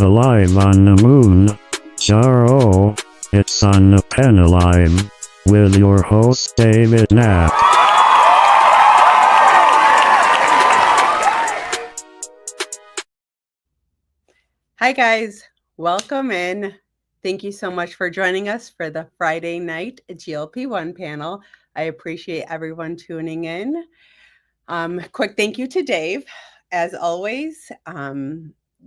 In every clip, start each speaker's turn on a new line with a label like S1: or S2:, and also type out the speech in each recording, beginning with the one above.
S1: Alive on the moon. Sorrow. It's on the Penalime. With your host David Knapp.
S2: Hi guys, welcome in. Thank you so much for joining us for the Friday night GLP-1 panel. I appreciate everyone tuning in. Quick thank you to Dave. As always,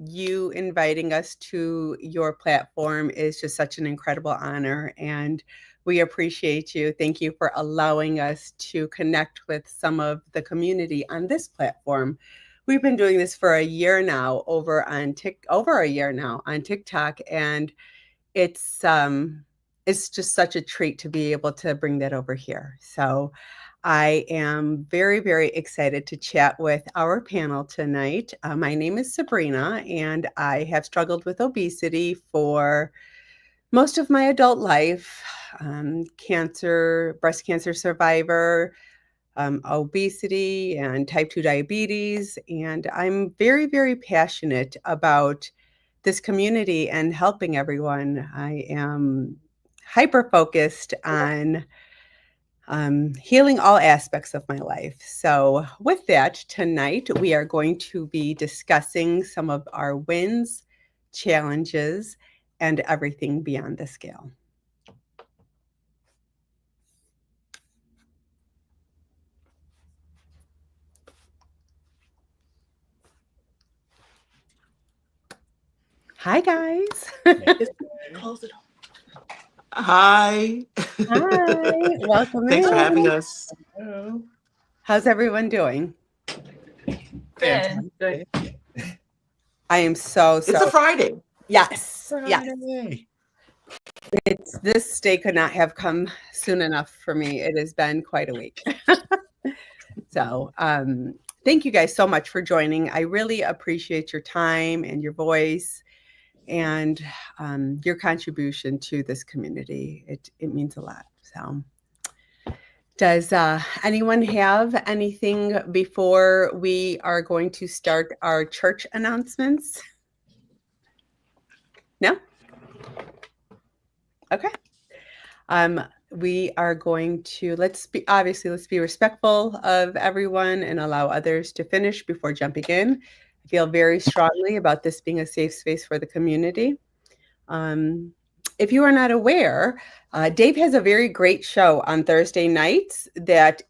S2: you inviting us to your platform is just such an incredible honor, and we appreciate you. Thank you for allowing us to connect with some of the community on this platform. We've been doing this for a year now, over a year now on TikTok, and it's just such a treat to be able to bring that over here. So I am very, very excited to chat with our panel tonight. My name is Sabrina, and I have struggled with obesity for most of my adult life. Breast cancer survivor, obesity, and type 2 diabetes. And I'm very, very passionate about this community and helping everyone. I am hyper-focused on healing all aspects of my life. So with that, tonight we are going to be discussing some of our wins, challenges, and everything beyond the scale. Hi guys.
S3: Close it. Hi.
S2: Hi, welcome
S3: Thanks
S2: in.
S3: for having us.
S4: Hello.
S2: How's everyone doing?
S4: Good.
S2: I am so
S3: It's a Friday.
S2: yes.
S4: Friday.
S2: This day could not have come soon enough for me. It has been quite a week. So thank you guys so much for joining. I really appreciate your time and your voice and your contribution to this community. It means a lot. So does anyone have anything before we are going to start our church announcements? No? Okay. We are going to, let's be respectful of everyone and allow others to finish before jumping in. I feel very strongly about this being a safe space for the community. If you are not aware, Dave has a very great show on Thursday nights that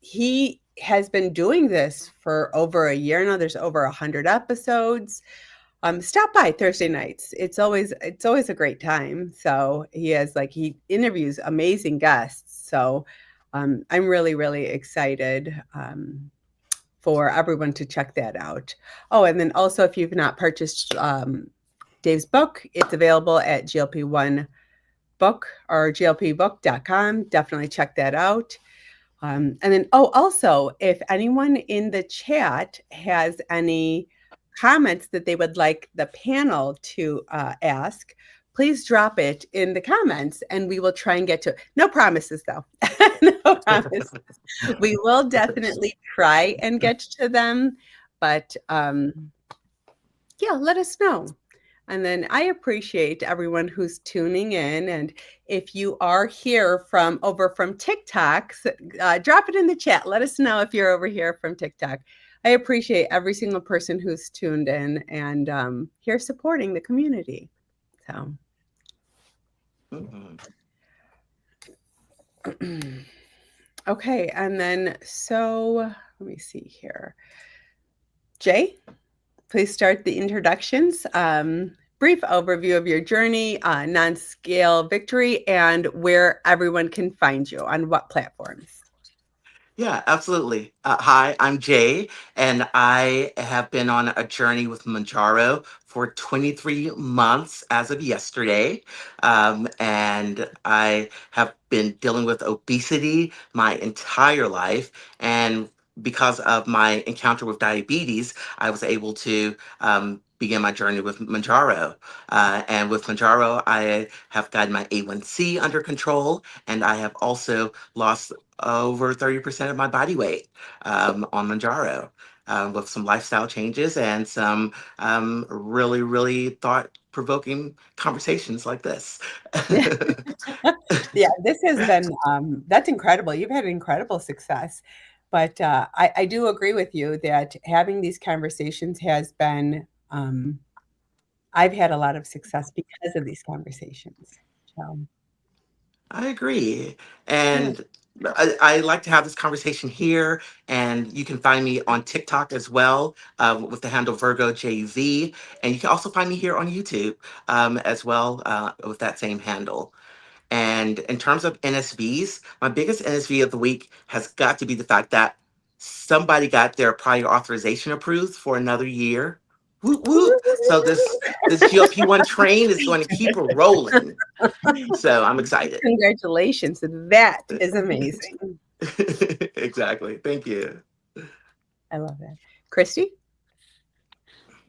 S2: he has been doing this for over a year now. There's over 100 episodes. Stop by Thursday nights. It's always a great time. So he interviews amazing guests. So I'm really, really excited for everyone to check that out. Oh, and then also if you've not purchased Dave's book, it's available at GLP-1 book or glpbook.com. Definitely check that out. And then, also, if anyone in the chat has any comments that they would like the panel to ask, please drop it in the comments and we will try and get to it. No promises though. No promises. We will definitely try and get to them, but yeah, let us know. And then I appreciate everyone who's tuning in. And if you are here from TikTok, drop it in the chat. Let us know if you're over here from TikTok. I appreciate every single person who's tuned in and here supporting the community. So, okay. And then, so let me see here. Jay, please start the introductions. Brief overview of your journey, non-scale victory, and where everyone can find you on what platforms.
S3: Yeah, absolutely. Hi, I'm Jay, and I have been on a journey with Manjaro for 23 months as of yesterday. And I have been dealing with obesity my entire life. And because of my encounter with diabetes, I was able to begin my journey with Manjaro. And with Manjaro, I have gotten my A1C under control, and I have also lost over 30% of my body weight on Manjaro. with some lifestyle changes and some really, really thought-provoking conversations like this.
S2: Yeah. Yeah, this has been that's incredible. You've had incredible success. But I do agree with you that having these conversations has been I've had a lot of success because of these conversations. So,
S3: I agree.
S2: yeah.
S3: And I like to have this conversation here, and you can find me on TikTok as well with the handle Virgo JV. And you can also find me here on YouTube as well with that same handle. And in terms of NSVs, my biggest NSV of the week has got to be the fact that somebody got their prior authorization approved for another year. Whoop whoop. So this GLP-1 train is going to keep rolling. So I'm excited.
S2: Congratulations. That is amazing.
S3: Exactly. Thank you.
S2: I love that. Christy?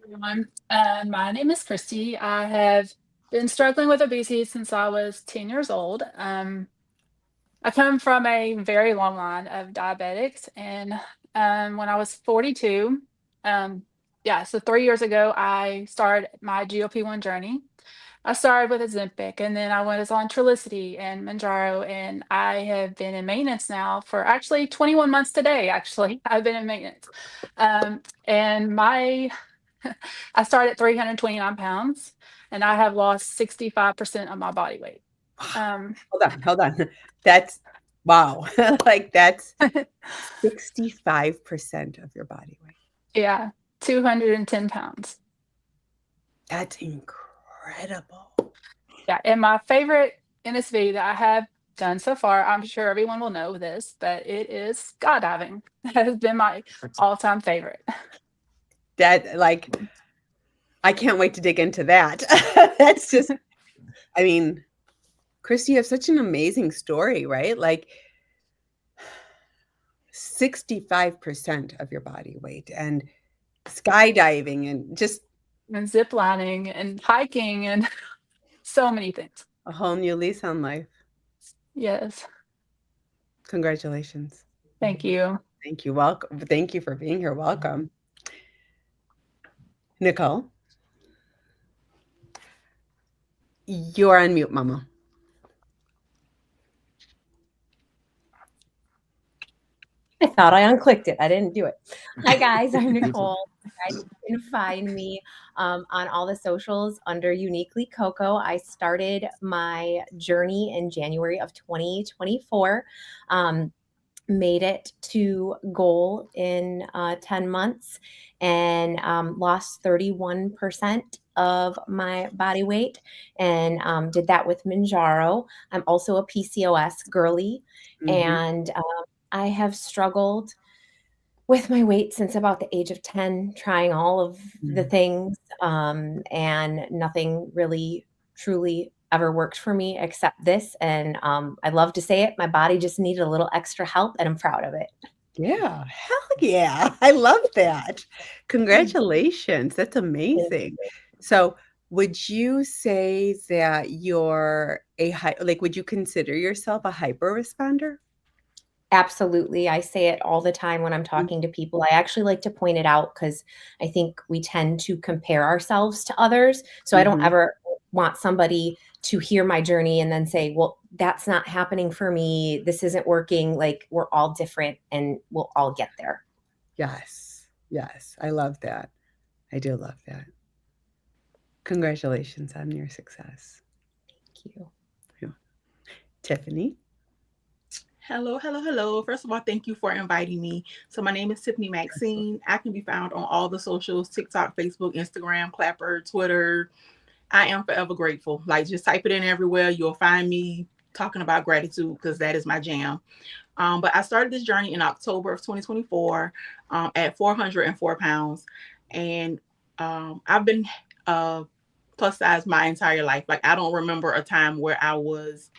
S5: Everyone. My name is Christie. I have been struggling with obesity since I was 10 years old. I come from a very long line of diabetics, and when I was 42, so 3 years ago, I started my GLP-1 journey. I started with Ozempic, and then I was on Trulicity and Manjaro, and I have been in maintenance now for actually 21 months today. Actually, I've been in maintenance, and my I started at 329 pounds, and I have lost 65% of my body weight.
S2: Hold on. That's wow. Like that's 65% of your body weight.
S5: Yeah, 210 pounds.
S2: That's incredible.
S5: Yeah, and my favorite NSV that I have done so far, I'm sure everyone will know this, but it is skydiving. That has been my all-time favorite.
S2: That like I can't wait to dig into that. That's just I mean, Christy, you have such an amazing story, right? Like 65% of your body weight and skydiving and just
S5: And zip lining and hiking and so many things.
S2: a whole new lease on life.
S5: Yes.
S2: Congratulations.
S5: Thank you.
S2: Thank you. Welcome. Thank you for being here. Welcome. Nicole, you're on mute, Mama.
S6: I thought I unclicked it. I didn't do it. Hi, guys. I'm Nicole. You guys can find me on all the socials under Uniquely Coco. I started my journey in January of 2024. Made it to goal in 10 months and lost 31% of my body weight and did that with Manjaro. I'm also a PCOS girly, and I have struggled with my weight since about the age of 10, trying all of the things, and nothing really truly ever worked for me except this. And I love to say it, my body just needed a little extra help, and I'm proud of it.
S2: Yeah. Hell yeah. I love that. Congratulations. That's amazing. So would you say that you're would you consider yourself a hyper responder?
S6: Absolutely. I say it all the time when I'm talking to people. I actually like to point it out because I think we tend to compare ourselves to others. So I don't ever want somebody to hear my journey and then say, well, that's not happening for me. This isn't working. Like, we're all different and we'll all get there.
S2: Yes. Yes. I love that. I do love that. Congratulations on your success.
S6: Thank you.
S2: Yeah. Tiffany?
S7: Hello, hello, hello. First of all, thank you for inviting me. So my name is Tiffany Maxine. I can be found on all the socials, TikTok, Facebook, Instagram, Clapper, Twitter. I am forever grateful. Like, just type it in everywhere. You'll find me talking about gratitude because that is my jam. But I started this journey in October of 2024 at 404 pounds. And I've been plus size my entire life. Like, I don't remember a time where I was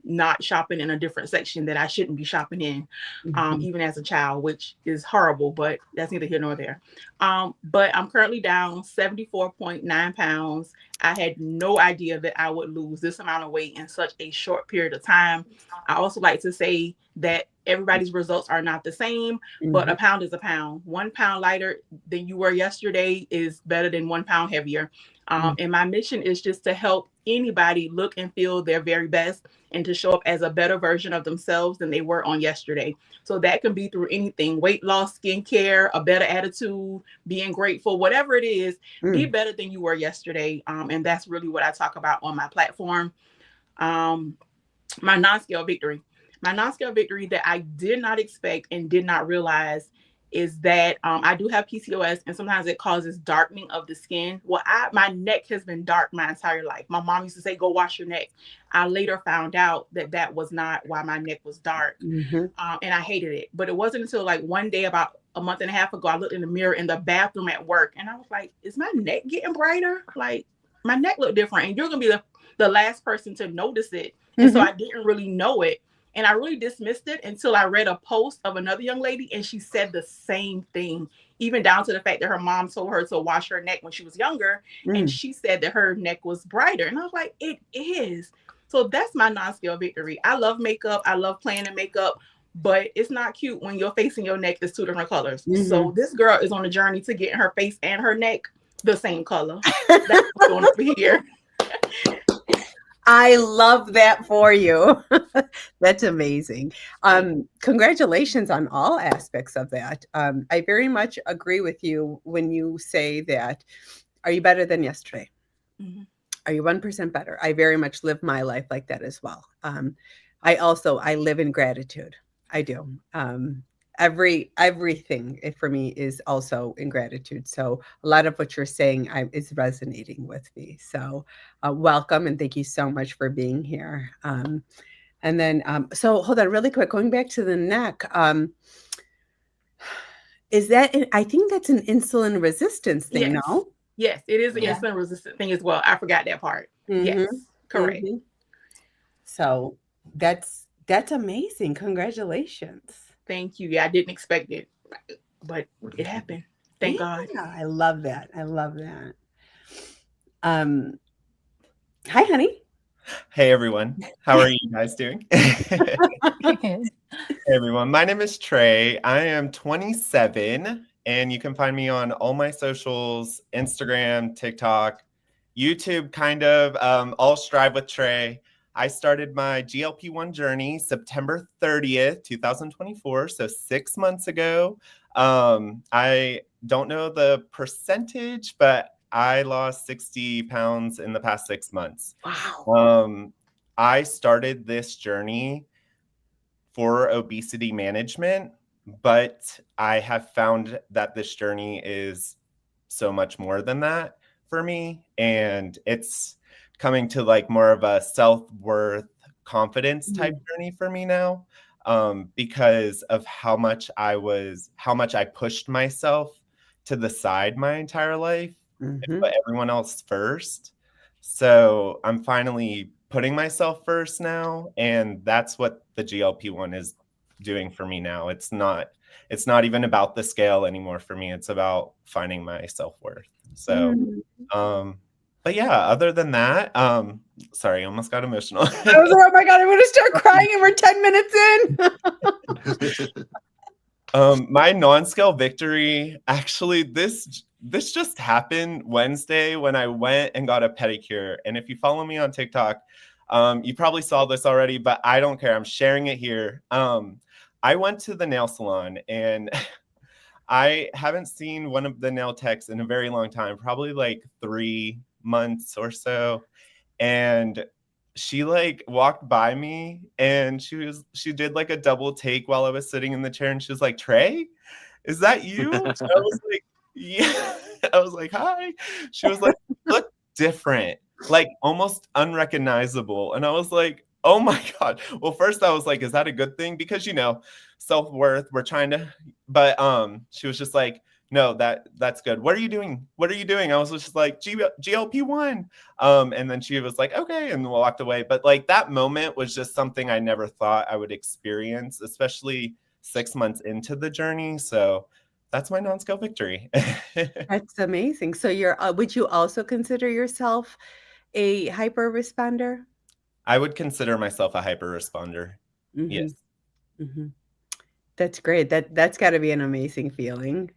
S7: not shopping in a different section that I shouldn't be shopping in,
S2: Mhm.
S7: even as a child, which is horrible, but that's neither here nor there. But I'm currently down 74.9 pounds. I had no idea that I would lose this amount of weight in such a short period of time. I also like to say that everybody's results are not the same, but a
S2: Mhm.
S7: pound is a pound. 1 pound lighter than you were yesterday is better than 1 pound heavier.
S2: Mm.
S7: And my mission is just to help anybody look and feel their very best and to show up as a better version of themselves than they were on yesterday. So that can be through anything: weight loss, skincare, a better attitude, being grateful, whatever it is, be
S2: Mm.
S7: better than you were yesterday. And that's really what I talk about on my platform. Um, my non-scale victory. My non-scale victory that I did not expect and did not realize is that I do have PCOS, and sometimes it causes darkening of the skin. Well, my neck has been dark my entire life. My mom used to say, "Go wash your neck." I later found out that that was not why my neck was dark,
S2: Mhm.
S7: and I hated it. But it wasn't until like one day, about a month and a half ago, I looked in the mirror in the bathroom at work, and I was like, "Is my neck getting brighter? Like, my neck looked different." And you're gonna be the last person to notice it. And so
S2: Mhm.
S7: I didn't really know it. And I really dismissed it until I read a post of another young lady, and she said the same thing, even down to the fact that her mom told her to wash her neck when she was younger. And
S2: Mm.
S7: she said that her neck was brighter. And I was like, it is. So that's my non-scale victory. I love makeup. I love playing in makeup, but it's not cute when your face and your neck is two different colors. So
S2: Mhm.
S7: this girl is on a journey to getting her face and her neck the same color. That's what's going over here.
S2: I love that for you. That's amazing. Congratulations on all aspects of that. I very much agree with you when you say that. Are you better than yesterday?
S7: Mhm.
S2: Are you 1% better? I very much live my life like that as well. I live in gratitude. I do. Everything for me is also in gratitude. So a lot of what you're saying is resonating with me. So welcome and thank you so much for being here. And then, so hold on really quick, going back to the neck. I think that's an insulin resistance thing,
S7: Yes.
S2: no?
S7: Yes, it is an
S5: Yeah.
S7: insulin resistant thing as well. I forgot that part. Yes,
S2: Mhm,
S7: correct.
S2: mhm. So that's amazing. Congratulations.
S7: Thank you. Yeah, I didn't expect it, but it happened. Thank God.
S2: Yeah, I love that. I love that. Um, hi, honey.
S8: Hey everyone, how are you guys doing? Hey everyone, my name is Trey. I am 27 and you can find me on all my socials, Instagram, TikTok, YouTube, kind of, all Strive with Trey. I started my GLP-1 journey September 30th, 2024, so 6 months ago. I don't know the percentage, but I lost 60 pounds in the past 6 months.
S2: Wow.
S8: I started this journey for obesity management, but I have found that this journey is so much more than that for me. And it's coming to like more of a self-worth confidence type journey for me now, because of how much I pushed myself to the side my entire life and
S2: Mhm.
S8: put everyone else first. So I'm finally putting myself first now, and that's what the GLP-1 is doing for me now. It's not even about the scale anymore for me. It's about finding my self-worth. So but yeah, other than that, sorry, I almost got emotional.
S2: I was like, oh my God, I'm gonna start crying and we're 10 minutes in.
S8: My non-scale victory, actually, this just happened Wednesday when I went and got a pedicure. And if you follow me on TikTok, you probably saw this already, but I don't care. I'm sharing it here. I went to the nail salon and I haven't seen one of the nail techs in a very long time, probably like 3 months or so. And she like walked by me and she did like a double take while I was sitting in the chair, and she was like, "Trey, is that you?" And I was like, "Yeah." I was like, "Hi." She was like, "You look different, like almost unrecognizable." And I was like, "Oh my God." Well, first I was like, "Is that a good thing?" Because self-worth, we're trying to, but she was just like, no, that's good. What are you doing? What are you doing? I was just like, GLP-1. And then she was like, okay, and walked away. But like that moment was just something I never thought I would experience, especially 6 months into the journey. So that's my non-scale victory.
S2: That's amazing. So would you also consider yourself a hyper responder?
S8: I would consider myself a hyper responder.
S2: Mm-hmm.
S8: Yes.
S2: Mm-hmm. That's great. That's got to be an amazing feeling.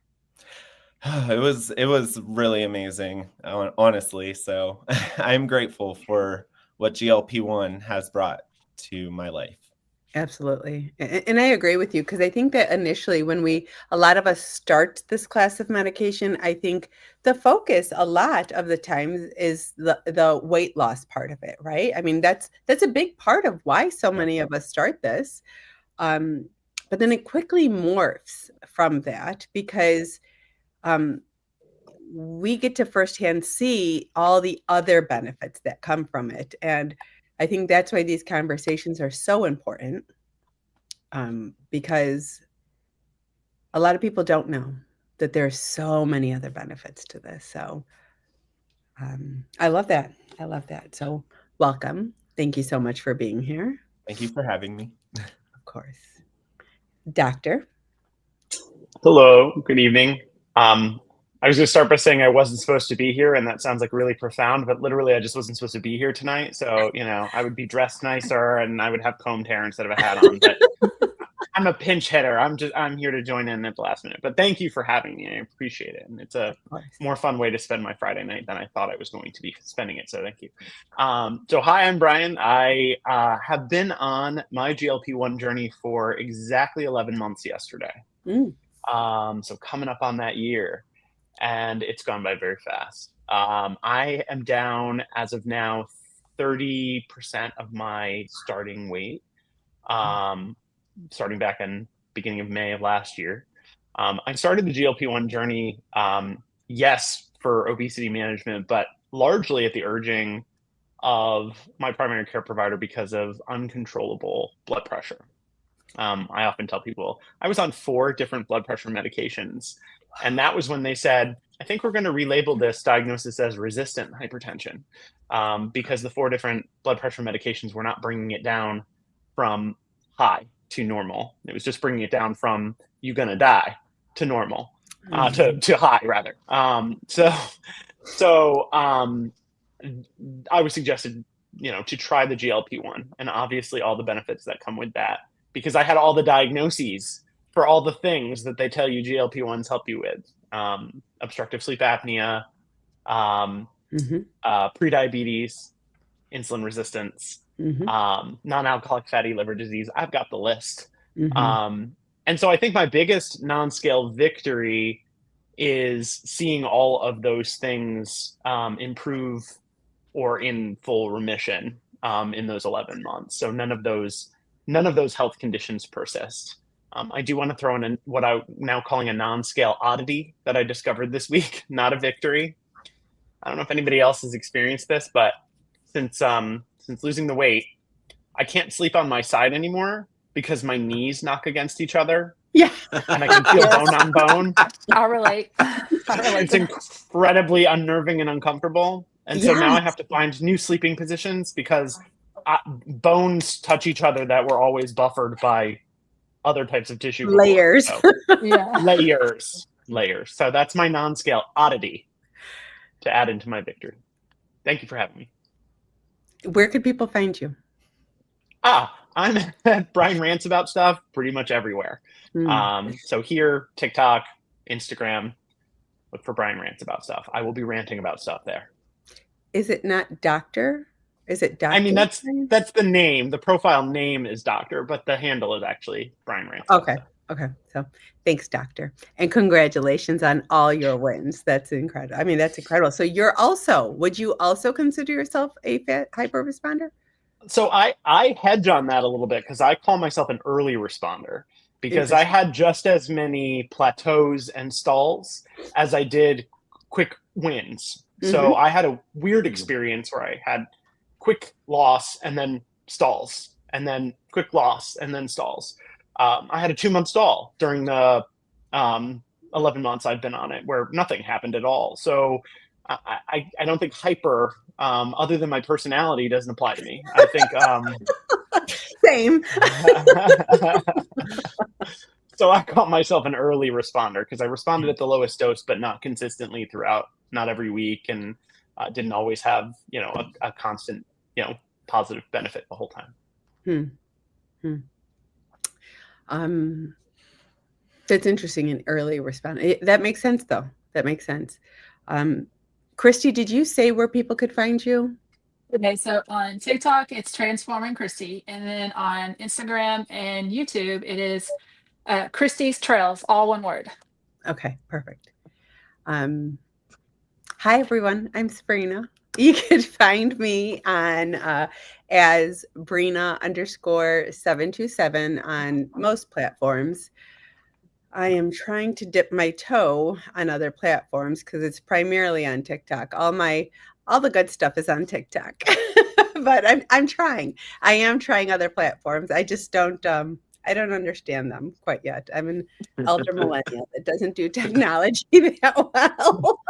S8: It was really amazing, honestly. So I'm grateful for what GLP-1 has brought to my life.
S2: Absolutely. And I agree with you, because I think that initially when a lot of us start this class of medication, I think the focus a lot of the times is the weight loss part of it, right? I mean, that's a big part of why so many of us start this. But then it quickly morphs from that, because we get to firsthand see all the other benefits that come from it. And I think that's why these conversations are so important, because a lot of people don't know that there's so many other benefits to this. So I love that. I love that. So welcome. Thank you so much for being here.
S8: Thank you for having me.
S2: Of course. Doctor.
S9: Hello, good evening. I was going to start by saying I wasn't supposed to be here, and that sounds like really profound, but literally I just wasn't supposed to be here tonight. So, I would be dressed nicer and I would have combed hair instead of a hat on, but I'm a pinch hitter. I'm here to join in at the last minute, but thank you for having me. I appreciate it. And it's a more fun way to spend my Friday night than I thought I was going to be spending it. So thank you. So hi, I'm Brian. I have been on my GLP-1 journey for exactly 11 months yesterday. So coming up on that year, and it's gone by very fast. I am down as of now 30% of my starting weight, starting back in beginning of May of last year. I started the GLP-1 journey, yes, for obesity management, but largely at the urging of my primary care provider because of uncontrollable blood pressure. I often tell people I was on 4 different blood pressure medications. And that was when they said, I think we're going to relabel this diagnosis as resistant hypertension, because the 4 different blood pressure medications were not bringing it down from high to normal. It was just bringing it down from you're going to die to normal, to high rather. So I was suggested, to try the GLP-1, and obviously all the benefits that come with that, because I had all the diagnoses for all the things that they tell you GLP-1s help you with. Obstructive sleep apnea, prediabetes, insulin resistance, non-alcoholic fatty liver disease. I've got the list. And so I think my biggest non-scale victory is seeing all of those things improve or in full remission in those 11 months. So none of those health conditions persist. I do want to throw in what I'm now calling a non-scale oddity that I discovered this week, not a victory. I don't know if anybody else has experienced this, but since losing the weight, I can't sleep on my side anymore because my knees knock against each other.
S2: Yeah.
S9: And I can feel bone on bone.
S5: I'll relate.
S9: It's incredibly unnerving and uncomfortable. And so now I have to find new sleeping positions because bones touch each other that were always buffered by other types of tissue.
S2: Layers.
S9: So, layers. So that's my non-scale oddity to add into my victory. Thank you for having me.
S2: Where could people find you?
S9: I'm at Brian Rants About Stuff pretty much everywhere. So here, TikTok, Instagram, look for Brian Rants About Stuff. I will be ranting about stuff there.
S2: Is it not Doctor? Is it Doctor?
S9: I mean, that's the name. The profile name is Doctor, but the handle is actually Brian Rants.
S2: Okay. So thanks, Doctor. And congratulations on all your wins. That's incredible. I mean, that's incredible. So would you also consider yourself a hyper responder? So
S9: I hedge on that a little bit because I call myself an early responder because I had just as many plateaus and stalls as I did quick wins. So I had a weird experience where I had quick loss and then stalls and then quick loss and then stalls. I had a 2-month stall during the 11 months I've been on it where nothing happened at all. So I don't think hyper, other than my personality, doesn't apply to me. I think
S2: Same.
S9: so I call myself an early responder because I responded at the lowest dose, but not consistently throughout, not every week, and didn't always have, a constant, positive benefit the whole time.
S2: That's interesting, an early response. That makes sense, though. That makes sense. Christie, did you say where people could find you?
S5: Okay, so on TikTok, it's Transforming Christie. And then on Instagram and YouTube, it is Christie's Trails, all one word.
S2: Okay, perfect. Hi, everyone. I'm Sabrina. You can find me on as Brina_727 on most platforms. I am trying to dip my toe on other platforms because it's primarily on TikTok. All the good stuff is on TikTok, but I'm trying. I am trying other platforms. I just don't. I don't understand them quite yet. I'm an elder millennial that doesn't do technology that well.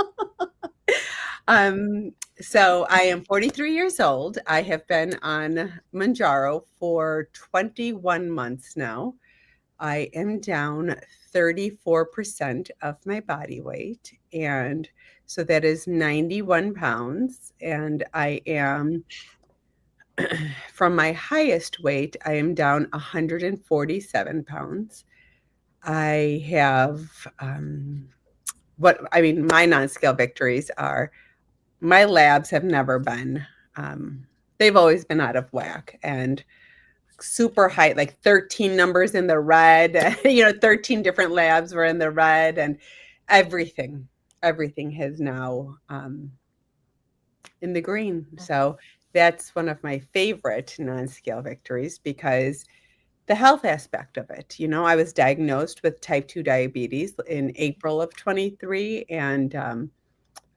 S2: So I am 43 years old. I have been on Mounjaro for 21 months now. I am down 34% of my body weight. And so that is 91 pounds. And I am, from my highest weight, I am down 147 pounds. I have, my non-scale victories are, my labs have never been, they've always been out of whack. And super high, like 13 numbers in the red, 13 different labs were in the red, and everything has now in the green. So that's one of my favorite non-scale victories because the health aspect of it. I was diagnosed with type 2 diabetes in April of 23, and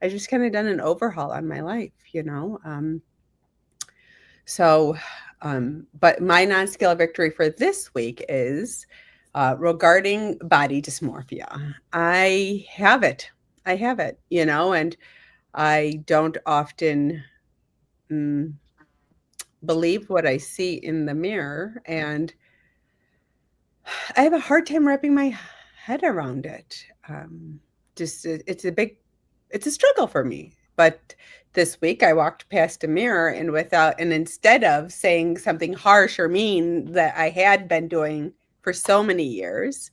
S2: I just kind of done an overhaul on my life, but my non-scale victory for this week is regarding body dysmorphia. I have it, and I don't often believe what I see in the mirror, and I have a hard time wrapping my head around it. It's a struggle for me. But this week I walked past a mirror and instead of saying something harsh or mean that I had been doing for so many years,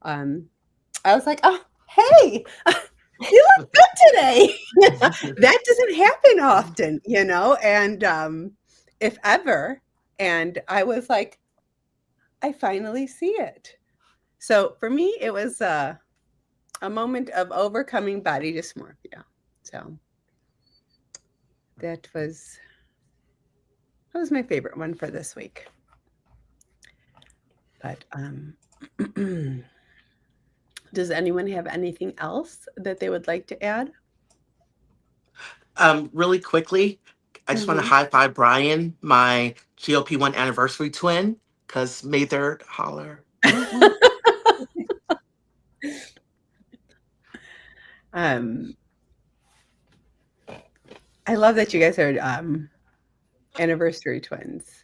S2: I was like, oh, hey, you look good today. That doesn't happen often, and if ever. And I was like, I finally see it. So for me, it was a moment of overcoming body dysmorphia. So that was my favorite one for this week. But does anyone have anything else that they would like to add?
S3: Really quickly, I just want to high five Brian, my GLP-1 anniversary twin, because May 3rd, holler.
S2: I love that you guys are anniversary twins.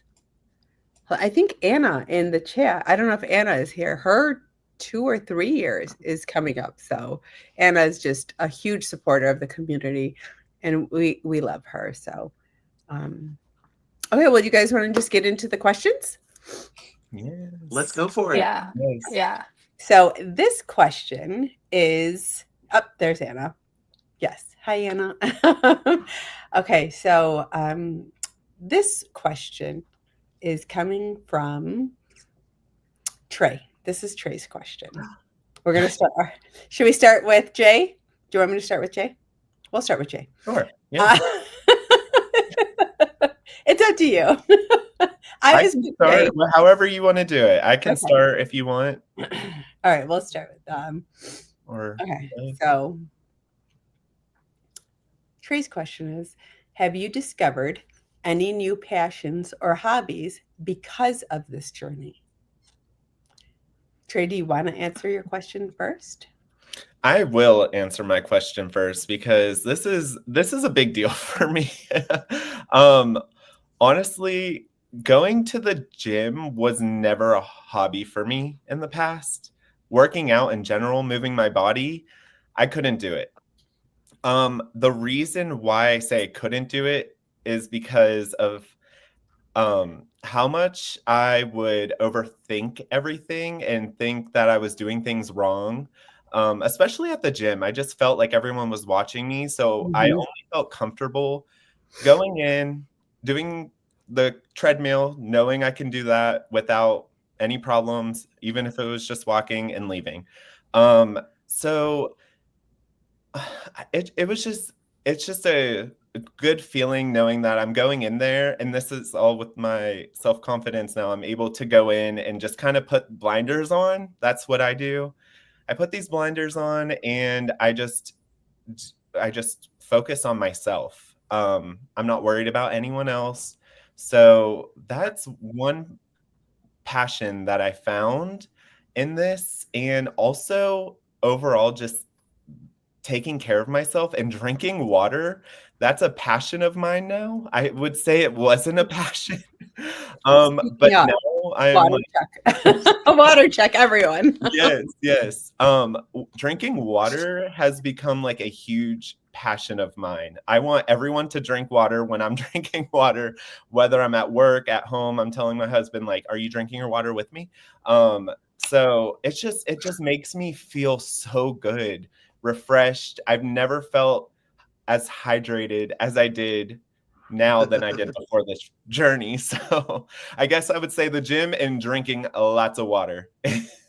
S2: I think Anna in the chat, I don't know if Anna is here. Her 2 or 3 years is coming up. So Anna is just a huge supporter of the community, and we love her. So, okay, well, you guys want to just get into the questions?
S8: Yes.
S3: Let's go for it.
S5: Yeah.
S8: Yes.
S5: Yeah.
S2: So this question is, there's Anna. Yes. Hi, Anna. Okay. So this question is coming from Trey. This is Trey's question. We're going to start. Should we start with Jay? Do you want me to start with Jay? We'll start with Jay.
S8: Sure. Yeah.
S2: It's up to you.
S8: I can start however you want to do it. I can
S2: Okay.
S8: start if you want.
S2: All right, we'll start with okay. So Trey's question is, have you discovered any new passions or hobbies because of this journey? Trey, do you want to answer your question first?
S8: I will answer my question first because this is a big deal for me. um, Honestly, going to the gym was never a hobby for me in the past. Working out in general, moving my body, I couldn't do it. The reason why I say I couldn't do it is because of how much I would overthink everything and think that I was doing things wrong. Especially at the gym. I just felt like everyone was watching me. So I
S2: Mhm.
S8: only felt comfortable going in, doing the treadmill, knowing I can do that without any problems, even if it was just walking and leaving. So it was just it's just a good feeling knowing that I'm going in there, and this is all with my self-confidence now. I'm able to go in and just kind of put blinders on. That's what I do. I put these blinders on and I just focus on myself. I'm not worried about anyone else. So that's one passion that I found in this. And also overall, just taking care of myself and drinking water. That's a passion of mine now. I would say it wasn't a passion. But
S2: Speaking of,
S8: now I'm
S2: water
S8: like,
S2: check. Water check, everyone.
S8: yes, yes. Drinking water has become like a huge passion of mine. I want everyone to drink water when I'm drinking water, whether I'm at work, at home. I'm telling my husband, like, are you drinking your water with me? So it just makes me feel so good, refreshed. I've never felt as hydrated as I did now than I did before this journey. So I guess I would say the gym and drinking lots of water.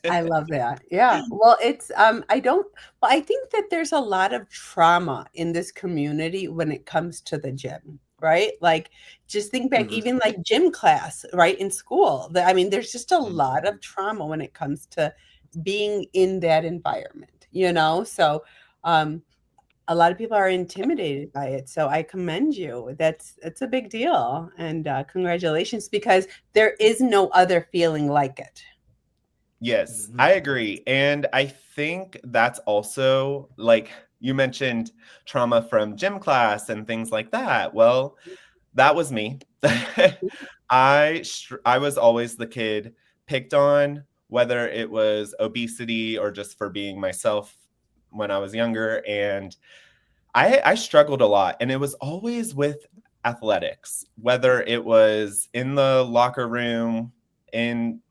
S2: I love that. Yeah. Well, it's I think that there's a lot of trauma in this community when it comes to the gym, right? Like just think back
S3: Mhm.
S2: even like gym class, right, in school. I mean, there's just a
S8: Mhm.
S2: lot of trauma when it comes to being in that environment, you know? So, um a lot of people are intimidated by it. So I commend you. It's a big deal. And congratulations because there is no other feeling like it.
S8: Yes,
S3: Mhm.
S8: I agree. And I think that's also like you mentioned trauma from gym class and things like that. Well, that was me. I was always the kid picked on, whether it was obesity or just for being myself when I was younger. And I struggled a lot, and it was always with athletics, whether it was in the locker room, in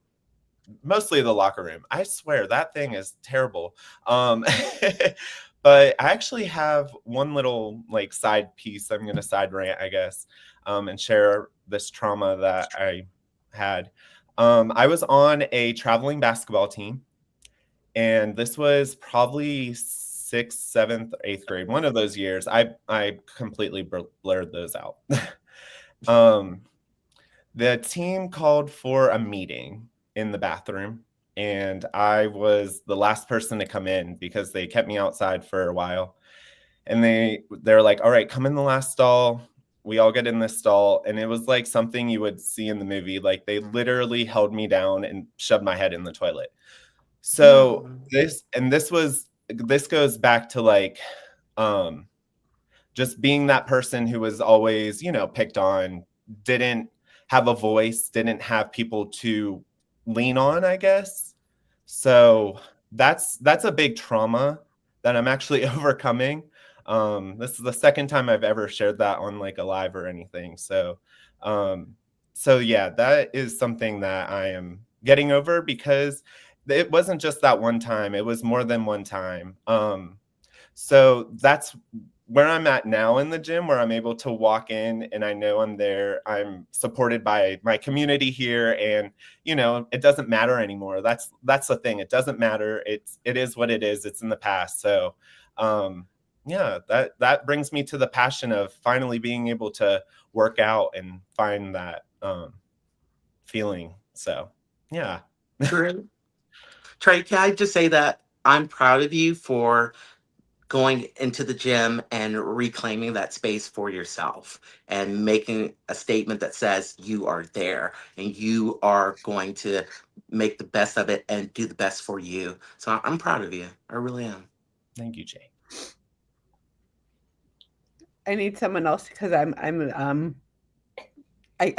S8: mostly the locker room. I swear that thing is terrible. But I actually have one little like side piece. I'm gonna side rant, I guess, and share this trauma that I had. I was on a traveling basketball team, and this was probably sixth, seventh, eighth grade, one of those years. I completely blurred those out. um, the team called for a meeting in the bathroom, and I was the last person to come in because they kept me outside for a while. And they're like, "All right, come in the last stall." We all get in this stall, and it was like something you would see in the movie. Like they literally held me down and shoved my head in the toilet. So
S3: No.
S8: this goes back to like um just being that person who was always, picked on, didn't have a voice, didn't have people to lean on, I guess. So that's a big trauma that I'm actually overcoming. This is the second time I've ever shared that on like a live or anything. Um, so yeah, that is something that I am getting over because it wasn't just that one time, it was more than one time. So that's where I'm at now in the gym, where I'm able to walk in and I know I'm there. I'm supported by my community here, and it doesn't matter anymore. That's the thing. It doesn't matter. It is what it is. It's in the past. So, yeah, that brings me to the passion of finally being able to work out and find that feeling. So, yeah.
S3: Trey, Trey, can I just say that I'm proud of you for going into the gym and reclaiming that space for yourself and making a statement that says you are there and you are going to make the best of it and do the best for you. So I'm proud of you. I really am.
S8: Thank you, Jay.
S2: I need someone else because I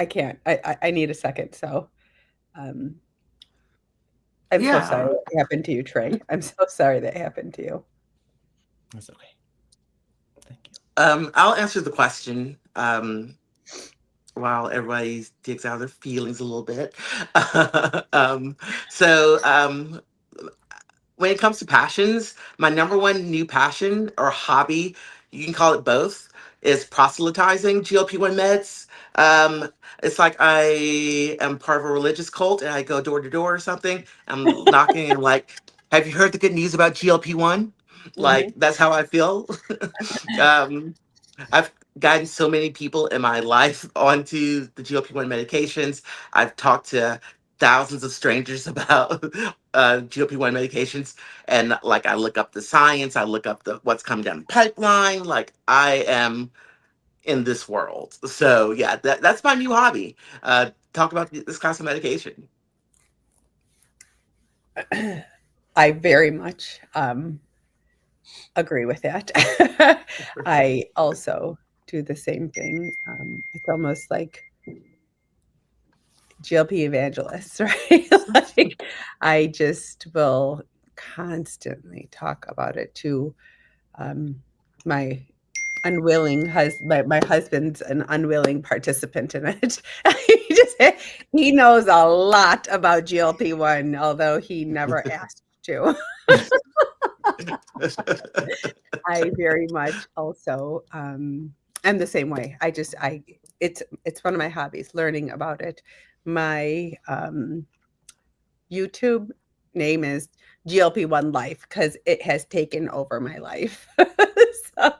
S2: can't. I need a second. So I'm so sorry that happened to you, Trey. I'm so sorry that happened to you.
S8: That's okay. Thank you.
S3: I'll answer the question while everybody digs out their feelings a little bit. So when it comes to passions, my number one new passion or hobby, you can call it both, is proselytizing GLP-1 meds. It's like I am part of a religious cult and I go door to door or something. I'm knocking and like, have you heard the good news about GLP-1? Like, that's how I feel. um, I've gotten so many people in my life onto the GLP-1 medications. I've talked to thousands of strangers about GLP-1 medications, and like I look up the science, I look up the what's coming down the pipeline. Like I am in this world. So yeah, that's my new hobby. Talk about this class of medication.
S2: I very much agree with that. I also do the same thing. It's almost like GLP evangelists, right? Like I just will constantly talk about it to my my husband's an unwilling participant in it. He knows a lot about GLP-1, although he never asked to. I very much also am the same way. It's one of my hobbies, learning about it. My YouTube name is GLP-1 Life because it has taken over my life. So,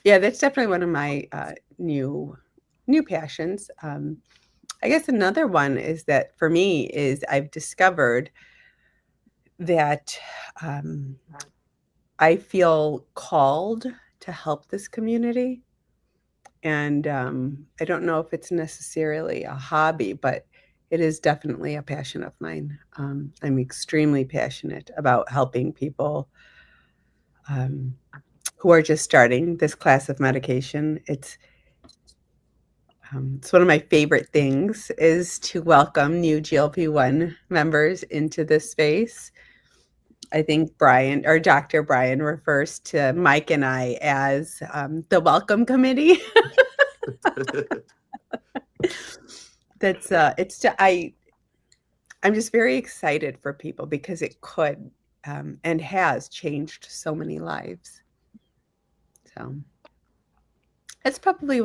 S2: yeah, that's definitely one of my new passions. I guess another one is that for me is I've discovered that I feel called to help this community. And I don't know if it's necessarily a hobby, but it is definitely a passion of mine. I'm extremely passionate about helping people who are just starting this class of medication. It's one of my favorite things is to welcome new GLP-1 members into this space. I think Brian or Dr. Brian refers to Mike and I as the welcome committee. I'm just very excited for people because it could and has changed so many lives. So that's probably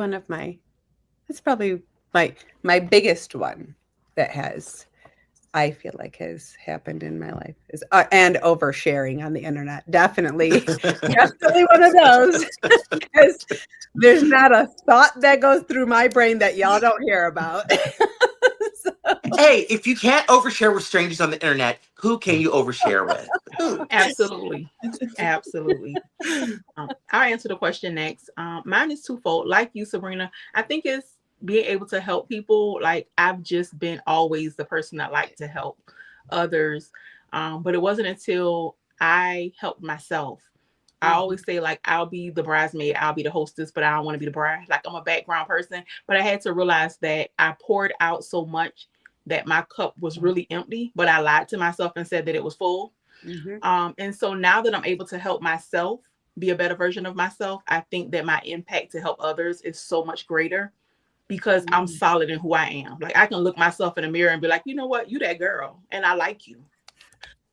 S2: my biggest one that I feel like has happened in my life is and oversharing on the internet. Definitely one of those because there's not a thought that goes through my brain that y'all don't hear about.
S3: Hey, if you can't overshare with strangers on the internet, who can you overshare with?
S7: Absolutely. I'll answer the question next. Mine is twofold. Like you, Sabrina, I think it's being able to help people. Like I've just been always the person that liked to help others. But it wasn't until I helped myself. I always say like, I'll be the bridesmaid, I'll be the hostess, but I don't want to be the bride. Like I'm a background person, but I had to realize that I poured out so much that my cup was really empty, but I lied to myself and said that it was full. And so now that I'm able to help myself be a better version of myself, I think that my impact to help others is so much greater because I'm solid in who I am. Like I can look myself in the mirror and be like, you know what, you that girl, and I like you.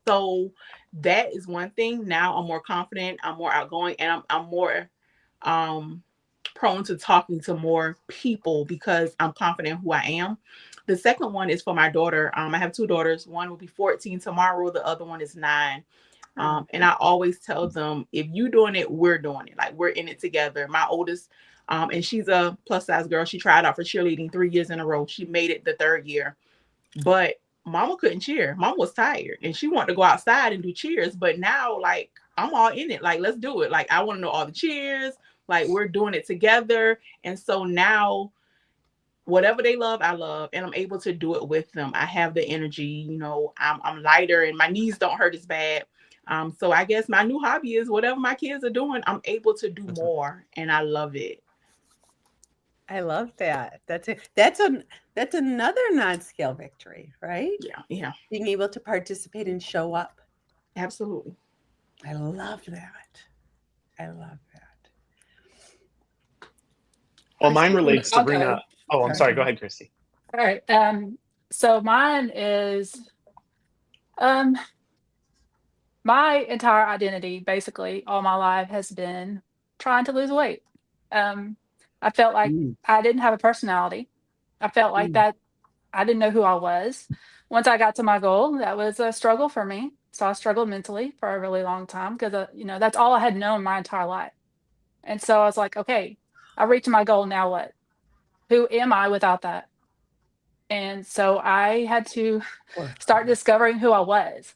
S7: So that is one thing. Now I'm more confident, I'm more outgoing, and I'm more prone to talking to more people because I'm confident in who I am. The second one is for my daughter. I have two daughters. One will be 14 tomorrow. The other one is 9. And I always tell them, if you're doing it, we're doing it. Like we're in it together. My oldest, and she's a plus size girl. She tried out for cheerleading 3 years in a row. She made it the 3rd year, but Mama couldn't cheer. Mama was tired and she wanted to go outside and do cheers. But now, like, I'm all in it. Like, let's do it. Like, I want to know all the cheers. Like, we're doing it together. And so now, whatever they love, I love, and I'm able to do it with them. I have the energy, you know, I'm lighter and my knees don't hurt as bad. So I guess my new hobby is whatever my kids are doing, I'm able to do more, and I love it.
S2: I love that. That's another non-scale victory, right?
S7: Yeah,
S2: Being able to participate and show up.
S7: absolutely.
S2: I love that. I love that.
S9: Well, mine
S2: Christy?
S9: relates,
S5: I'll go.
S9: Sabrina. Oh, I'm sorry. Go ahead, Christy.
S5: All right. So mine is my entire identity, basically, all my life has been trying to lose weight. I felt like
S2: Mm,
S5: I didn't have a personality. I felt like
S2: mm,
S5: that I didn't know who I was. Once I got to my goal, that was a struggle for me. So I struggled mentally for a really long time because, that's all I had known my entire life. And so I was like, okay, I reached my goal. Now what? Who am I without that? And so I had to
S2: poor
S5: start
S2: girl.
S5: discovering who I was.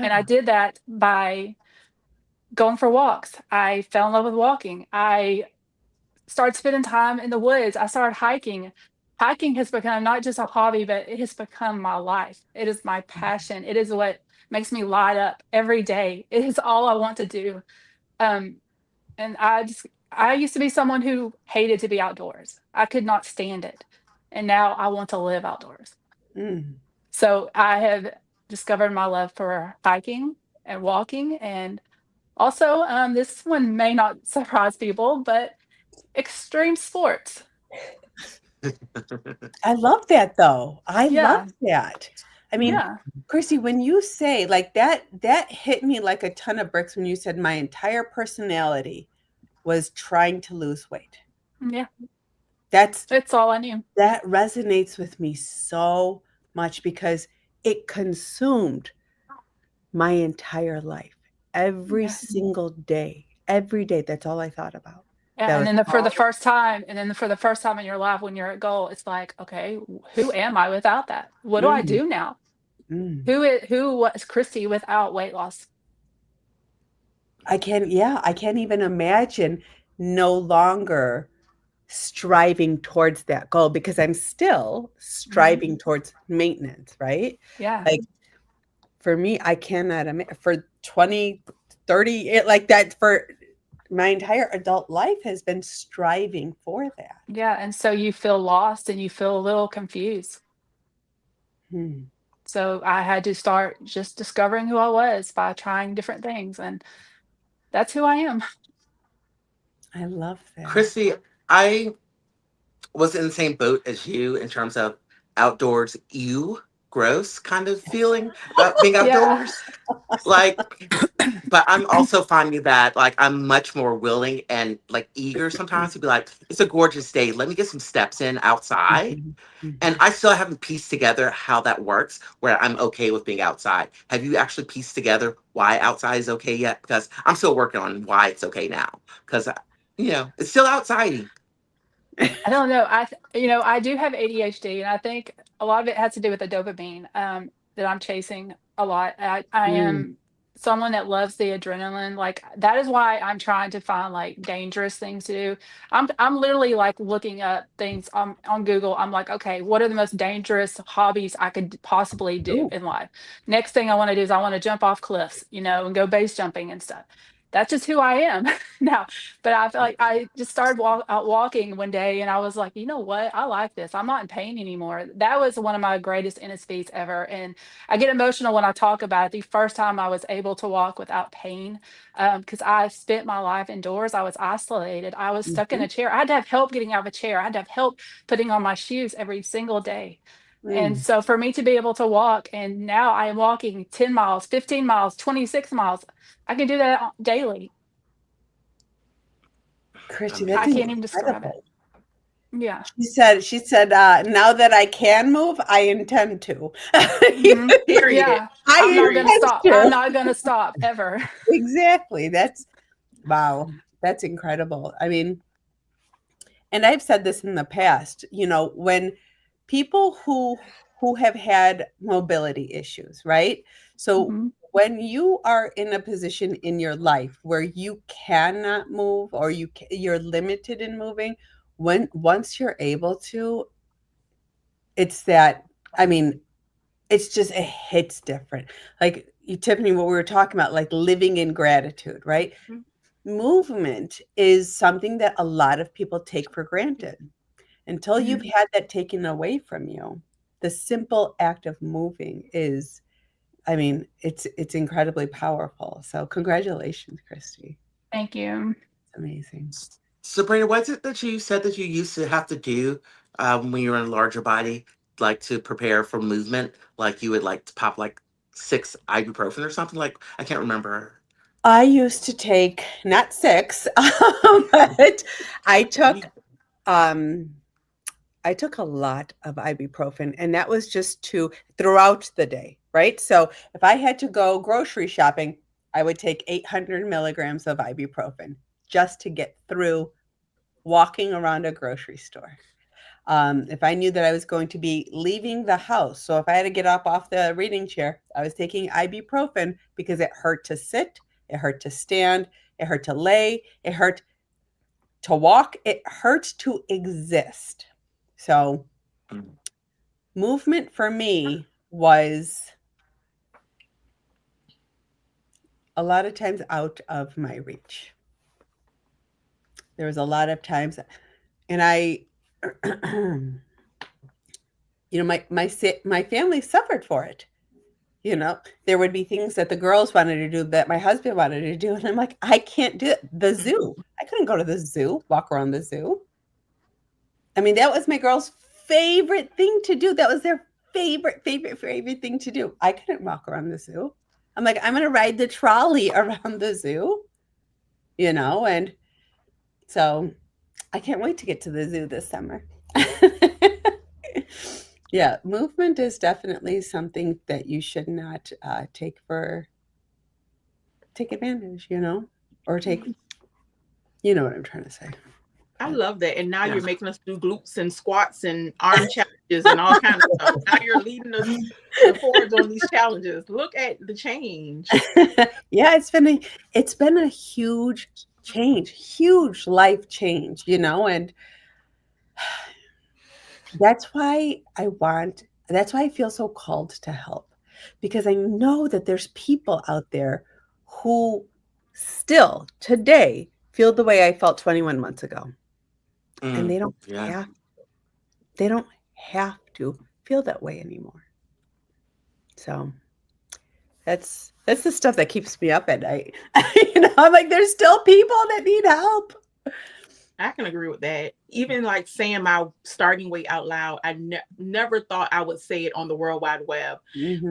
S5: And I
S2: Yeah.
S5: did that by going for walks. I fell in love with walking. I started spending time in the woods. I started hiking. Hiking has become not just a hobby, but it has become my life. It is my passion. It is what makes me light up every day. It is all I want to do. Um, and I used to be someone who hated to be outdoors. I could not stand it. And now I want to live outdoors.
S2: Mm.
S5: So I have discovered my love for hiking and walking. And also, this one may not surprise people, but extreme sports.
S2: I love that though. I love
S5: Yeah.
S2: that. I mean,
S5: Yeah.
S2: Chrissy, when you say like that hit me like a ton of bricks when you said my entire personality was trying to lose weight.
S5: Yeah.
S2: That's
S5: It's all I knew.
S2: that resonates with me so much because it consumed my entire life. Every
S5: Yeah.
S2: single day. Every day. That's all I thought about.
S5: Yeah,
S2: That
S5: and
S2: was
S5: then for
S2: all
S5: the first time, in your life when you're at goal, it's like, okay, who am I without that? What do I
S2: mm,
S5: do now?
S2: mm.
S5: Who was Christy without weight loss?
S2: I can't even imagine no longer striving towards that goal because I'm still striving towards maintenance, right?
S5: Yeah.
S2: Like for me, I cannot for 20, 30, like that for my entire adult life has been striving for that.
S5: Yeah, and so you feel lost and you feel a little confused.
S2: Hmm.
S5: So I had to start just discovering who I was by trying different things, and that's who I am.
S2: I love that.
S3: Chrissy, I was in the same boat as you in terms of outdoors, gross kind of feeling about being
S5: Yeah.
S3: outdoors. Like, but I'm also finding that like I'm much more willing and like eager sometimes to be like, it's a gorgeous day. Let me get some steps in outside.
S2: Mhm,
S3: And
S2: mhm.
S3: I still haven't pieced together how that works, where I'm okay with being outside. Have you actually pieced together why outside is okay yet? Because I'm still working on why it's okay now. Because, it's still outsidey.
S5: I don't know. I do have ADHD, and I think a lot of it has to do with the dopamine that I'm chasing a lot. I
S2: Mm,
S5: am someone that loves the adrenaline. Like that is why I'm trying to find like dangerous things to do. I'm literally like looking up things on Google. I'm like, okay, what are the most dangerous hobbies I could possibly do
S2: ooh,
S5: in life? Next thing I want to do is I want to jump off cliffs, and go base jumping and stuff. That's just who I am now. But I feel like I just started out walking one day and I was like, you know what? I like this. I'm not in pain anymore. That was one of my greatest innocent feats ever. And I get emotional when I talk about it. The first time I was able to walk without pain, because I spent my life indoors. I was isolated. I was stuck in
S2: mhm,
S5: a chair. I had to have help getting out of a chair. I had to have help putting on my shoes every single day. And
S2: mm.
S5: so for me to be able to walk, and now I am walking 10 miles, 15 miles, 26 miles, I can do that daily.
S2: Christy, that's
S5: I
S3: Amazing.
S5: can't even describe it.
S2: incredible.
S5: Yeah.
S2: She said, now that I can move, I intend to.
S5: Mhm.
S7: Period.
S5: Yeah.
S2: I
S5: I'm not gonna
S2: intend
S5: stop. I'm
S2: to.
S5: not gonna stop ever.
S2: Exactly. Wow. That's incredible. I mean, and I've said this in the past, when people who have had mobility issues, right? So
S5: Mhm.
S2: when you are in a position in your life where you cannot move or you're limited in moving, once you're able to, it's that I mean, it's just, it hits different. Like Tiffany, what we were talking about, like living in gratitude, right? Movement is something that a lot of people take for granted. Until you've had that taken away from you, the simple act of moving is, I mean, it's incredibly powerful. So congratulations, Christie.
S5: Thank you.
S2: It's amazing.
S3: Sabrina, what's it that you said that you used to have to do when you were in a larger body, like to prepare for movement? Like you would like to pop like 6 ibuprofen or something? Like, I can't remember.
S2: I used to take not 6, but I took a lot of ibuprofen, and that was just to throughout the day, right? So if I had to go grocery shopping, I would take 800 milligrams of ibuprofen just to get through walking around a grocery store. If I knew that I was going to be leaving the house, so if I had to get up off the reading chair, I was taking ibuprofen because it hurt to sit, it hurt to stand, it hurt to lay, it hurt to walk, it hurt to exist. So movement for me was a lot of times out of my reach. There was a lot of times, and I, you know, my family suffered for it. You know, there would be things that the girls wanted to do that my husband wanted to do, and I'm like, I can't do it. The zoo, I couldn't go to the zoo, walk around the zoo. I mean, that was my girls' favorite thing to do. That was their favorite thing to do. I couldn't walk around the zoo. I'm like, I'm going to ride the trolley around the zoo, you know, and so I can't wait to get to the zoo this summer. Yeah, movement is definitely something that you should not take advantage, you know, or you know what I'm trying to say.
S7: I love that. And now you're making us do glutes and squats and arm challenges and all kinds of stuff. Now you're leading us forward on these challenges. Look at the change.
S2: Yeah, it's been a huge change, huge life change, you know, and that's why I feel so called to help, because I know that there's people out there who still today feel the way I felt 21 months ago. And they don't have to feel that way anymore. So that's the stuff that keeps me up at night. You know, I'm like, there's still people that need help.
S7: I can agree with that. Even like saying my starting weight out loud, I never thought I would say it on the World Wide Web.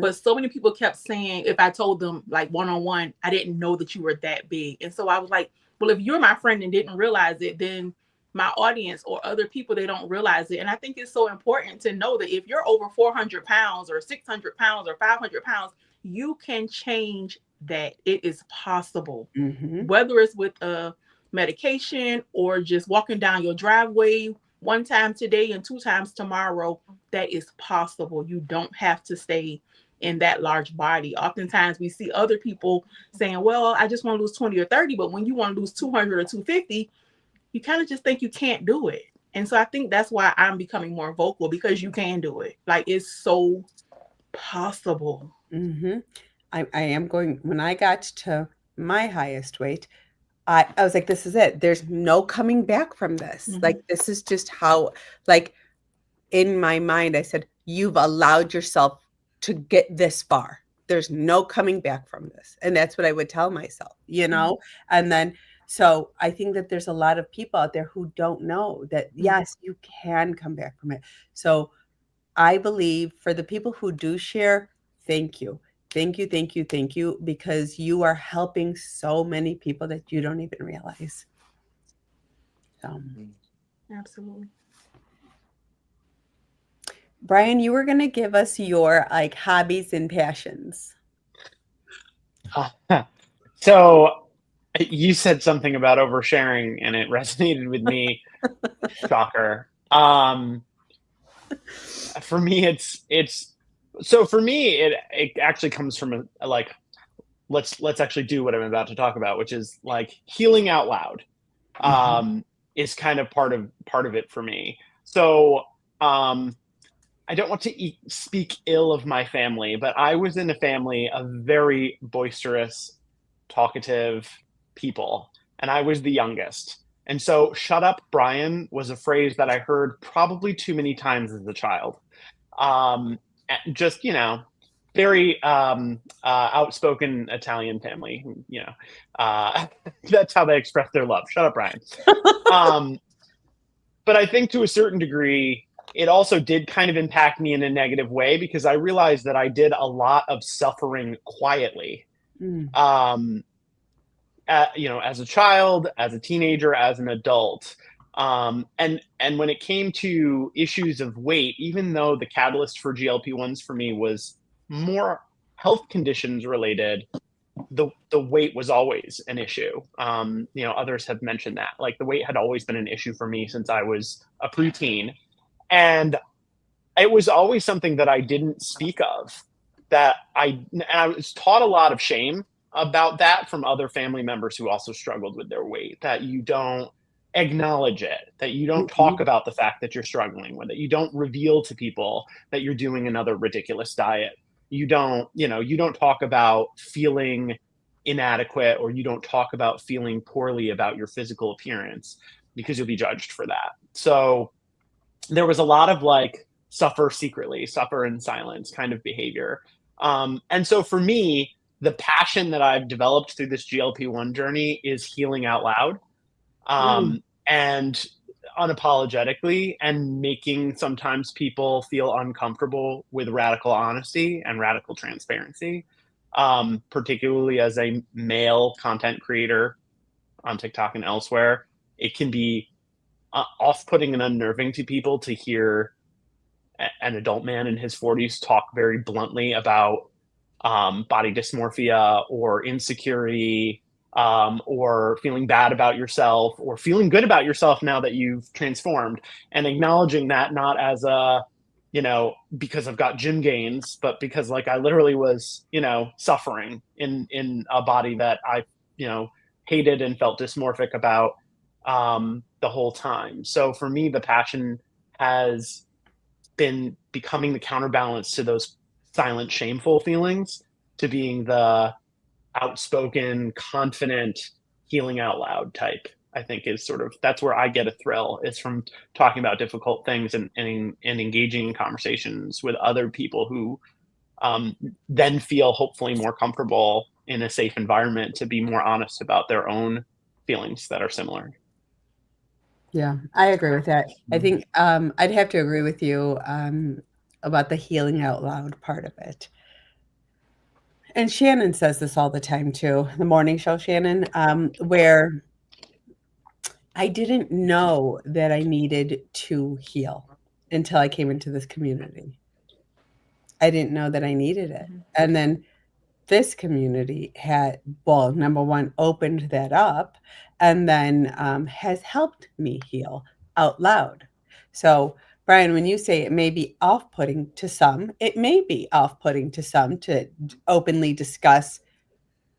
S7: But so many people kept saying, if I told them like one-on-one, I didn't know that you were that big. And so I was like, well, if you're my friend and didn't realize it, then my audience or other people, they don't realize it. And I think it's so important to know that if you're over 400 pounds or 600 pounds or 500 pounds, you can change that. It is possible. Whether it's with a medication or just walking down your driveway 1 time today and 2 times tomorrow, that is possible. You don't have to stay in that large body. Oftentimes we see other people saying, well, I just want to lose 20 or 30, but when you want to lose 200 or 250, you kind of just think you can't do it. And so I think that's why I'm becoming more vocal, because you can do it. Like, it's so possible.
S2: I am going, when I got to my highest weight, I was like, this is it. There's no coming back from this. Like, this is just how, like, in my mind, I said, you've allowed yourself to get this far. There's no coming back from this. And that's what I would tell myself, you know? And then, so I think that there's a lot of people out there who don't know that, yes, you can come back from it. So I believe for the people who do share, thank you. Thank you, thank you, thank you, because you are helping so many people that you don't even realize.
S7: Absolutely.
S2: Brian, you were going to give us your like hobbies and passions.
S9: So you said something about oversharing and it resonated with me. Shocker. For me, it actually comes from a like, let's actually do what I'm about to talk about, which is like healing out loud, is kind of part of it for me. So, I don't want to speak ill of my family, but I was in a family of very boisterous, talkative people, and I was the youngest. And so, shut up, Brian was a phrase that I heard probably too many times as a child. Just, very outspoken Italian family, that's how they express their love. Shut up, Brian. But I think to a certain degree, it also did kind of impact me in a negative way because I realized that I did a lot of suffering quietly. As a child, as a teenager, as an adult. And when it came to issues of weight, even though the catalyst for GLP-1s for me was more health conditions related, the weight was always an issue. Others have mentioned that. Like, the weight had always been an issue for me since I was a preteen. And it was always something that I didn't speak of, that I was taught a lot of shame about that from other family members who also struggled with their weight, that you don't acknowledge it, that you don't talk about the fact that you're struggling with it. You don't reveal to people that you're doing another ridiculous diet. You don't talk about feeling inadequate, or you don't talk about feeling poorly about your physical appearance because you'll be judged for that. So there was a lot of like suffer secretly, suffer in silence kind of behavior. And so for me, the passion that I've developed through this GLP-1 journey is healing out loud, and unapologetically, and making sometimes people feel uncomfortable with radical honesty and radical transparency, particularly as a male content creator on TikTok and elsewhere. It can be off-putting and unnerving to people to hear an adult man in his 40s talk very bluntly about body dysmorphia or insecurity, or feeling bad about yourself, or feeling good about yourself now that you've transformed, and acknowledging that not as a, because I've got gym gains, but because like I literally was, suffering in a body that I, hated and felt dysmorphic about the whole time. So for me, the passion has been becoming the counterbalance to those silent, shameful feelings, to being the outspoken, confident, healing out loud type. I think is sort of, that's where I get a thrill, is from talking about difficult things and engaging in conversations with other people who then feel hopefully more comfortable in a safe environment to be more honest about their own feelings that are similar.
S2: Yeah, I agree with that. I think I'd have to agree with you about the healing out loud part of it. And Shannon says this all the time too, the morning show, Shannon, where I didn't know that I needed to heal until I came into this community. I didn't know that I needed it. And then this community had, well, number one, opened that up, and then has helped me heal out loud. So, Brian, when you say it may be off-putting to some, it may be off-putting to some to openly discuss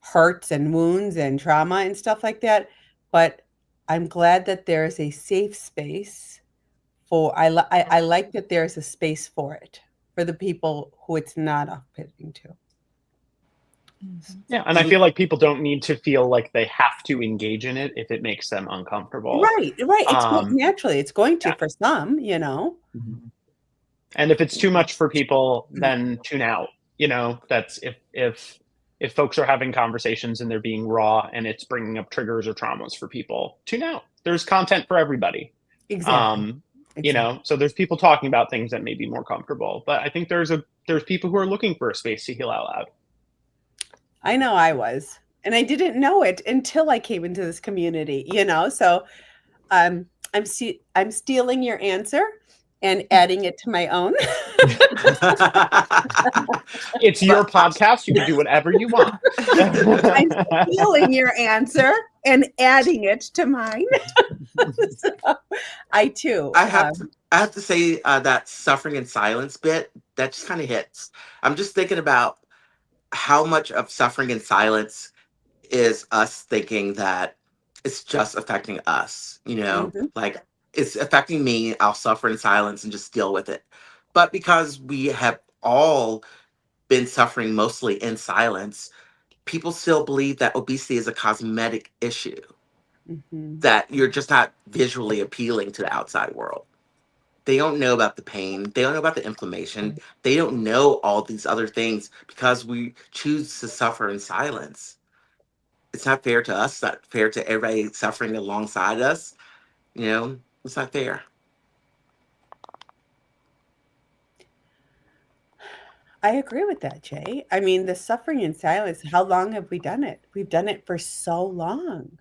S2: hurts and wounds and trauma and stuff like that. But I'm glad that there is a safe space for, I like that there's a space for it, for the people who it's not off-putting to.
S9: Yeah, and I feel like people don't need to feel like they have to engage in it if it makes them uncomfortable.
S2: Right. It's naturally, it's going to for some,
S9: And if it's too much for people, then tune out. That's if folks are having conversations and they're being raw and it's bringing up triggers or traumas for people, tune out. There's content for everybody.
S2: Exactly.
S9: So there's people talking about things that may be more comfortable, but I think there's people who are looking for a space to heal out loud.
S2: I know I was, and I didn't know it until I came into this community, so I'm stealing your answer and adding it to my own.
S9: It's your podcast. You can do whatever you want.
S2: I'm stealing your answer and adding it to mine. So, I too.
S3: I have to say that suffering in silence bit, that just kind of hits. I'm just thinking about how much of suffering in silence is us thinking that it's just affecting us, like it's affecting me. I'll suffer in silence and just deal with it. But because we have all been suffering mostly in silence, people still believe that obesity is a cosmetic issue,
S2: Mhm.
S3: that you're just not visually appealing to the outside world. They don't know about the pain. They don't know about the inflammation. They don't know all these other things because we choose to suffer in silence. It's not fair to us. It's not fair to everybody suffering alongside us. You know, it's not fair.
S2: I agree with that, Jay. I mean, the suffering in silence, how long have we done it? We've done it for so long.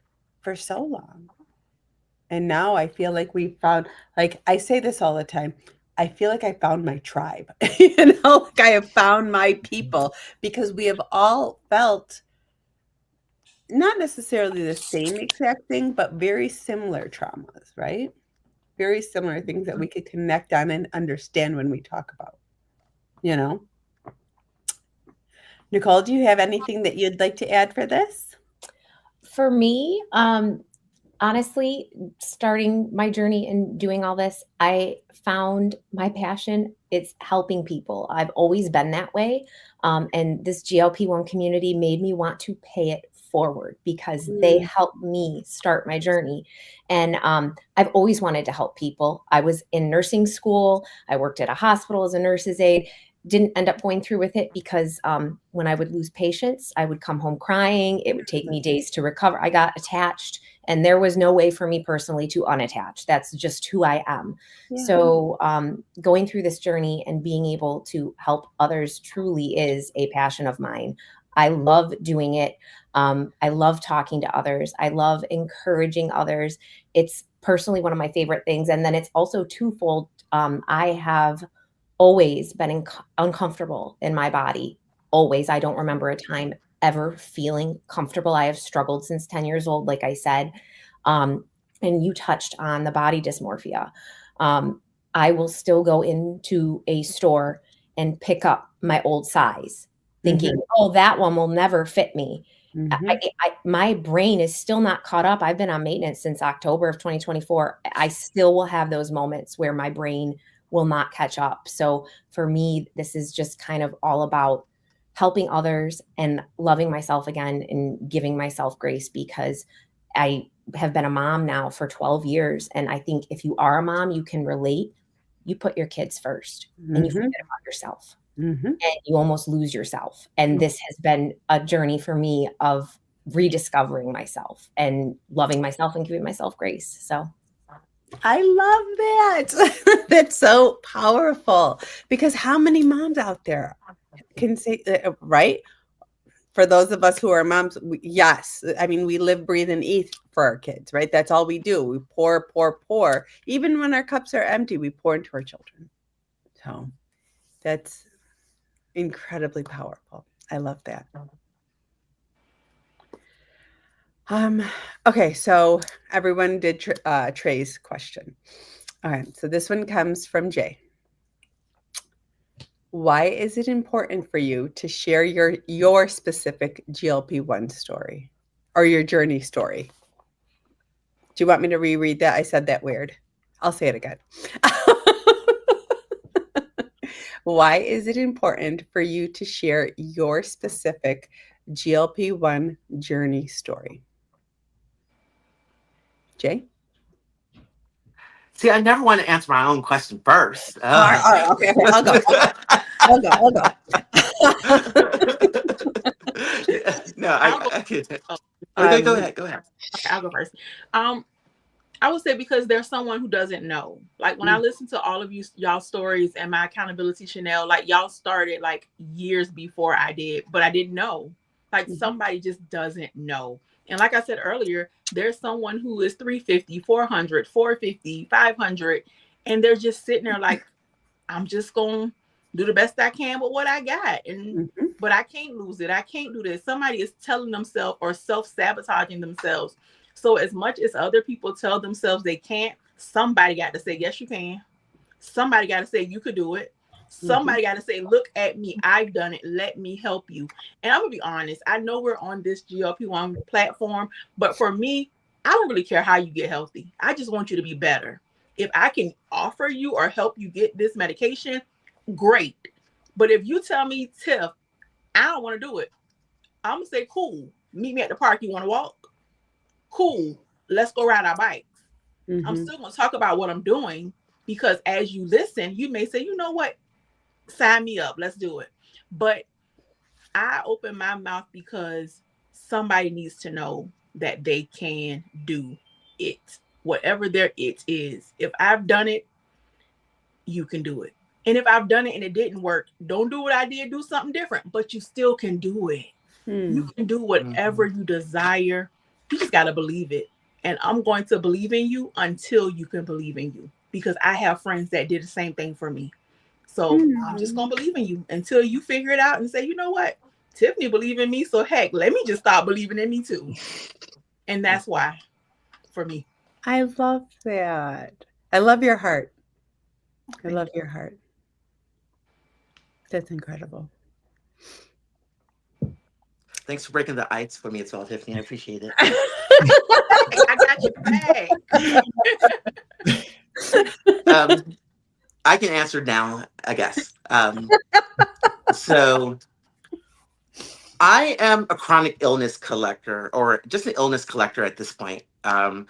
S2: And now I feel like we found, like I say this all the time, I feel like I found my tribe. Like I have found my people because we have all felt not necessarily the same exact thing, but very similar traumas, right? Very similar things that we could connect on and understand when we talk about, you know? Nicole, do you have anything that you'd like to add for this?
S6: For me, honestly, starting my journey and doing all this, I found my passion. It's helping people. I've always been that way. And this GLP-1 community made me want to pay it forward because they helped me start my journey. And I've always wanted to help people. I was in nursing school. I worked at a hospital as a nurse's aide. Didn't end up going through with it because when I would lose patients, I would come home crying. It would take me days to recover. I got attached, and there was no way for me personally to unattach. That's just who I am.
S2: Yeah.
S6: So going through this journey and being able to help others truly is a passion of mine. I love doing it. I love talking to others. I love encouraging others. It's personally one of my favorite things. And then it's also twofold. I have always been uncomfortable in my body. Always. I don't remember a time ever feeling comfortable. I have struggled since 10 years old, like I said. And you touched on the body dysmorphia. I will still go into a store and pick up my old size, thinking, oh, that one will never fit me. My brain is still not caught up. I've been on maintenance since October of 2024. I still will have those moments where my brain will not catch up. So for me, this is just kind of all about helping others and loving myself again and giving myself grace, because I have been a mom now for 12 years. And I think if you are a mom, you can relate. You put your kids first and you forget about yourself and you almost lose yourself. And this has been a journey for me of rediscovering myself and loving myself and giving myself grace. So
S2: I love that. That's so powerful, because how many moms out there can say, right? For those of us who are moms, yes. I mean, we live, breathe, and eat for our kids, right? That's all we do. We pour, pour, pour. Even when our cups are empty, we pour into our children. So that's incredibly powerful. I love that. Okay, so everyone did Trey's question. All right, so this one comes from Jay. Why is it important for you to share your specific GLP-1 story or your journey story? Do you want me to reread that? I said that weird. I'll say it again. Why is it important for you to share your specific GLP-1 journey story? Jay?
S3: See, I never want to answer my own question first.
S2: All right, okay. I'll go.
S3: No, I can't. Okay, go ahead.
S7: Okay, I'll go first. I would say because there's someone who doesn't know. Like when I listen to all of y'all stories and my accountability Chanel, like y'all started like years before I did, but I didn't know. Like somebody just doesn't know. And like I said earlier, there's someone who is 350, 400, 450, 500, and they're just sitting there like, I'm just going to do the best I can with what I got. And but I can't lose it. I can't do this. Somebody is telling themselves or self-sabotaging themselves. So as much as other people tell themselves they can't, somebody got to say, yes, you can. Somebody got to say, you could do it. Somebody got to say, look at me. I've done it. Let me help you. And I'm going to be honest. I know we're on this GLP-1 platform, but for me, I don't really care how you get healthy. I just want you to be better. If I can offer you or help you get this medication, great. But if you tell me, Tiff, I don't want to do it, I'm going to say, cool. Meet me at the park. You want to walk? Cool. Let's go ride our bikes.
S2: Mm-hmm.
S7: I'm still going to talk about what I'm doing, because as you listen, you may say, you know what? Sign me up. Let's do it. But I open my mouth because somebody needs to know that they can do it. Whatever their it is. If I've done it, you can do it. And if I've done it and it didn't work, don't do what I did. Do something different. But you still can do it. You can do whatever you desire. You just got to believe it. And I'm going to believe in you until you can believe in you. Because I have friends that did the same thing for me. So I'm just going to believe in you until you figure it out and say, you know what? Tiffany believe in me. So heck, let me just start believing in me too. And that's why, for me.
S2: I love that. I love your heart. I love your heart. That's incredible.
S3: Thanks for breaking the ice for me as well, Tiffany. I appreciate it.
S7: I got your bag.
S3: I can answer now, I guess. So I am a chronic illness collector, or just an illness collector at this point. I've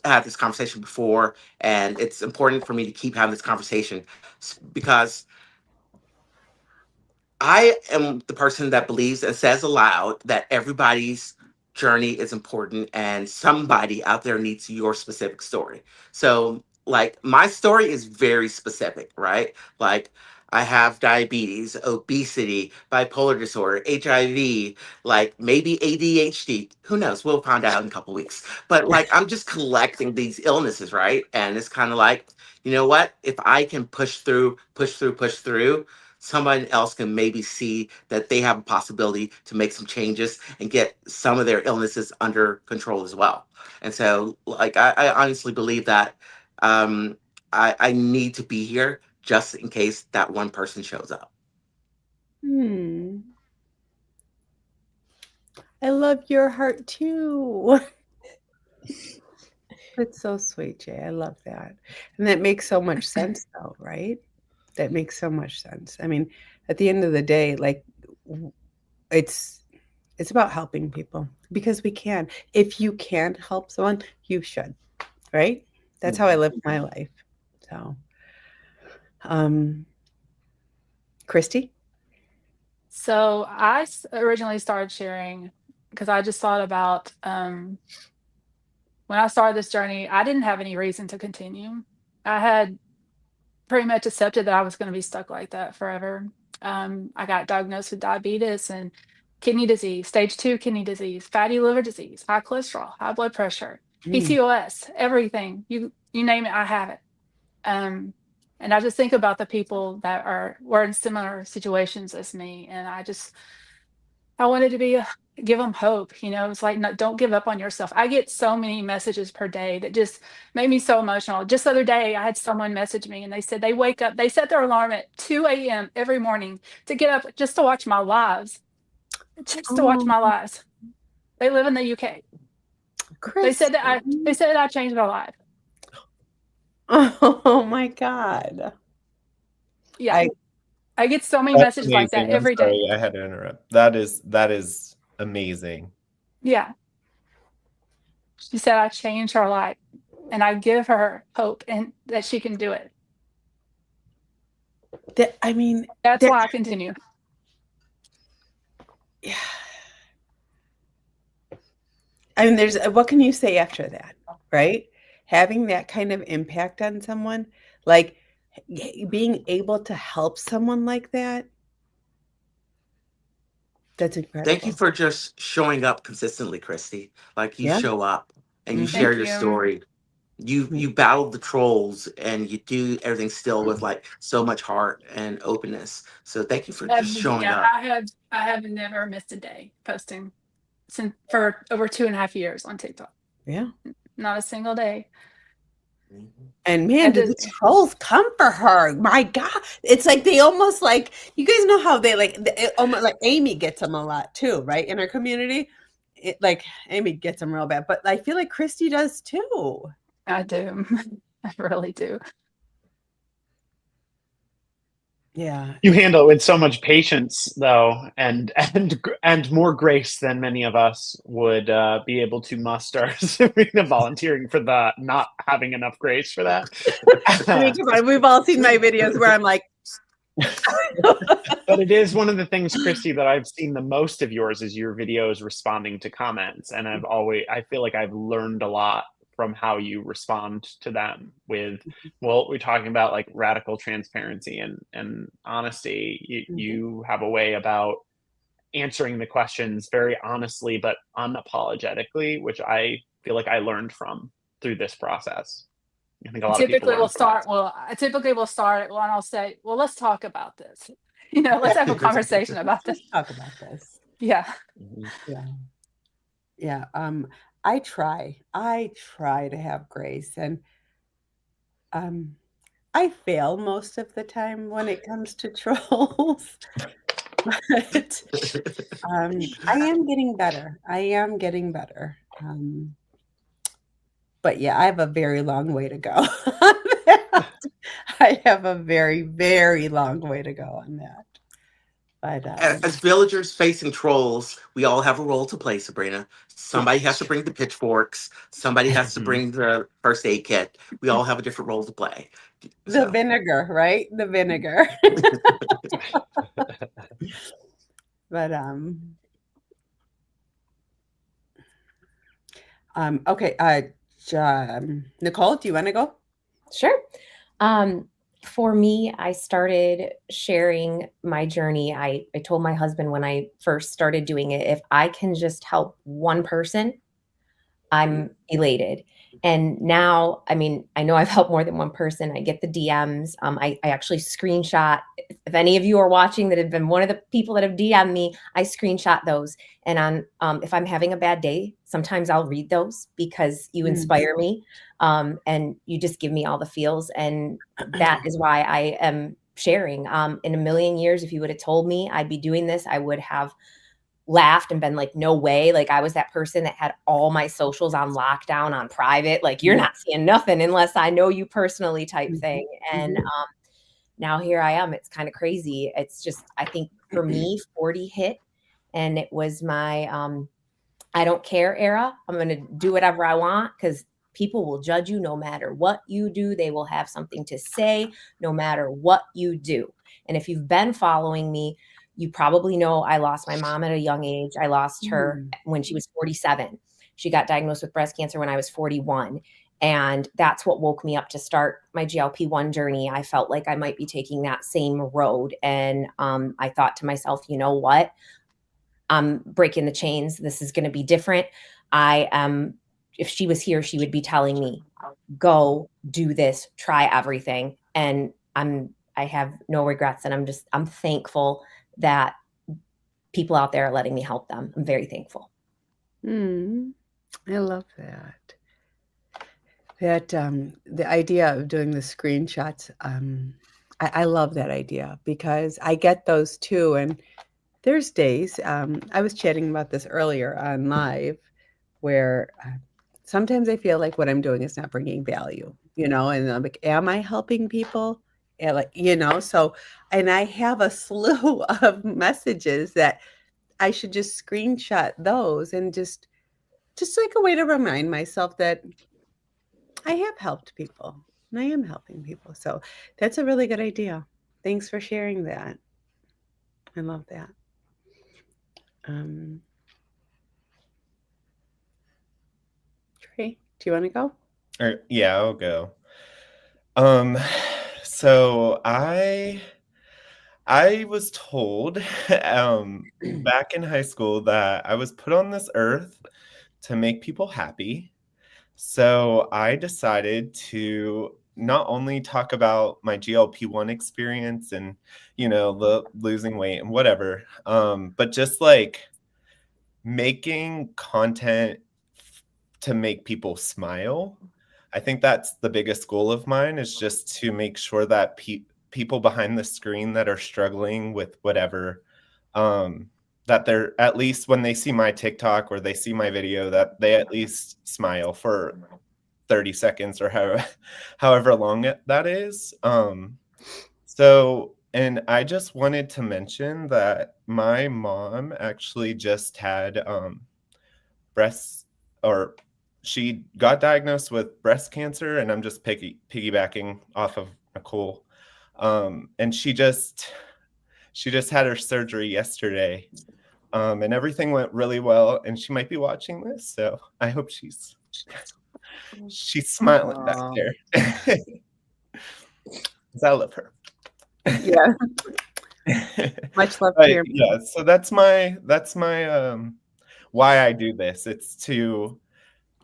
S3: had this conversation before, and it's important for me to keep having this conversation because I am the person that believes and says aloud that everybody's journey is important and somebody out there needs your specific story. So, like, my story is very specific, right? Like, I have diabetes, obesity, bipolar disorder, HIV, like maybe ADHD. Who knows? We'll find out in a couple weeks. But like, I'm just collecting these illnesses, right? And it's kind of like, you know what? If I can push through, someone else can maybe see that they have a possibility to make some changes and get some of their illnesses under control as well. And so, like, I honestly believe that I need to be here just in case that one person shows up.
S2: I love your heart too. It's so sweet, Jay. I love that. And that makes so much sense though, right? That makes so much sense. I mean, at the end of the day, like, it's about helping people because we can. If you can help someone, you should, right? That's how I live my life. So, Christie?
S5: So I originally started sharing because I just thought about when I started this journey, I didn't have any reason to continue. I had pretty much accepted that I was going to be stuck like that forever. I got diagnosed with diabetes and kidney disease, stage 2 kidney disease, fatty liver disease, high cholesterol, high blood pressure, PCOS, everything. You name it, I have it. And I just think about the people that were in similar situations as me, and I wanted to give them hope. You know, it's like, no, don't give up on yourself. I get so many messages per day that just made me so emotional. Just the other day, I had someone message me and they said they wake up, they set their alarm at 2 a.m. every morning to get up just to watch my lives. Just to watch my lives. They live in the UK. They said that I changed their life.
S2: Oh my God.
S5: Yeah. I get so many messages like that every day.
S8: I had to interrupt. That is amazing.
S5: Yeah. She said I changed her life and I give her hope and that she can do it. That's why I continue.
S2: Yeah. I mean, what can you say after that, right? Having that kind of impact on someone, like being able to help someone like that, that's incredible.
S3: Thank you for just showing up consistently, Christie. Like, you show up and you share your story. You battle the trolls and you do everything still with like so much heart and openness. So thank you for just showing up.
S5: I have never missed a day posting for over 2.5 years on TikTok.
S2: Yeah.
S5: Not a single day.
S2: And man, did the trolls come for her? My God, it's like they almost like, you guys know how they almost like Amy gets them a lot too, right? In our community, like Amy gets them real bad, but I feel like Christie does too.
S5: I do. I really do.
S2: Yeah.
S9: You handle it with so much patience, though, and more grace than many of us would be able to muster. Sabrina volunteering for the not having enough grace for that.
S2: I mean, come on, we've all seen my videos where I'm like,
S9: but it is one of the things, Christie, that I've seen the most of yours is your videos responding to comments, and I feel like I've learned a lot from how you respond to them with, well, we're talking about like radical transparency and honesty. You have a way about answering the questions very honestly but unapologetically, which I feel like I learned from through this process. I think a lot of people learn from that.
S5: I typically will start it when I'll say, well, let's talk about this. Let's have a conversation about this.
S2: Talk about this.
S5: Yeah.
S2: Yeah. I try to have grace, and I fail most of the time when it comes to trolls. But I am getting better. But yeah, I have a very long way to go on that. I have a very, very long way to go on that. But
S3: as villagers facing trolls, we all have a role to play, Sabrina. Somebody has to bring the pitchforks. Somebody has to bring the first aid kit. We all have a different role to play.
S2: The vinegar, right? The vinegar. But okay. Nicole, do you want to go?
S6: Sure. For me, I started sharing my journey. I told my husband when I first started doing it, if I can just help one person, I'm elated. And now, I mean, I know I've helped more than one person. I get the DMs. I actually screenshot. If any of you are watching that have been one of the people that have DM'd me, I screenshot those. And if I'm having a bad day, sometimes I'll read those because you inspire me. And you just give me all the feels. And that is why I am sharing. In a million years, if you would have told me I'd be doing this, I would have laughed and been like, no way. Like I was that person that had all my socials on lockdown, on private, like you're not seeing nothing unless I know you personally type thing. And now here I am. It's kind of crazy. It's just, I think for me, 40 hit and it was my, I don't care era. I'm going to do whatever I want because people will judge you no matter what you do. They will have something to say no matter what you do. And if you've been following me, you probably know I lost my mom at a young age. I lost her when she was 47. She got diagnosed with breast cancer when I was 41. And that's what woke me up to start my GLP-1 journey. I felt like I might be taking that same road. And I thought to myself, you know what? I'm breaking the chains. This is going to be different. If she was here, she would be telling me, go do this, try everything. And I have no regrets. And I'm thankful that people out there are letting me help them. I'm very thankful.
S2: I love that. The idea of doing the screenshots, I love that idea because I get those too. And there's days, I was chatting about this earlier on live, where sometimes I feel like what I'm doing is not bringing value, and I'm like, am I helping people? So, and I have a slew of messages that I should just screenshot those and just like a way to remind myself that I have helped people and I am helping people. So that's a really good idea. Thanks for sharing that. I love that. Trey, do you want to go?
S8: Yeah, I'll go. So I was told back in high school that I was put on this earth to make people happy. So I decided to not only talk about my GLP-1 experience and, the losing weight and whatever, but just like making content to make people smile. I think that's the biggest goal of mine, is just to make sure that people behind the screen that are struggling with whatever, that they're, at least when they see my TikTok or they see my video, that they at least smile for 30 seconds or however long that is. So And I just wanted to mention that my mom actually just had breast, or she got diagnosed with breast cancer, and I'm just piggybacking off of Nicole. And she just had her surgery yesterday. And everything went really well, and she might be watching this, so I hope she's smiling back there. 'Cause I love her.
S2: Yeah. Much love to your mom.
S8: Yeah, so that's my why I do this. It's to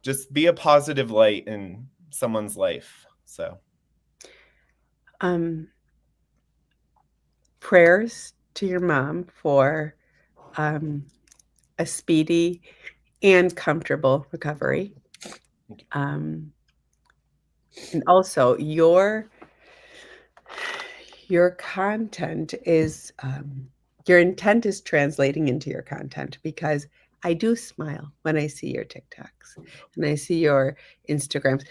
S8: just be a positive light in someone's life. So
S2: prayers to your mom for a speedy and comfortable recovery. And also your content is your intent is translating into your content, because I do smile when I see your TikToks and I see your Instagrams.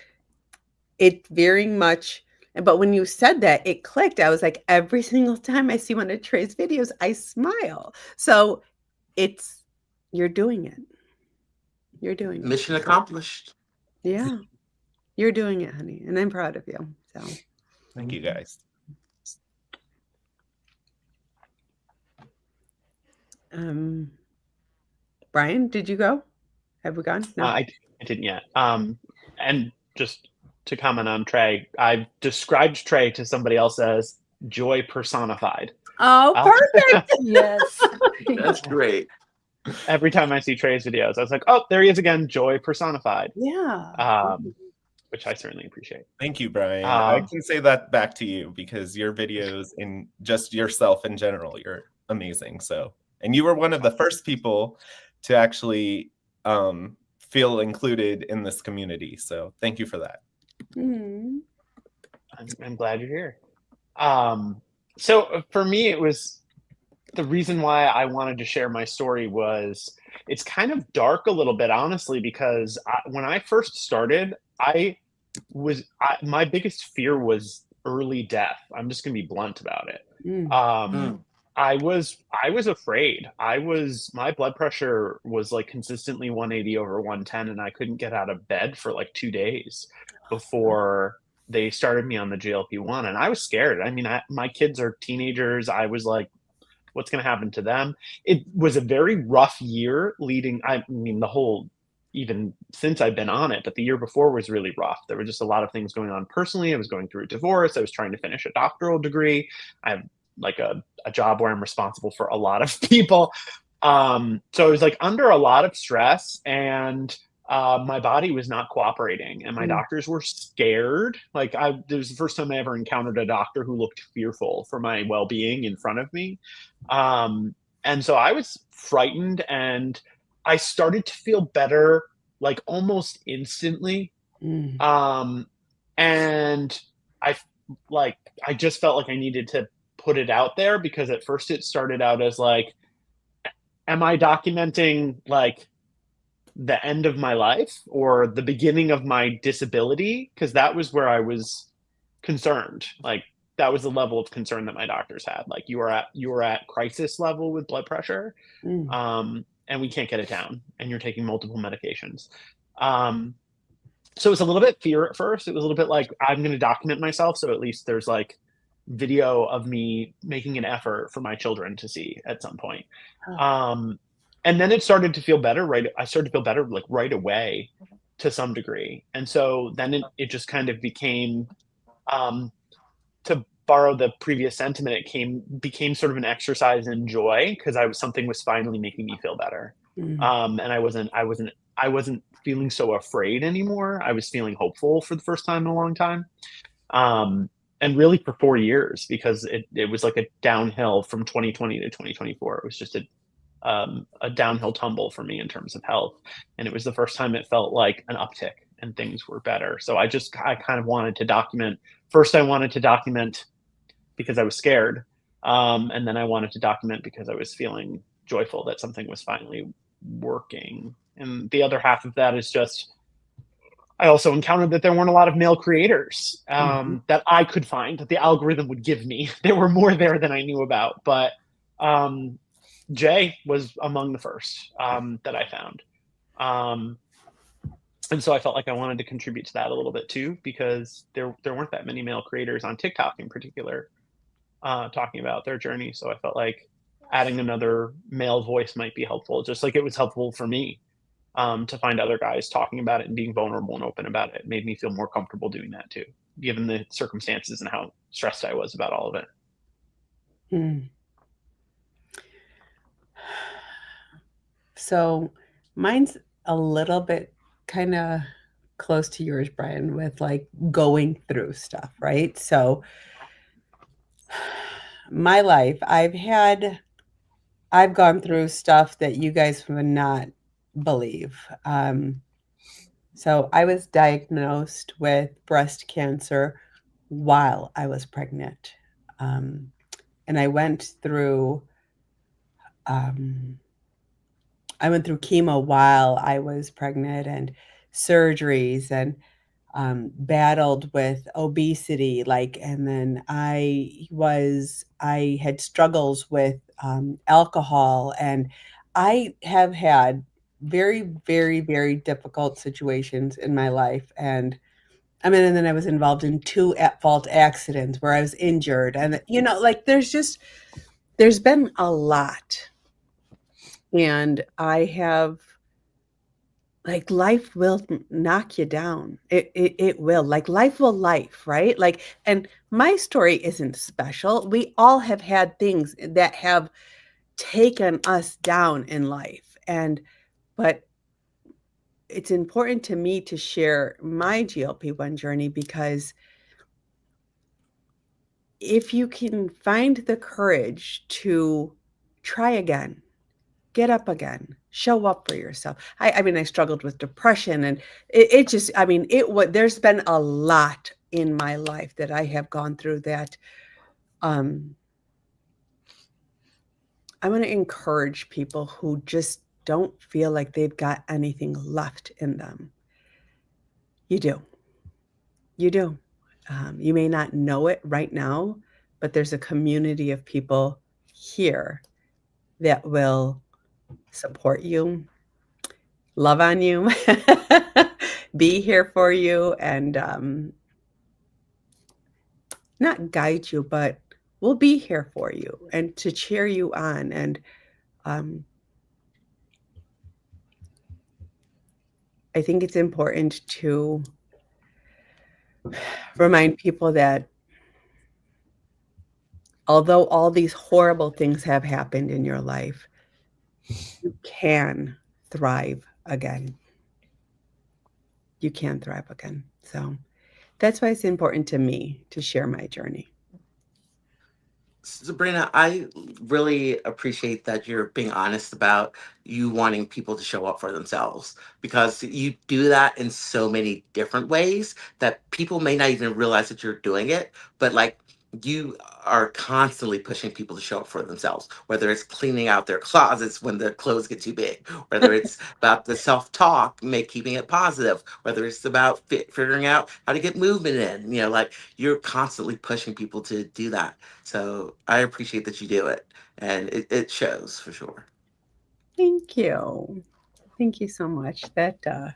S2: It very much, but when you said that, it clicked. I was like, every single time I see one of Trey's videos, I smile. So you're doing it. You're doing it.
S3: Mission accomplished.
S2: Yeah. You're doing it, honey. And I'm proud of you. So
S8: thank you guys.
S2: Brian, did you go? Have we gone? No.
S9: I didn't yet. And just to comment on Trey, I've described Trey to somebody else as joy personified.
S2: Oh, perfect.
S5: Yes.
S3: That's great.
S9: Every time I see Trey's videos, I was like, oh, there he is again, joy personified.
S2: Yeah.
S9: Which I certainly appreciate.
S8: Thank you, Brian. I can say that back to you, because your videos and just yourself in general, you're amazing. So, and you were one of the first people to actually feel included in this community. So thank you for that.
S2: Mm.
S9: I'm glad you're here. So for me, it was the reason why I wanted to share my story was it's kind of dark a little bit, honestly, because when I first started, my biggest fear was early death. I'm just going to be blunt about it. I was afraid. My blood pressure was like consistently 180 over 110, and I couldn't get out of bed for like 2 days before they started me on the GLP-1, and I was scared. I mean, my kids are teenagers. I was like, what's going to happen to them? It was a very rough year even since I've been on it, but the year before was really rough. There were just a lot of things going on personally. I was going through a divorce. I was trying to finish a doctoral degree. I have like a job where I'm responsible for a lot of people. So I was like under a lot of stress, and my body was not cooperating, and my doctors were scared. Like it was the first time I ever encountered a doctor who looked fearful for my well-being in front of me. And so I was frightened, and I started to feel better, like almost instantly. And I just felt like I needed to put it out there, because at first it started out as like, am I documenting like the end of my life or the beginning of my disability? Because that was where I was concerned. Like that was the level of concern that my doctors had. Like you are at crisis level with blood pressure. And we can't get it down, and you're taking multiple medications. So it was a little bit fear at first. It was a little bit like, I'm going to document myself, so at least there's like video of me making an effort for my children to see at some point. And then it started to feel better. I started to feel better like right away to some degree. And so then it just kind of became, to borrow the previous sentiment, it became sort of an exercise in joy, because something was finally making me feel better. And I wasn't feeling so afraid anymore. I was feeling hopeful for the first time in a long time. And really for 4 years, because it was like a downhill from 2020 to 2024. It was just a downhill tumble for me in terms of health. And it was the first time it felt like an uptick and things were better. So I kind of wanted to document. First, I wanted to document because I was scared. And then I wanted to document because I was feeling joyful that something was finally working. And the other half of that is just, I also encountered that there weren't a lot of male creators
S2: Mhm.
S9: that I could find, that the algorithm would give me. There were more there than I knew about, but Jay was among the first that I found. And so I felt like I wanted to contribute to that a little bit too, because there weren't that many male creators on TikTok in particular talking about their journey. So I felt like adding another male voice might be helpful, just like it was helpful for me to find other guys talking about it and being vulnerable and open about it. It made me feel more comfortable doing that too, given the circumstances and how stressed I was about all of it.
S2: Mm. So mine's a little bit kind of close to yours, Brian, with like going through stuff, right? So my life, I've gone through stuff that you guys would not believe. So I was diagnosed with breast cancer while I was pregnant. And I went through chemo while I was pregnant and surgeries and battled with obesity, and then I had struggles with alcohol, and I have had very, very, very difficult situations in my life. And and then I was involved in 2 at-fault accidents where I was injured, and there's been a lot, and I have. Life will knock you down. It will. Life will life, right? And my story isn't special. We all have had things that have taken us down in life. But it's important to me to share my GLP-1 journey, because if you can find the courage to try again, get up again, show up for yourself. I struggled with depression, and there's been a lot in my life that I have gone through that I want to encourage people who just don't feel like they've got anything left in them. You do. You do. You may not know it right now, but there's a community of people here that will support you, love on you, be here for you, and not guide you, but we'll be here for you and to cheer you on. And I think it's important to remind people that although all these horrible things have happened in your life, you can thrive again. You can thrive again. So that's why it's important to me to share my journey.
S3: Sabrina, I really appreciate that you're being honest about you wanting people to show up for themselves, because you do that in so many different ways that people may not even realize that you're doing it. But you are constantly pushing people to show up for themselves, whether it's cleaning out their closets when their clothes get too big, whether it's about the self-talk, keeping it positive, whether it's about figuring out how to get movement in, you're constantly pushing people to do that. So I appreciate that you do it, and it shows for sure.
S2: Thank you. Thank you so much. That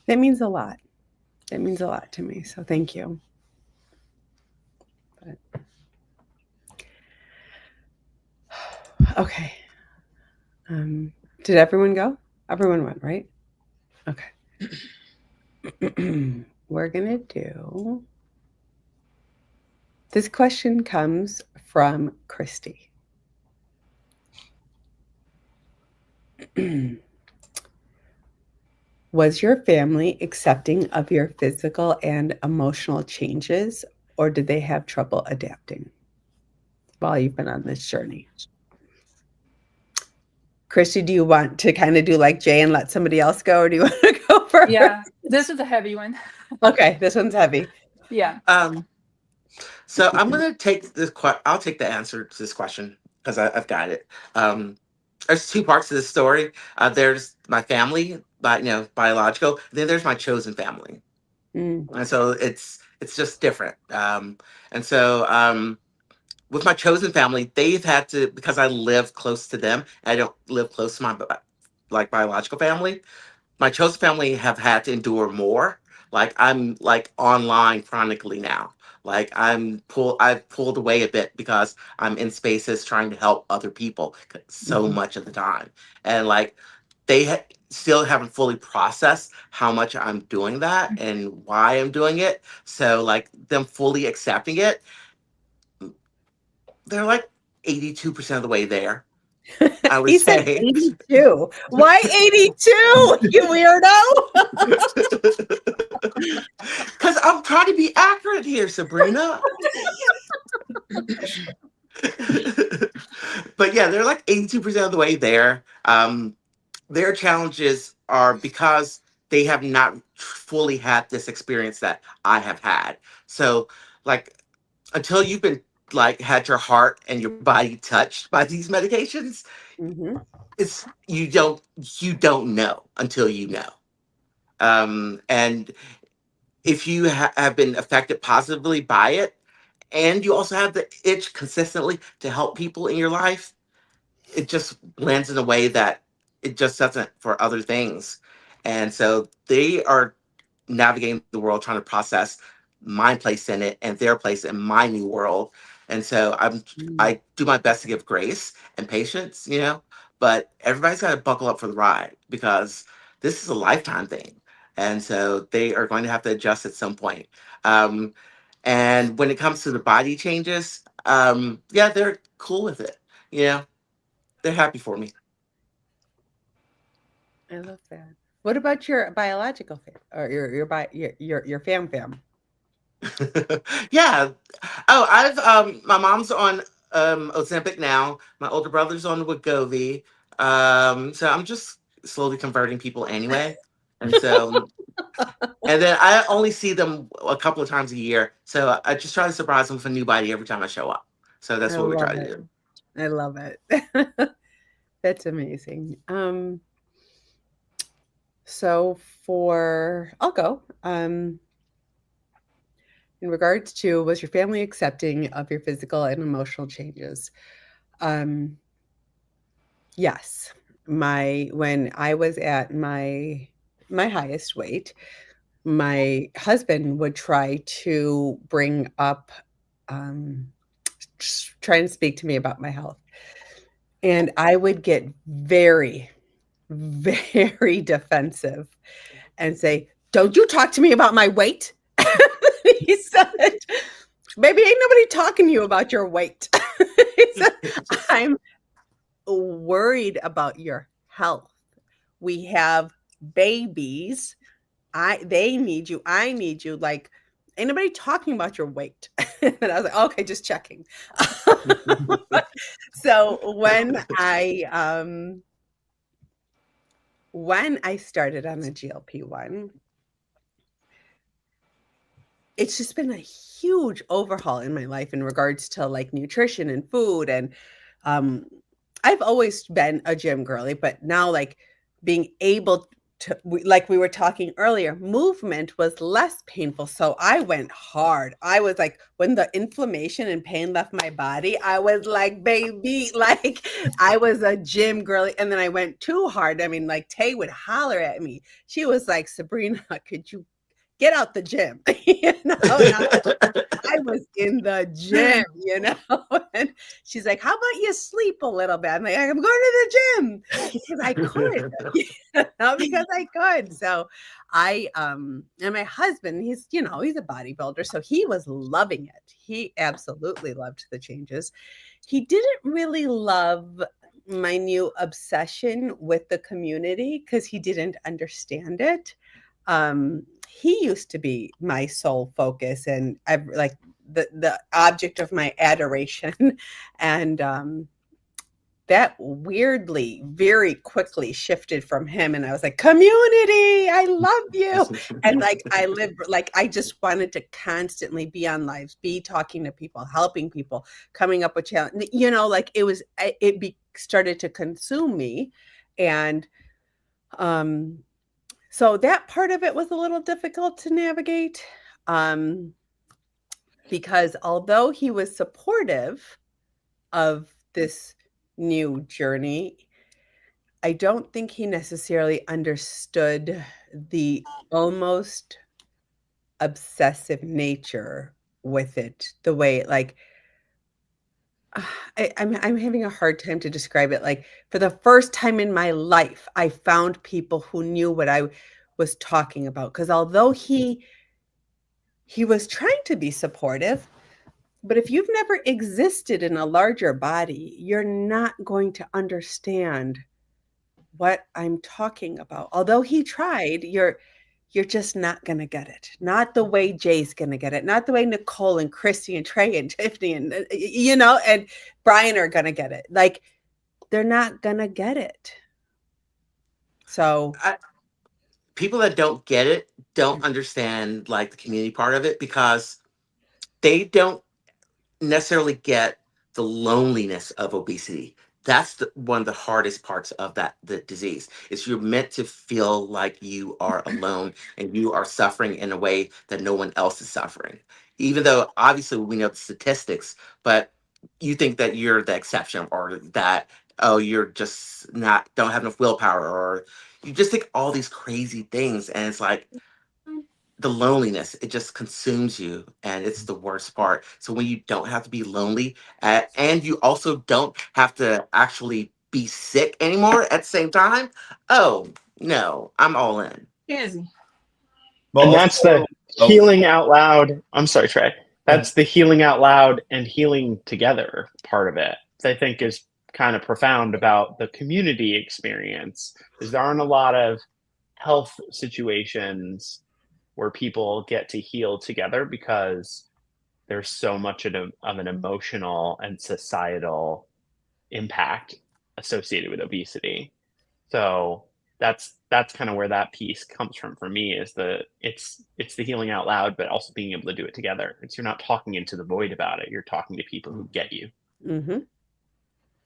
S2: means a lot. It means a lot to me. So thank you. Okay. Did everyone go? Everyone went, right? Okay. We're going to do... This question comes from Christie. Was your family accepting of your physical and emotional changes, or did they have trouble adapting while you've been on this journey? Christy, do you want to kind of do like Jay and let somebody else go, or do you want to go first?
S5: Yeah, this is a heavy one.
S2: Okay, this one's heavy.
S5: Yeah.
S3: So I'm gonna take this. I'll take the answer to this question because I've got it. There's 2 parts to this story. There's my family biological. Then there's my chosen family,
S2: Mm.
S3: and so it's just different. And so with my chosen family, they've had to, because I live close to them. I don't live close to my biological family. My chosen family have had to endure more. Like I'm like online chronically now. Like I've pulled away a bit because I'm in spaces trying to help other people so
S2: Mhm.
S3: much of the time, and like they still haven't fully processed how much I'm doing that and why I'm doing it. So like them fully accepting it, they're like 82% of the way there, I would
S2: He said
S3: say.
S2: 82. Why 82? You weirdo.
S3: Because I'm trying to be accurate here, Sabrina. But yeah, they're like 82% of the way there. Their challenges are because they have not fully had this experience that I have had. So, like, until you've been like had your heart and your body touched by these medications,
S2: Mhm.
S3: it's you don't know until you know. And if you have been affected positively by it, and you also have the itch consistently to help people in your life, it just blends in a way that it just doesn't for other things. And so they are navigating the world trying to process my place in it and their place in my new world. And so
S2: Mm.
S3: I do my best to give grace and patience, but everybody's got to buckle up for the ride because this is a lifetime thing. And so they are going to have to adjust at some point. Um, and when it comes to the body changes, yeah, they're cool with it. You know, they're happy for me.
S2: I love that. What about your biological fam or your fam?
S3: Yeah. Oh, I've my mom's on Ozempic now. My older brother's on Wegovy. So I'm just slowly converting people anyway. And so and then I only see them a couple of times a year. So I just try to surprise them with a new body every time I show up. So
S2: I
S3: that's what we
S2: love
S3: try to
S2: it.
S3: do.
S2: I love it. That's amazing. So I'll go. In regards to, was your family accepting of your physical and emotional changes? Um, yes. When I was at my highest weight, my husband would try to bring up, um, try and speak to me about my health. And I would get very, very defensive and say, "Don't you talk to me about my weight." He said, "Baby, ain't nobody talking to you about your weight." He said, "I'm worried about your health. We have babies. They need you. I need you. Like, ain't nobody talking about your weight." And I was like, "Okay, just checking." So when I started on the GLP-1, it's just been a huge overhaul in my life in regards to like nutrition and food. And um I've always been a gym girly, but now like being able to, like we were talking earlier, movement was less painful. So I went hard. I was like, when the inflammation and pain left my body, I was like, baby, like I was a gym girly. And then I went too hard. I mean, like Tay would holler at me. She was like, "Sabrina, could you get out the gym?" And I was in the gym. And she's like, "How about you sleep a little bit?" I'm like, "I'm going to the gym because I could, because I could." So and my husband, he's a bodybuilder, so he was loving it. He absolutely loved the changes. He didn't really love my new obsession with the community because he didn't understand it. He used to be my sole focus and like the object of my adoration. And that weirdly very quickly shifted from him, and I was like, "Community, I love you." And like I just wanted to constantly be on lives, be talking to people, helping people, coming up with challenge, like it started to consume me. And um So that part of it was a little difficult to navigate, because although he was supportive of this new journey, I don't think he necessarily understood the almost obsessive nature with it, the way like I'm having a hard time to describe it. Like for the first time in my life, I found people who knew what I was talking about. Because although he was trying to be supportive, but if you've never existed in a larger body, you're not going to understand what I'm talking about. Although he tried, you're just not going to get it. Not the way Jay's going to get it. Not the way Nicole and Christie and Trey and Tiffany and and Brian are going to get it. Like they're not going to get it. So
S3: People that don't get it don't understand like the community part of it because they don't necessarily get the loneliness of obesity. That's one of the hardest parts of the disease is you're meant to feel like you are alone and you are suffering in a way that no one else is suffering. Even though obviously we know the statistics, but you think that you're the exception or that oh you're just not don't have enough willpower or you just think all these crazy things and it's like the loneliness it just consumes you and it's the worst part so when you don't have to be lonely and you also don't have to actually be sick anymore at the same time oh no I'm all in.
S7: Easy.
S8: Well,
S9: And that's
S8: also-
S9: the healing out loud. I'm sorry, Trey. That's the healing out loud and healing together part of it. I think is kind of profound about the community experience is there aren't a lot of health situations where people get to heal together because there's so much of an emotional and societal impact associated with obesity. So that's kind of where that piece comes from for me is it's the healing out loud, but also being able to do it together. You're not talking into the void about it. You're talking to people who get you.
S2: Mm-hmm.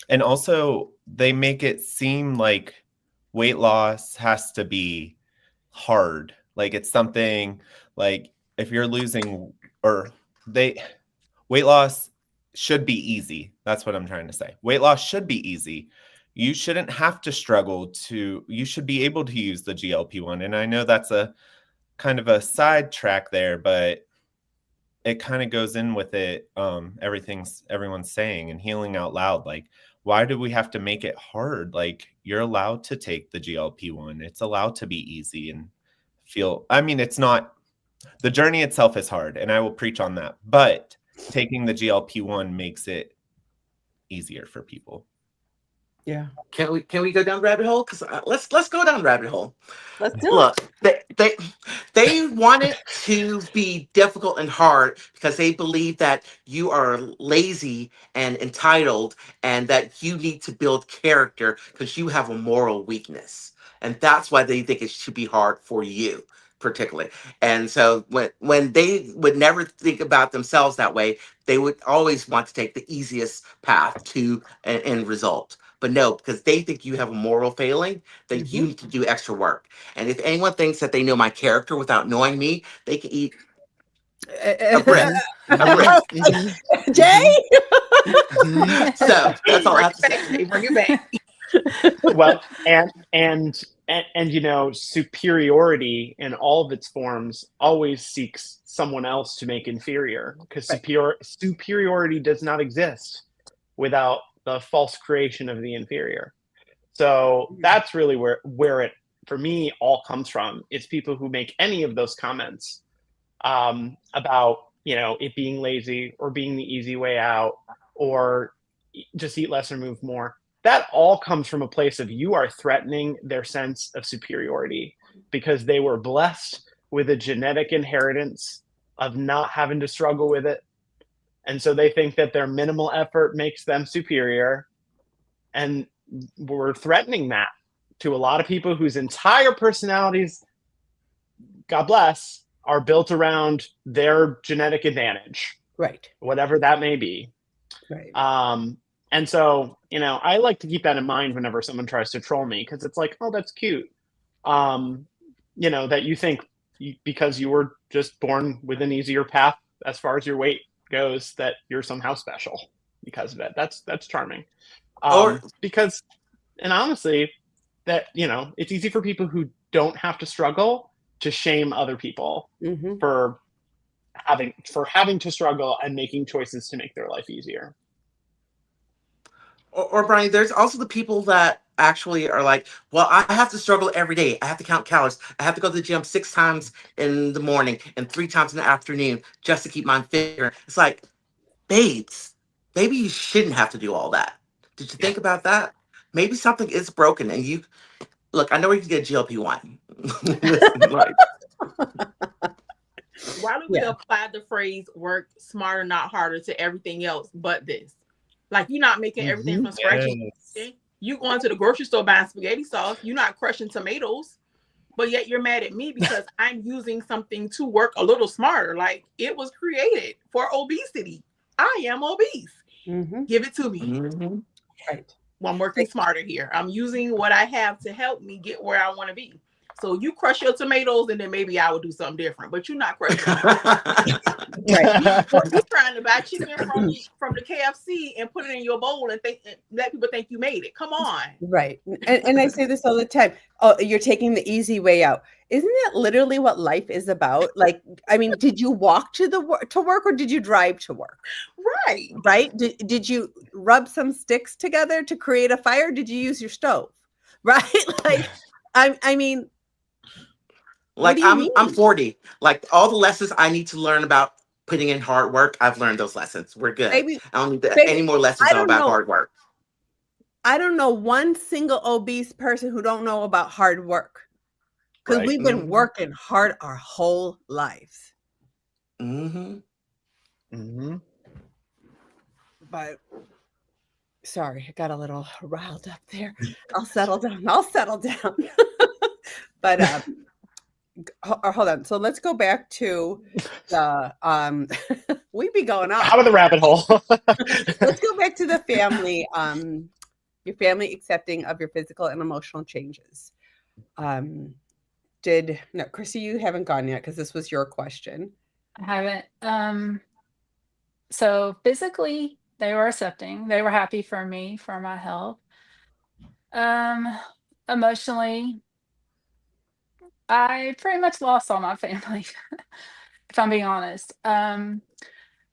S8: And also they make it seem like weight loss has to be hard. Like it's something like if you're losing weight loss should be easy. That's what I'm trying to say. Weight loss should be easy. You shouldn't have to struggle you should be able to use the GLP-1. And I know that's a kind of a sidetrack there, but it kind of goes in with it. Everyone's saying and healing out loud. Like, why do we have to make it hard? Like you're allowed to take the GLP-1. It's allowed to be easy and it's not, the journey itself is hard and I will preach on that, but taking the GLP-1 makes it easier for people.
S2: Yeah.
S3: Can we go down rabbit hole? Because let's go down rabbit hole.
S2: Let's do
S3: Look, they want it to be difficult and hard because they believe that you are lazy and entitled and that you need to build character because you have a moral weakness. And that's why they think it should be hard for you, particularly. And so when they would never think about themselves that way, they would always want to take the easiest path to an end result. But no, because they think you have a moral failing, that you need to do extra work. And if anyone thinks that they know my character without knowing me, they can eat a brick.
S2: Jay?
S3: So that's all I have to say.
S7: Bring it back.
S9: Well, and superiority in all of its forms always seeks someone else to make inferior because superiority does not exist without the false creation of the inferior. So that's really where it, for me, all comes from. It's people who make any of those comments about, it being lazy or being the easy way out or just eat less or move more. That all comes from a place of you are threatening their sense of superiority because they were blessed with a genetic inheritance of not having to struggle with it. And so they think that their minimal effort makes them superior. And we're threatening that to a lot of people whose entire personalities, God bless, are built around their genetic advantage.
S2: Right.
S9: Whatever that may be.
S2: Right.
S9: And so, I like to keep that in mind whenever someone tries to troll me because it's like, oh, that's cute. that you think because you were just born with an easier path as far as your weight goes, that you're somehow special because of it. That's charming. Because, and honestly, that, it's easy for people who don't have to struggle to shame other people for having to struggle and making choices to make their life easier.
S3: Or Brian, there's also the people that actually are like, well, I have to struggle every day. I have to count calories. I have to go to the gym 6 times in the morning and 3 times in the afternoon just to keep my figure. It's like, babes, maybe you shouldn't have to do all that. Did you think about that? Maybe something is broken and you look, I know we can get GLP-1. Listen, like,
S7: why do we apply the phrase work smarter, not harder to everything else but this? Like, you're not making everything from scratch.
S8: Yes.
S7: You going to the grocery store buying spaghetti sauce. You're not crushing tomatoes, but yet you're mad at me because I'm using something to work a little smarter. Like, it was created for obesity. I am obese. Give it to me.
S2: Right.
S7: Well, I'm working smarter here. I'm using what I have to help me get where I want to be. So you crush your tomatoes, and then maybe I would do something different. But you're not crushing them. Right. You're trying to buy chicken from the KFC and put it in your bowl and let people think you made it. Come on.
S2: Right. And I say this all the time. Oh, you're taking the easy way out. Isn't that literally what life is about? Like, I mean, did you walk to work or did you drive to work?
S7: Right.
S2: Right. Did you rub some sticks together to create a fire? Did you use your stove? Right. Like, I mean,
S3: like I'm 40. Like, all the lessons I need to learn about putting in hard work, I've learned those lessons. We're good. I don't need any more lessons about hard work.
S2: I don't know one single obese person who don't know about hard work, because we've been working hard our whole lives. But sorry, I got a little riled up there. I'll settle down. But hold on. So let's go back to the we be going out.
S9: Out of the rabbit hole.
S2: Let's go back to the family. Your family accepting of your physical and emotional changes. Christie, you haven't gone yet because this was your question.
S5: I haven't. So physically, they were accepting. They were happy for me, for my health. Emotionally, I pretty much lost all my family, if I'm being honest. I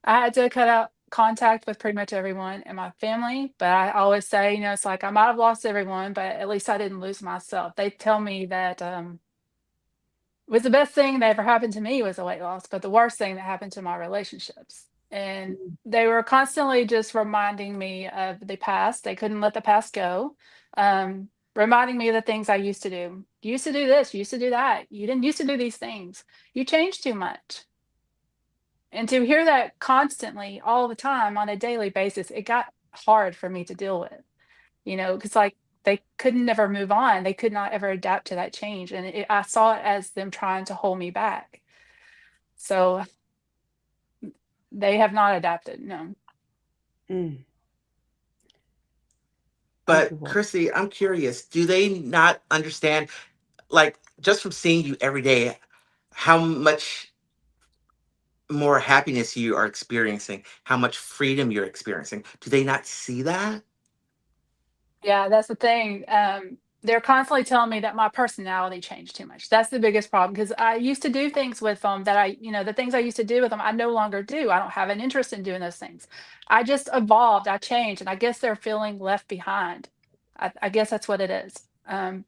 S5: had to cut out contact with pretty much everyone in my family, but I always say, it's like I might have lost everyone, but at least I didn't lose myself. They tell me that was the best thing that ever happened to me was the weight loss, but the worst thing that happened to my relationships. And they were constantly just reminding me of the past. They couldn't let the past go. Reminding me of the things I used to do. You used to do this, you used to do that. You didn't used to do these things. You changed too much. And to hear that constantly all the time on a daily basis, it got hard for me to deal with, because like they could never move on. They could not ever adapt to that change. And I saw it as them trying to hold me back. So they have not adapted, no.
S3: But Christie, I'm curious, do they not understand, like, just from seeing you every day, how much more happiness you are experiencing, how much freedom you're experiencing? Do they not see that?
S5: Yeah, that's the thing. They're constantly telling me that my personality changed too much. That's the biggest problem, because I used to do things with them that the things I used to do with them, I no longer do. I don't have an interest in doing those things. I just evolved, I changed, and I guess they're feeling left behind. I guess that's what it is.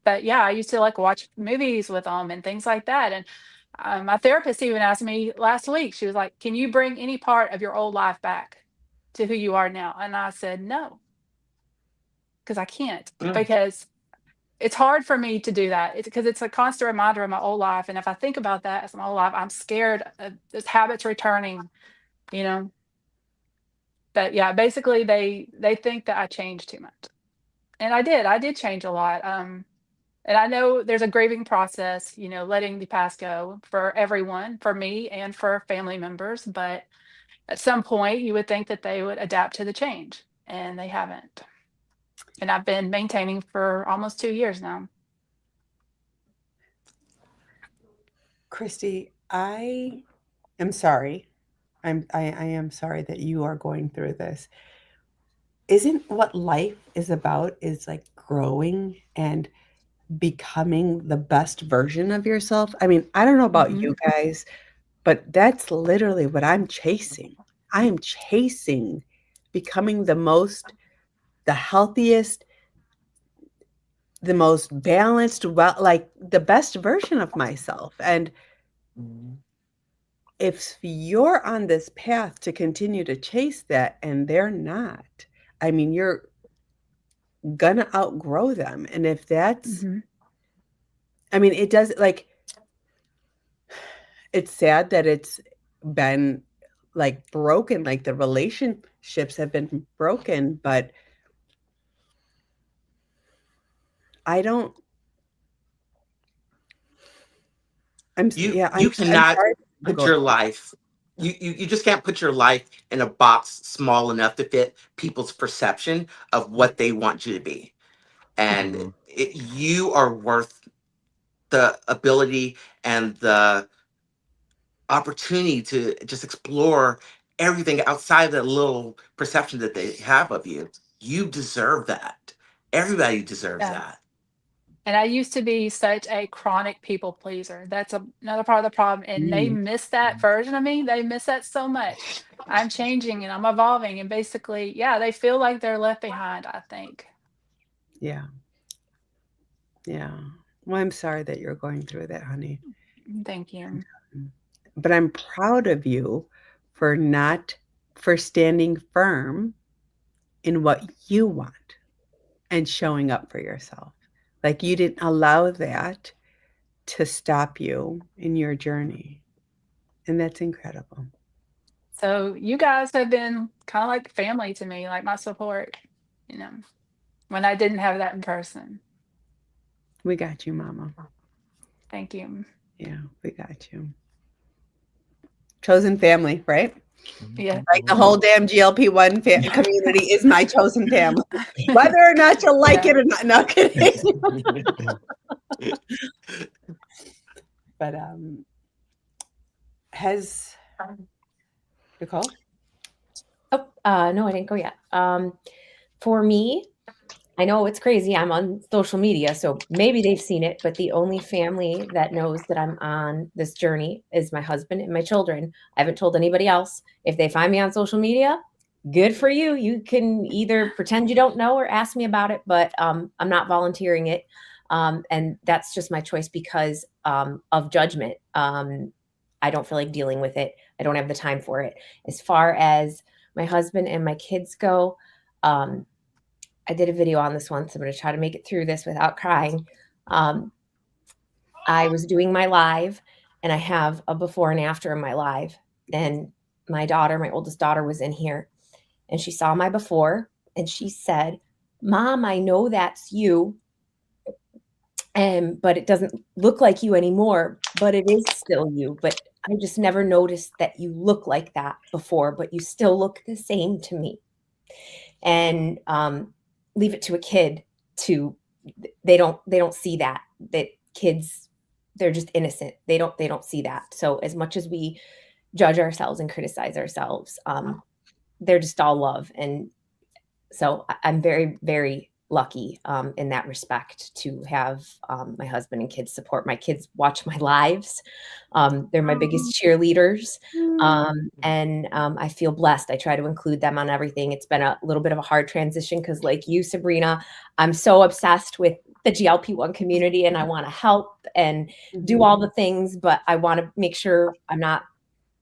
S5: But yeah, I used to like watch movies with them and things like that. And my therapist even asked me last week, she was like, can you bring any part of your old life back to who you are now? And I said, no, because I can't, because it's hard for me to do that. It's because it's a constant reminder of my old life. And if I think about that as my old life, I'm scared of those habits returning, But yeah, basically they think that I changed too much. And I did change a lot. And I know there's a grieving process, letting the past go for everyone, for me and for family members. But at some point you would think that they would adapt to the change, and they haven't. And I've been maintaining for almost 2 years now.
S2: Christy, I am sorry. I am sorry that you are going through this. Isn't what life is about is like growing and becoming the best version of yourself? I mean, I don't know about you guys, but that's literally what I'm chasing. I am chasing becoming the healthiest, the most balanced, well, like the best version of myself. And if you're on this path to continue to chase that and they're not, I mean, you're gonna outgrow them. And if that's, I mean, it does, like, it's sad that it's been like broken, like the relationships have been broken, but I don't,
S3: You
S2: I'm
S3: cannot
S2: sorry.
S3: put
S2: Go
S3: your
S2: ahead.
S3: life, you just can't put your life in a box small enough to fit people's perception of what they want you to be. And you are worth the ability and the opportunity to just explore everything outside of the little perception that they have of you. You deserve that. Everybody deserves
S5: Yeah.
S3: that.
S5: And I used to be such a chronic people pleaser. That's another part of the problem. And they miss that version of me. They miss that so much. I'm changing and I'm evolving. And basically, yeah, they feel like they're left behind, I think.
S2: Yeah. Yeah. Well, I'm sorry that you're going through that, honey.
S5: Thank you.
S2: But I'm proud of you for standing firm in what you want and showing up for yourself. Like you didn't allow that to stop you in your journey. And that's incredible.
S5: So you guys have been kind of like family to me, like my support, when I didn't have that in person.
S2: We got you, Mama.
S5: Thank you.
S2: Yeah, we got you. Chosen family, right?
S5: Yeah.
S2: Like the whole damn GLP-1 community is my chosen family. Whether or not you like it or not. No kidding. But has Nicole?
S6: Oh, no, I didn't go yet. For me, I know it's crazy. I'm on social media, so maybe they've seen it, but the only family that knows that I'm on this journey is my husband and my children. I haven't told anybody else. If they find me on social media, good for you. You can either pretend you don't know or ask me about it, but I'm not volunteering it. And that's just my choice because of judgment. I don't feel like dealing with it. I don't have the time for it. As far as my husband and my kids go, I did a video on this once. I'm going to try to make it through this without crying. I was doing my live and I have a before and after in my live. And my oldest daughter was in here and she saw my before and she said, "Mom, I know that's you. But it doesn't look like you anymore, but it is still you. But I just never noticed that you look like that before, but you still look the same to me." And leave it to a kid they don't see that kids, they're just innocent. They don't see that. So as much as we judge ourselves and criticize ourselves, they're just all love. And so I'm very, very lucky in that respect to have my husband and kids support. My kids watch my lives. They're my biggest cheerleaders. And I feel blessed. I try to include them on everything. It's been a little bit of a hard transition because like you, Sabrina, I'm so obsessed with the GLP-1 community and I want to help and do all the things, but I want to make sure I'm not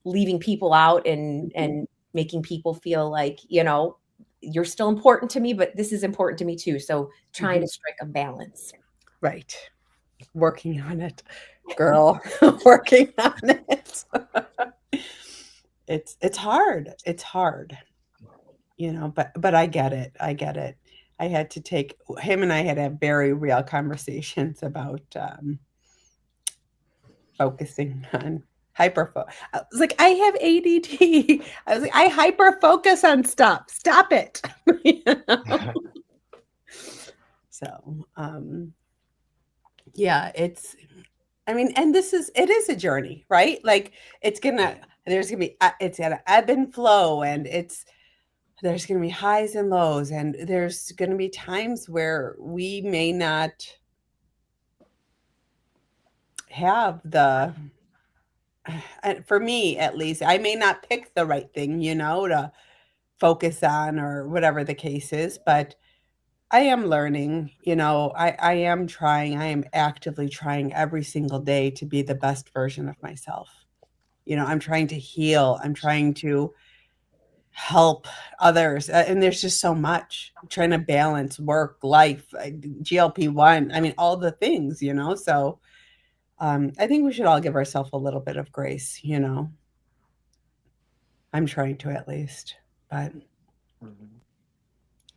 S6: leaving people out and making people feel like, you're still important to me, but this is important to me too. So trying to strike a balance.
S2: Right. Working on it, girl. Working on it. It's hard. It's hard. But I get it. I get it. I had to take him and I had to have very real conversations about focusing on I was like, I have ADD. I was like, I hyper focus on stuff. Stop it. So, yeah, I mean, and it is a journey, right? Like it's gonna ebb and flow, and there's gonna be highs and lows, and there's gonna be times where we may not have for me at least, I may not pick the right thing, to focus on or whatever the case is, but I am learning, I am trying, I am actively trying every single day to be the best version of myself. I'm trying to heal. I'm trying to help others. And there's just so much. I'm trying to balance work, life, GLP-1. I mean, all the things, so I think we should all give ourselves a little bit of grace, I'm trying to at least, but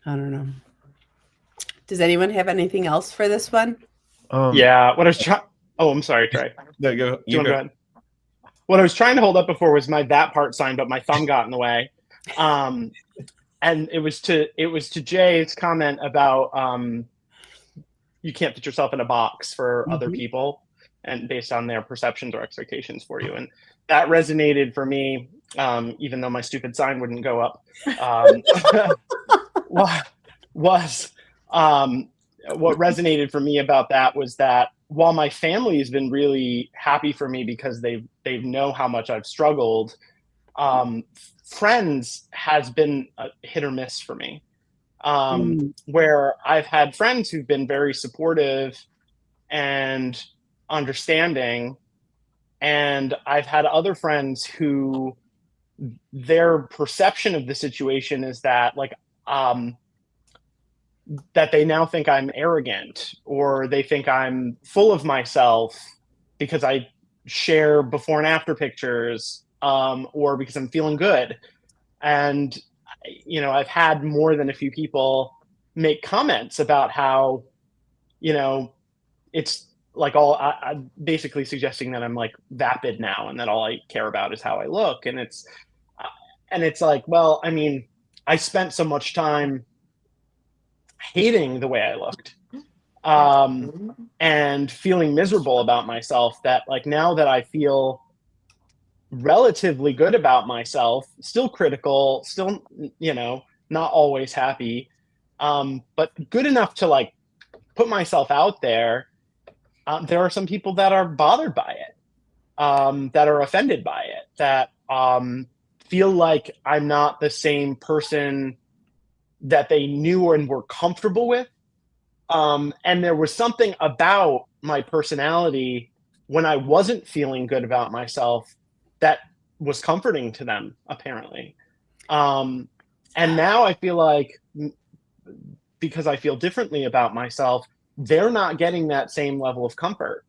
S2: I don't know. Does anyone have anything else for this one?
S9: Yeah, what I was trying. Oh, I'm sorry, Trey.
S8: No,
S9: you want to go ahead? What I was trying to hold up before was my that part sign, but my thumb got in the way. And it was to Jay's comment about you can't put yourself in a box for other people and based on their perceptions or expectations for you. And that resonated for me, even though my stupid sign wouldn't go up. What resonated for me about that was that while my family has been really happy for me because they know how much I've struggled, friends has been a hit or miss for me. Where I've had friends who've been very supportive and understanding, and I've had other friends who their perception of the situation is that that they now think I'm arrogant, or they think I'm full of myself because I share before and after pictures, or because I'm feeling good. And, I've had more than a few people make comments about how, it's like I'm basically suggesting that I'm like vapid now and that all I care about is how I look. And it's like, well, I mean, I spent so much time hating the way I looked, and feeling miserable about myself, that like now that I feel relatively good about myself, still critical, still, not always happy, but good enough to like put myself out there. There are some people that are bothered by it, that are offended by it, that feel like I'm not the same person that they knew and were comfortable with. And there was something about my personality when I wasn't feeling good about myself that was comforting to them, apparently. And now I feel like, because I feel differently about myself, they're not getting that same level of comfort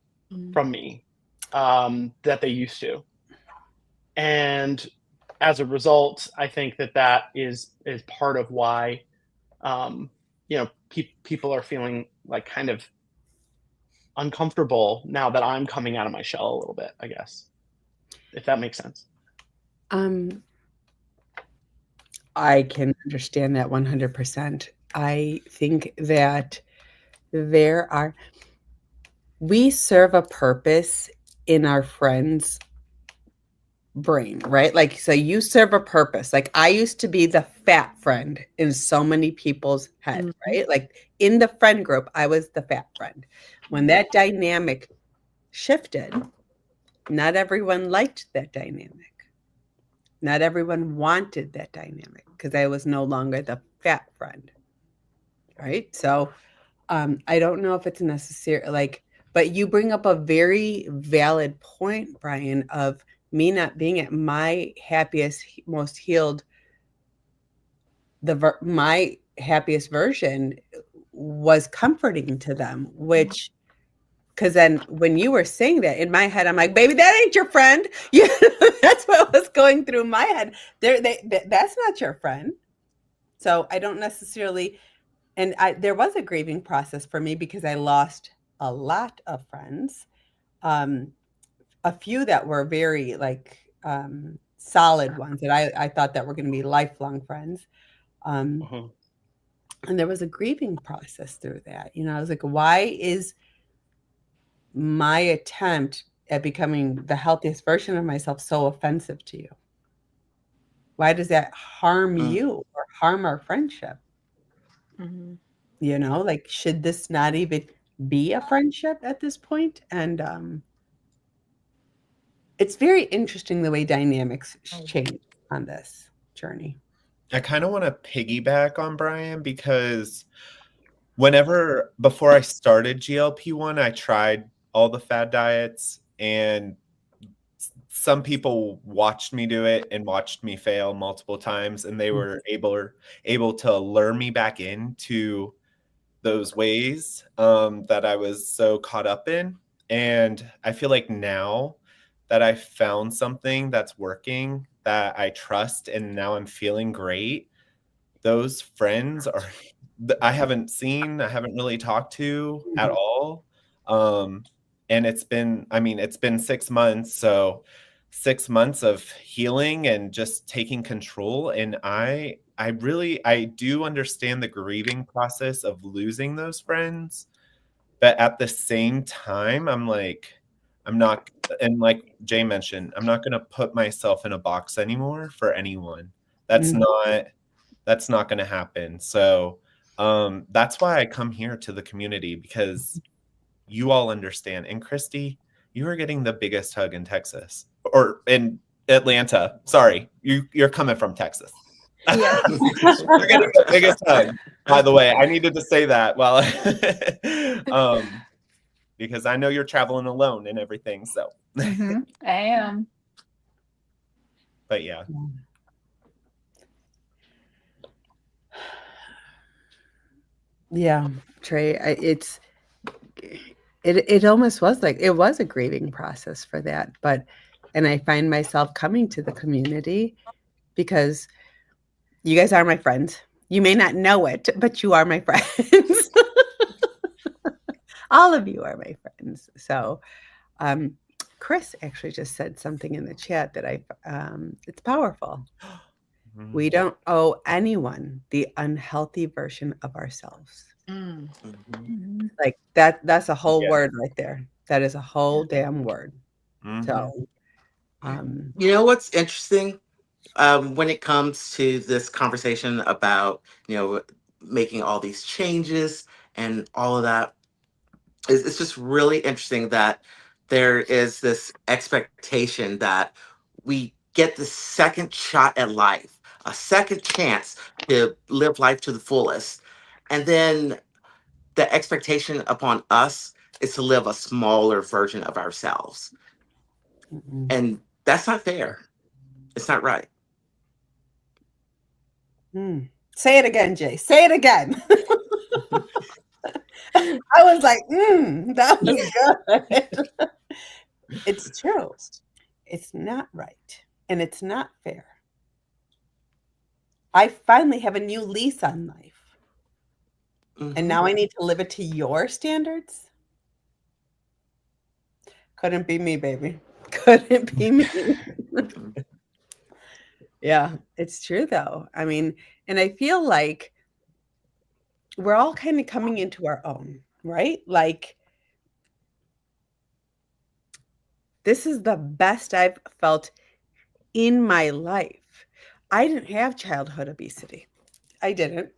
S9: from me that they used to. And as a result, I think that is part of why, people are feeling like kind of uncomfortable now that I'm coming out of my shell a little bit, I guess, if that makes sense.
S2: I can understand that 100%. I think that we serve a purpose in our friends' brain, right? Like, so you serve a purpose. Like, I used to be the fat friend in so many people's head, right? Like in the friend group, I was the fat friend. When that dynamic shifted, not everyone liked that dynamic. Not everyone wanted that dynamic because I was no longer the fat friend, right? So I don't know if it's necessary, but you bring up a very valid point, Brian, of me not being at my happiest, most healed, my happiest version was comforting to them, because then when you were saying that in my head, I'm like, baby, that ain't your friend. That's what was going through my head. That's not your friend. So I don't necessarily, and there was a grieving process for me because I lost a lot of friends. A few that were very solid ones that I thought that were going to be lifelong friends. And there was a grieving process through that. I was like, why is my attempt at becoming the healthiest version of myself so offensive to you? Why does that harm you or harm our friendship?
S7: Mhm.
S2: You know, like, should this not even be a friendship at this point? And it's very interesting the way dynamics change on this journey.
S8: I kind of want to piggyback on Brian because before I started GLP-1, I tried all the fad diets, and some people watched me do it and watched me fail multiple times, and they were able to lure me back into those ways that I was so caught up in. And I feel like now that I found something that's working, that I trust, and now I'm feeling great, those friends I haven't really talked to at all. And it's been 6 months. So 6 months of healing and just taking control. And I do understand the grieving process of losing those friends. But at the same time, I'm not, and like Jay mentioned, I'm not going to put myself in a box anymore for anyone. That's not going to happen. So that's why I come here to the community, because you all understand. And Christie, you are getting the biggest hug in Texas, or in Atlanta. Sorry, you're coming from Texas.
S6: Yeah.
S8: You're getting the biggest hug. By the way, I needed to say that because I know you're traveling alone and everything. So
S5: I am.
S8: But yeah.
S2: Yeah, Trey, it almost was like it was a grieving process for that, and I find myself coming to the community because you guys are my friends. You may not know it, but you are my friends. All of you are my friends. So, Chris actually just said something in the chat that it's powerful. We don't owe anyone the unhealthy version of ourselves. Like that's a whole word right there. That is a whole damn word. So,
S3: you know what's interesting? When it comes to this conversation about, making all these changes and all of that, it's just really interesting that there is this expectation that we get the second shot at life, a second chance to live life to the fullest. And then the expectation upon us is to live a smaller version of ourselves. And that's not fair. It's not right.
S2: Say it again, Jay. Say it again. I was like, that was good. It's true. It's not right. And it's not fair. I finally have a new lease on life. And now I need to live it to your standards? Couldn't be me, baby. Couldn't be me. Yeah, it's true though. I mean, and I feel like we're all kind of coming into our own, right? Like, this is the best I've felt in my life. I didn't have childhood obesity. I didn't.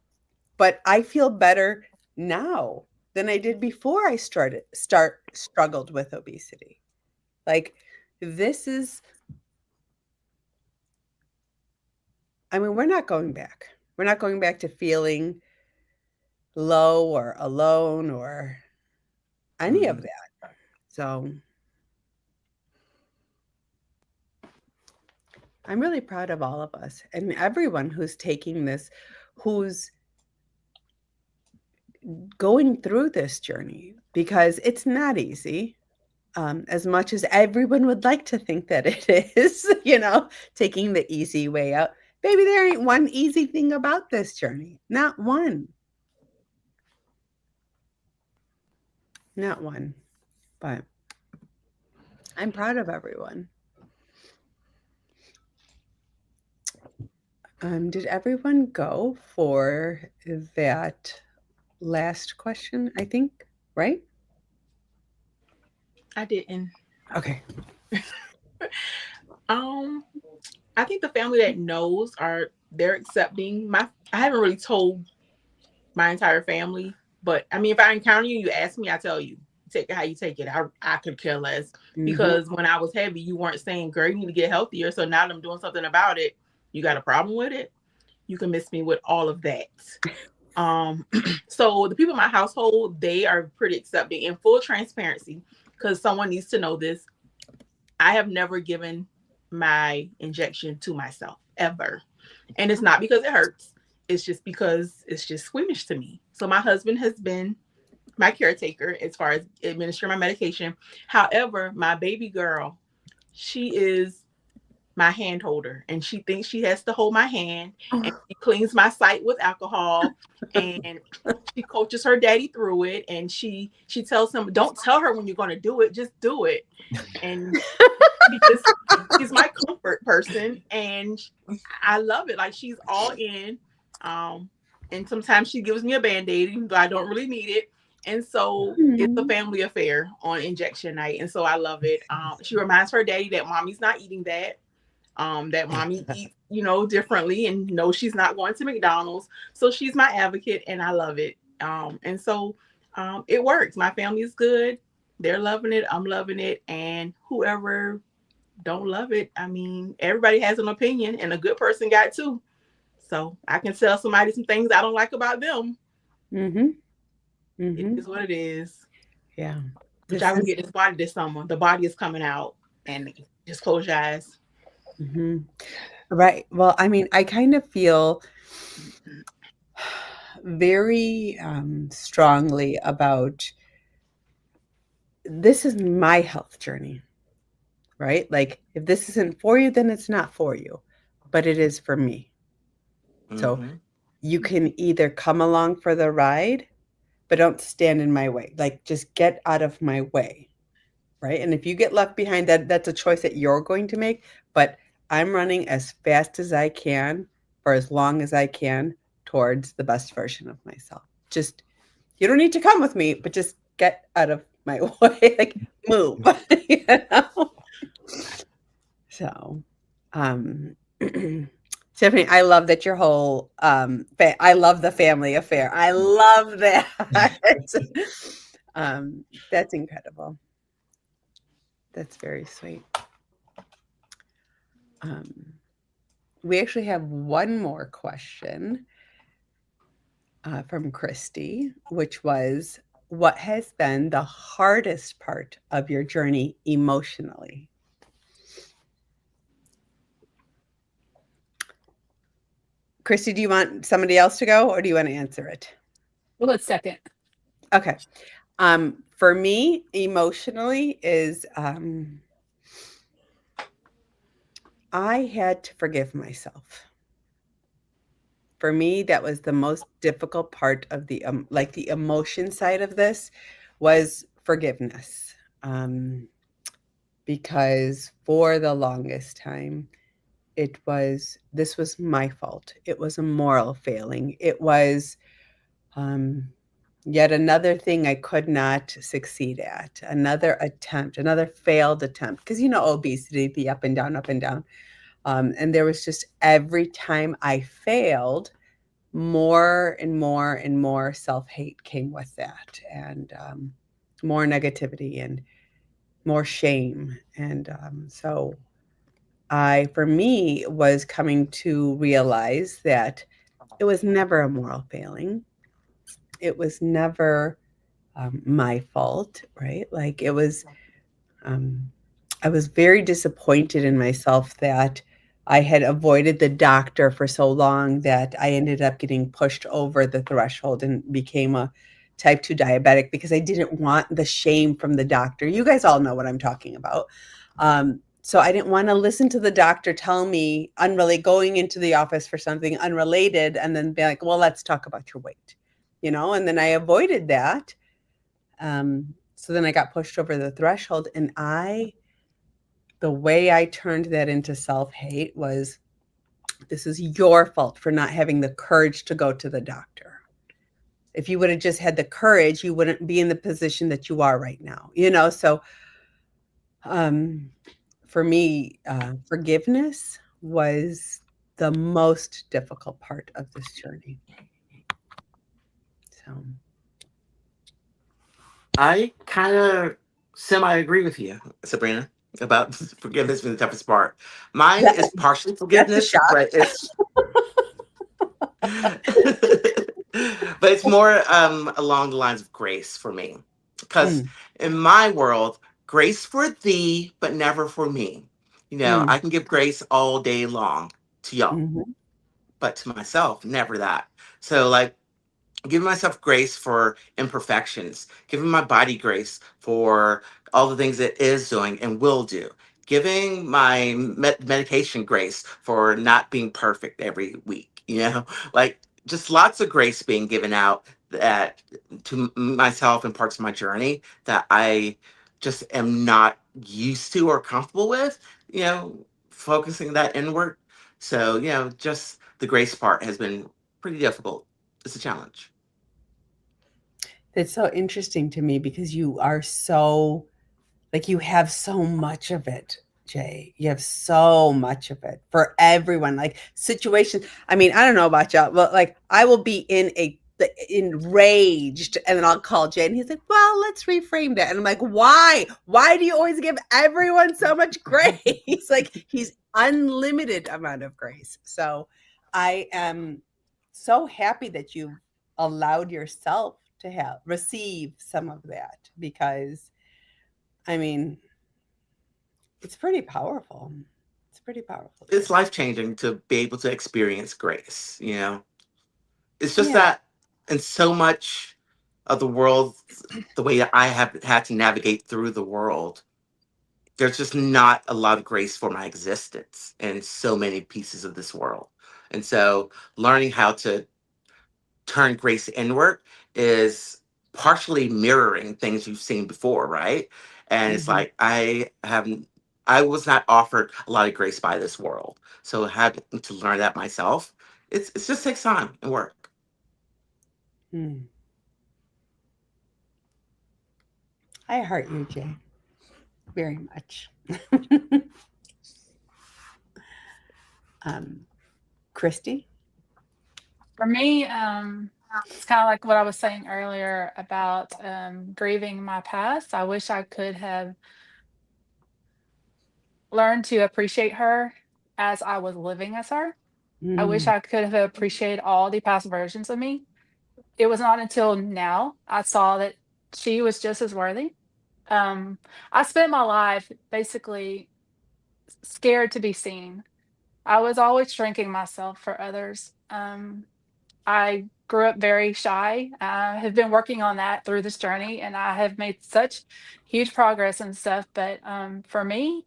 S2: But I feel better now than I did before I struggled with obesity. Like, this is, I mean, we're not going back. We're not going back to feeling low or alone or any of that. So I'm really proud of all of us and everyone who's taking this, who's going through this journey, because it's not easy. As much as everyone would like to think that it is, taking the easy way out. Baby, there ain't one easy thing about this journey. Not one. Not one. But I'm proud of everyone. Did everyone go for that last question, I think, right?
S7: I didn't.
S2: Okay.
S7: I think the family that knows they're accepting. I haven't really told my entire family, but I mean, if I encounter you, you ask me, I tell you. Take it how you take it. I could care less, because when I was heavy, you weren't saying, "Girl, you need to get healthier." So now that I'm doing something about it, you got a problem with it? You can miss me with all of that. So the people in my household, they are pretty accepting. In full transparency, because someone needs to know this, I have never given my injection to myself ever. And it's not because it hurts. It's just because it's just squeamish to me. So my husband has been my caretaker as far as administering my medication. However, my baby girl, she is my hand holder, and she thinks she has to hold my hand, and she cleans my sight with alcohol, and she coaches her daddy through it, and she tells him, don't tell her when you're going to do it, just do it. And she's my comfort person, and I love it. Like, she's all in. And sometimes she gives me a Band-Aid, but I don't really need it. And so it's a family affair on injection night. And so I love it. She reminds her daddy that mommy's not eating that. That mommy eats, differently, and knows she's not going to McDonald's. So she's my advocate, and I love it. And so it works. My family is good. They're loving it. I'm loving it. And whoever don't love it, I mean, everybody has an opinion, and a good person got two. So I can tell somebody some things I don't like about them. It is what it is.
S2: Yeah.
S7: Which I will get this body this summer. The body is coming out, and just close your eyes.
S2: Right. Well, I mean, I kind of feel very strongly about, this is my health journey, right? Like, if this isn't for you, then it's not for you, but it is for me. So you can either come along for the ride, but don't stand in my way. Like, just get out of my way, right? And if you get left behind, that's a choice that you're going to make. But I'm running as fast as I can for as long as I can towards the best version of myself. Just, you don't need to come with me, but just get out of my way. Like, move. So, Tiffany, I love that your whole, I love the family affair. I love that. That's incredible. That's very sweet. We actually have one more question from Christie, which was, what has been the hardest part of your journey emotionally? Christie, do you want somebody else to go, or do you want to answer it?
S5: Well, let's second.
S2: Okay. For me, emotionally is I had to forgive myself. For me, that was the most difficult part of the the emotion side of this was forgiveness. Because for the longest time, this was my fault. It was a moral failing. It was yet another thing I could not succeed at, another attempt, another failed attempt. Because, obesity, the up and down, up and down. And there was just, every time I failed, more and more and more self-hate came with that, and more negativity and more shame. And so for me, was coming to realize that it was never a moral failing. It was never my fault, right? Like, it was, I was very disappointed in myself that I had avoided the doctor for so long that I ended up getting pushed over the threshold and became a type 2 diabetic because I didn't want the shame from the doctor. You guys all know what I'm talking about. So I didn't want to listen to the doctor tell me, going into the office for something unrelated, and then be like, well, let's talk about your weight, and then I avoided that. So then I got pushed over the threshold, and the way I turned that into self-hate was, this is your fault for not having the courage to go to the doctor. If you would have just had the courage, you wouldn't be in the position that you are right now, So For me, forgiveness was the most difficult part of this journey. So
S3: I kind of semi agree with you, Sabrina, about forgiveness being the toughest part. Mine
S2: that,
S3: is partially
S2: that's a
S3: forgiveness,
S2: shock.
S3: but it's but it's more along the lines of grace for me. Because
S2: Mm,
S3: in my world, grace for thee, but never for me. You know,
S2: mm,
S3: I can give grace all day long to y'all,
S2: mhm,
S3: but to myself, never that. So, like, giving myself grace for imperfections, giving my body grace for all the things it is doing and will do, giving my medication grace for not being perfect every week, you know, like just lots of grace being given out that to myself and parts of my journey that I just am not used to or comfortable with, you know, focusing that inward. So, you know, just the grace part has been pretty difficult. It's a challenge.
S2: It's so interesting to me because you are so, like, you have so much of it, Jay. You have so much of it for everyone. Like situations. I mean, I don't know about y'all, but like I will be enraged, and then I'll call Jay, and he's like, "Well, let's reframe that." And I'm like, "Why? Why do you always give everyone so much grace?" Like he's unlimited amount of grace. So I am so happy that you allowed yourself to have receive some of that, because I mean, it's pretty powerful. It's pretty powerful,
S3: It's
S2: Jay.
S3: life changing to be able to experience grace, you know? It's just
S2: Yeah.
S3: that in so much of the world, the way that I have had to navigate through the world, there's just not a lot of grace for my existence in so many pieces of this world. And so learning how to turn grace inward is partially mirroring things you've seen before, right? And it's
S2: Mhm.
S3: like I was not offered a lot of grace by this world. So having to learn that myself, it's just takes time and work.
S2: Mm. I heart you, Jay, very much. um, Christy?
S5: For me, it's kind of like what I was saying earlier about grieving my past. I wish I could have learned to appreciate her as I was living as her. I wish
S2: Mm.
S5: I could have appreciated all the past versions of me. It was not until now I saw that she was just as worthy. Um, I spent my life basically scared to be seen. I was always shrinking myself for others. I grew up very shy. I have been working on that through this journey, and I have made such huge progress and stuff. But for me,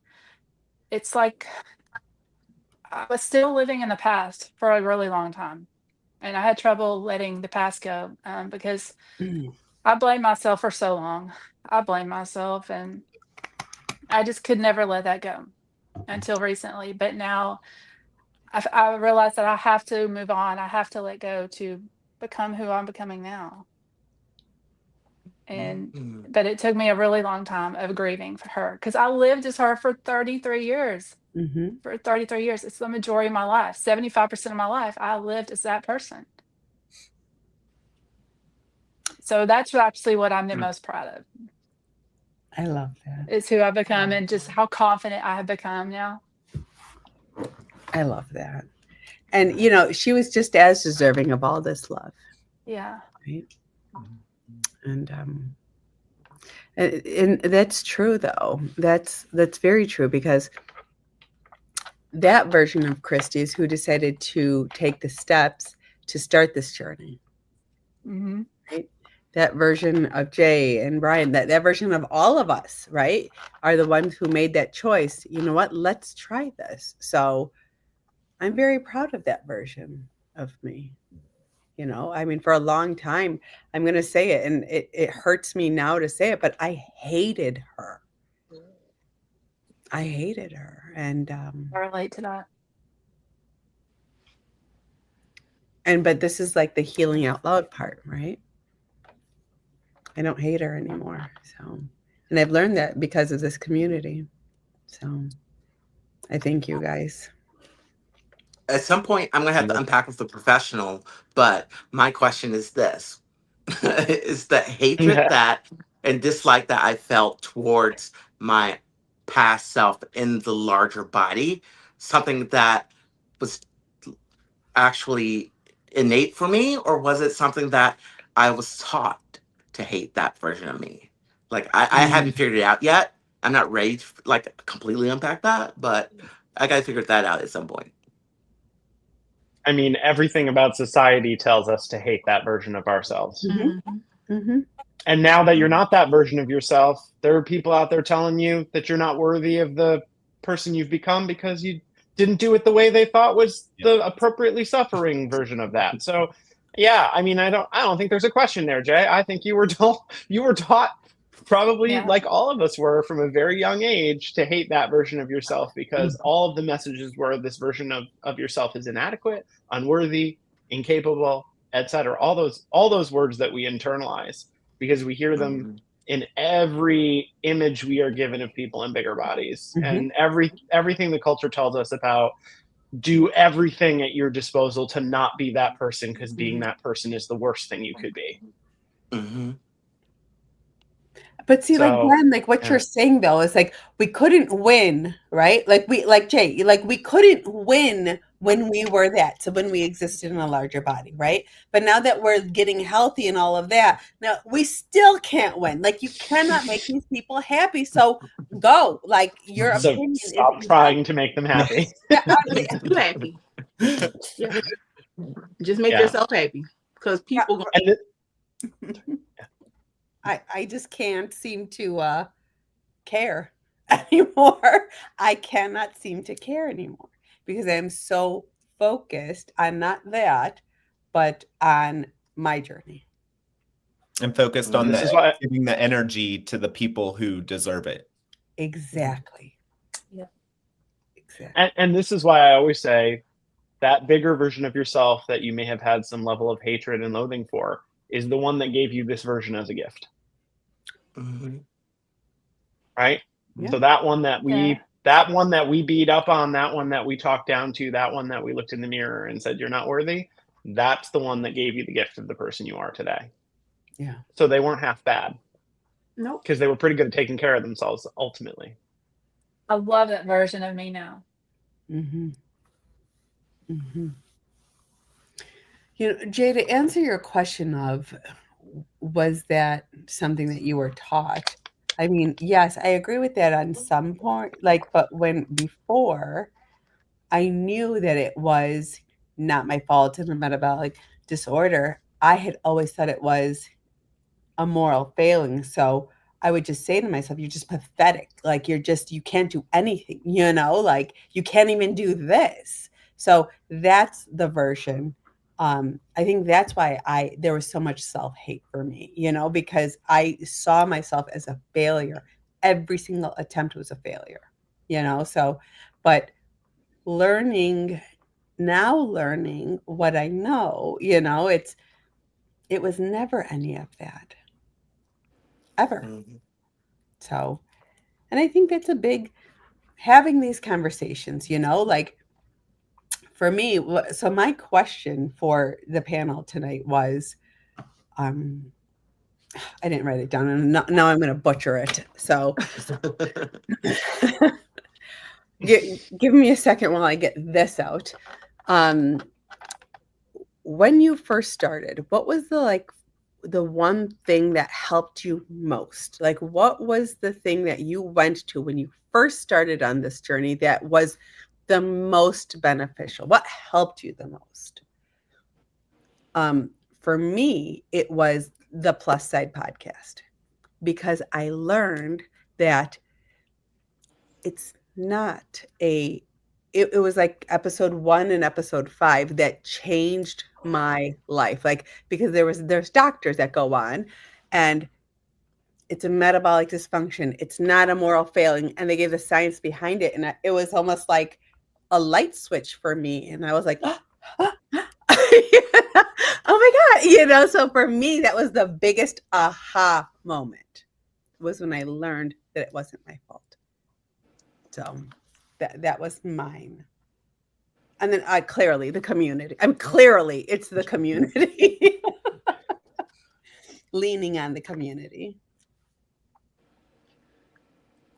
S5: it's like I was still living in the past for a really long time. And I had trouble letting the past go because
S2: Mm.
S5: I blamed myself for so long. I blamed myself, and I just could never let that go until recently. But now I realized that I have to move on. I have to let go to become who I'm becoming now. And
S3: Mhm.
S5: but it took me a really long time of grieving for her because I lived as her for 33 years.
S2: Mhm.
S5: For 33 years, it's the majority of my life. 75% of my life, I lived as that person. So that's actually what I'm the most proud of.
S2: I love that.
S5: Is who I've become and just how confident I have become now.
S2: I love that. And you know, she was just as deserving of all this love,
S5: Yeah.
S2: right? And and that's true though. That's very true, because that version of Christie is who decided to take the steps to start this journey,
S5: Mhm.
S2: right? That version of Jay and Brian, that version of all of us, right, are the ones who made that choice. You know what? Let's try this. So I'm very proud of that version of me. You know, I mean, for a long time, I'm going to say it, and it hurts me now to say it, but I hated her. I hated her.
S5: I relate to that.
S2: But this is like the healing out loud part, right? I don't hate her anymore. So And I've learned that because of this community. So I thank you guys.
S3: At some point, I'm going to have to unpack with a professional, but my question is this. Is the hatred that and dislike that I felt towards my past self in the larger body something that was actually innate for me, or was it something that I was taught to hate that version of me? Like I haven't figured it out yet. I'm not ready to like completely unpack that, but I gotta figure that out at some point.
S9: I mean, everything about society tells us to hate that version of ourselves. And now that you're not that version of yourself, there are people out there telling you that you're not worthy of the person you've become because you didn't do it the way they thought was the appropriately suffering version of that. So, yeah, I mean, I don't think there's a question there, Jay. I think you were taught probably like all of us were from a very young age to hate that version of yourself because all of the messages were this version of yourself is inadequate, unworthy, incapable, etc. All those words that we internalize because we hear them in every image we are given of people in bigger bodies and everything the culture tells us about do everything at your disposal to not be that person because being that person is the worst thing you could be.
S2: But see, like Glenn, like what you're saying though is like we couldn't win, right? Like Jay, like we couldn't win when we were that. So when we existed in a larger body, right? But now that we're getting healthy and all of that, now we still can't win. Like you cannot make these people happy. So go. Like your opinion.
S9: Stop trying to make them happy.
S7: You happy. Just make yourself happy because people.
S2: I just can't seem to care anymore. I cannot seem to care anymore because I'm so focused on not that, but on my journey.
S8: And focused on giving the energy to the people who deserve it.
S2: Exactly.
S5: Yeah.
S2: Exactly.
S9: And this is why I always say that bigger version of yourself that you may have had some level of hatred and loathing for is the one that gave you this version as a gift. Right? Yeah. So that one that we beat up on, that one that we talked down to, that one that we looked in the mirror and said you're not worthy, that's the one that gave you the gift of the person you are today.
S2: Yeah.
S9: So they weren't half bad.
S7: Nope.
S9: Because they were pretty good at taking care of themselves ultimately.
S5: I love that version of me now.
S2: You know, Jay, to answer your question of was that something that you were taught? I mean, yes, I agree with that on some point. Like, but when before I knew that it was not my fault and a metabolic disorder, I had always thought it was a moral failing. So I would just say to myself, you're just pathetic. Like you can't do anything, you know, like you can't even do this. So that's the version. I think that's why there was so much self-hate for me, you know, because I saw myself as a failure. Every single attempt was a failure, you know? So, but learning what I know, you know, it was never any of that ever. So, and I think that's a big, having these conversations, you know, like for me, so my question for the panel tonight was, I didn't write it down and now I'm going to butcher it. So give me a second while I get this out. When you first started, what was the one thing that helped you most? Like, what was the thing that you went to when you first started on this journey that was the most beneficial? What helped you the most? For me, it was the Plus Side podcast because I learned that it's not it was like episode 1 and episode 5 that changed my life. Like, because there's doctors that go on and it's a metabolic dysfunction. It's not a moral failing. And they gave the science behind it. And it was almost like a light switch for me. And I was like, oh my God, you know? So for me, that was the biggest aha moment. was when I learned that it wasn't my fault. So that was mine. And then clearly the community. Clearly it's the community. Leaning on the community.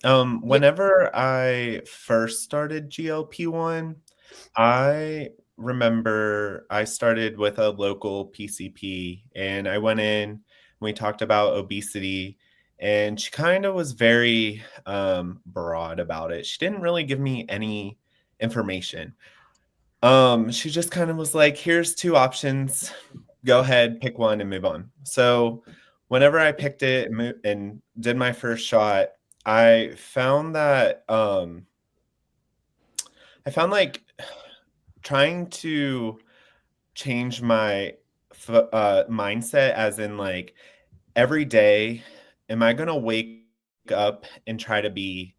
S8: Whenever I first started GLP-1, I remember I started with a local PCP, and I went in and we talked about obesity, and she kind of was very broad about it. She didn't really give me any information. She just kind of was like, here's two options. Go ahead, pick one and move on. So whenever I picked it and did my first shot, I found that like trying to change my mindset, as in like every day, am I going to wake up and try to be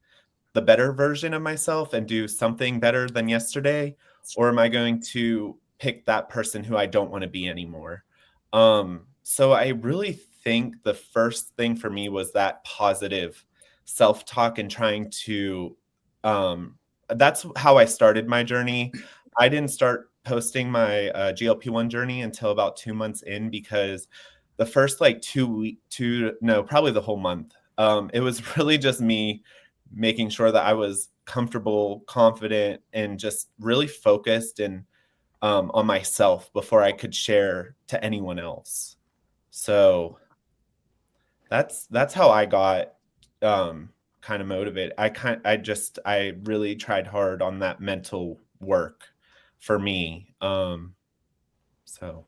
S8: the better version of myself and do something better than yesterday? Or am I going to pick that person who I don't want to be anymore? So I really think the first thing for me was that positive self-talk and trying to, that's how I started my journey. I didn't start posting my GLP-1 journey until about 2 months in, because the first like probably the whole month, it was really just me making sure that I was comfortable, confident, and just really focused and on myself before I could share to anyone else. So that's how I got kind of motivated. I really tried hard on that mental work for me. So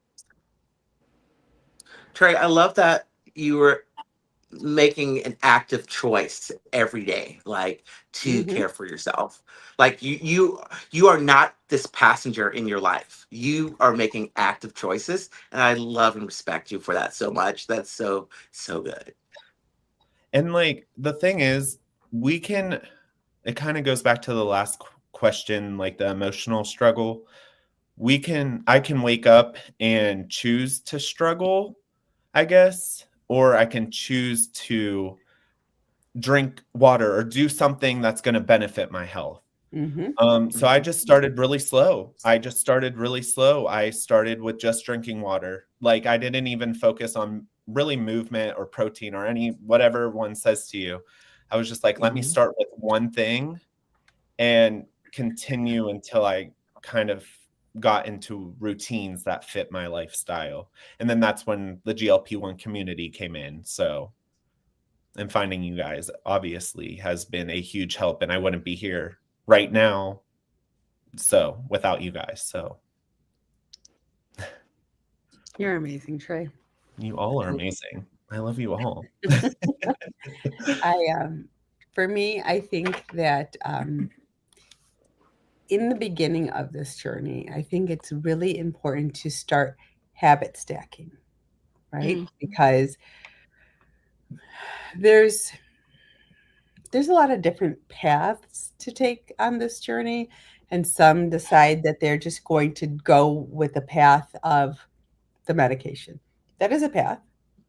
S3: Trey, I love that you were making an active choice every day, like to care for yourself. Like you are not this passenger in your life. You are making active choices, and I love and respect you for that so much. That's so good.
S8: And like the thing is, it kind of goes back to the last question, like the emotional struggle. I can wake up and choose to struggle, I guess, or I can choose to drink water or do something that's going to benefit my health. So I just started really slow. I started with just drinking water. Like I didn't even focus on really movement or protein or whatever one says to you. I was just like, let me start with one thing and continue until I kind of got into routines that fit my lifestyle. And then that's when the GLP-1 community came in. So, and finding you guys obviously has been a huge help, and I wouldn't be here right now without you guys. So
S2: You're amazing, Trey.
S8: You all are amazing. I love you all.
S2: For me, I think that in the beginning of this journey, I think it's really important to start habit stacking, right? Because there's a lot of different paths to take on this journey, and some decide that they're just going to go with the path of the medication. That is a path.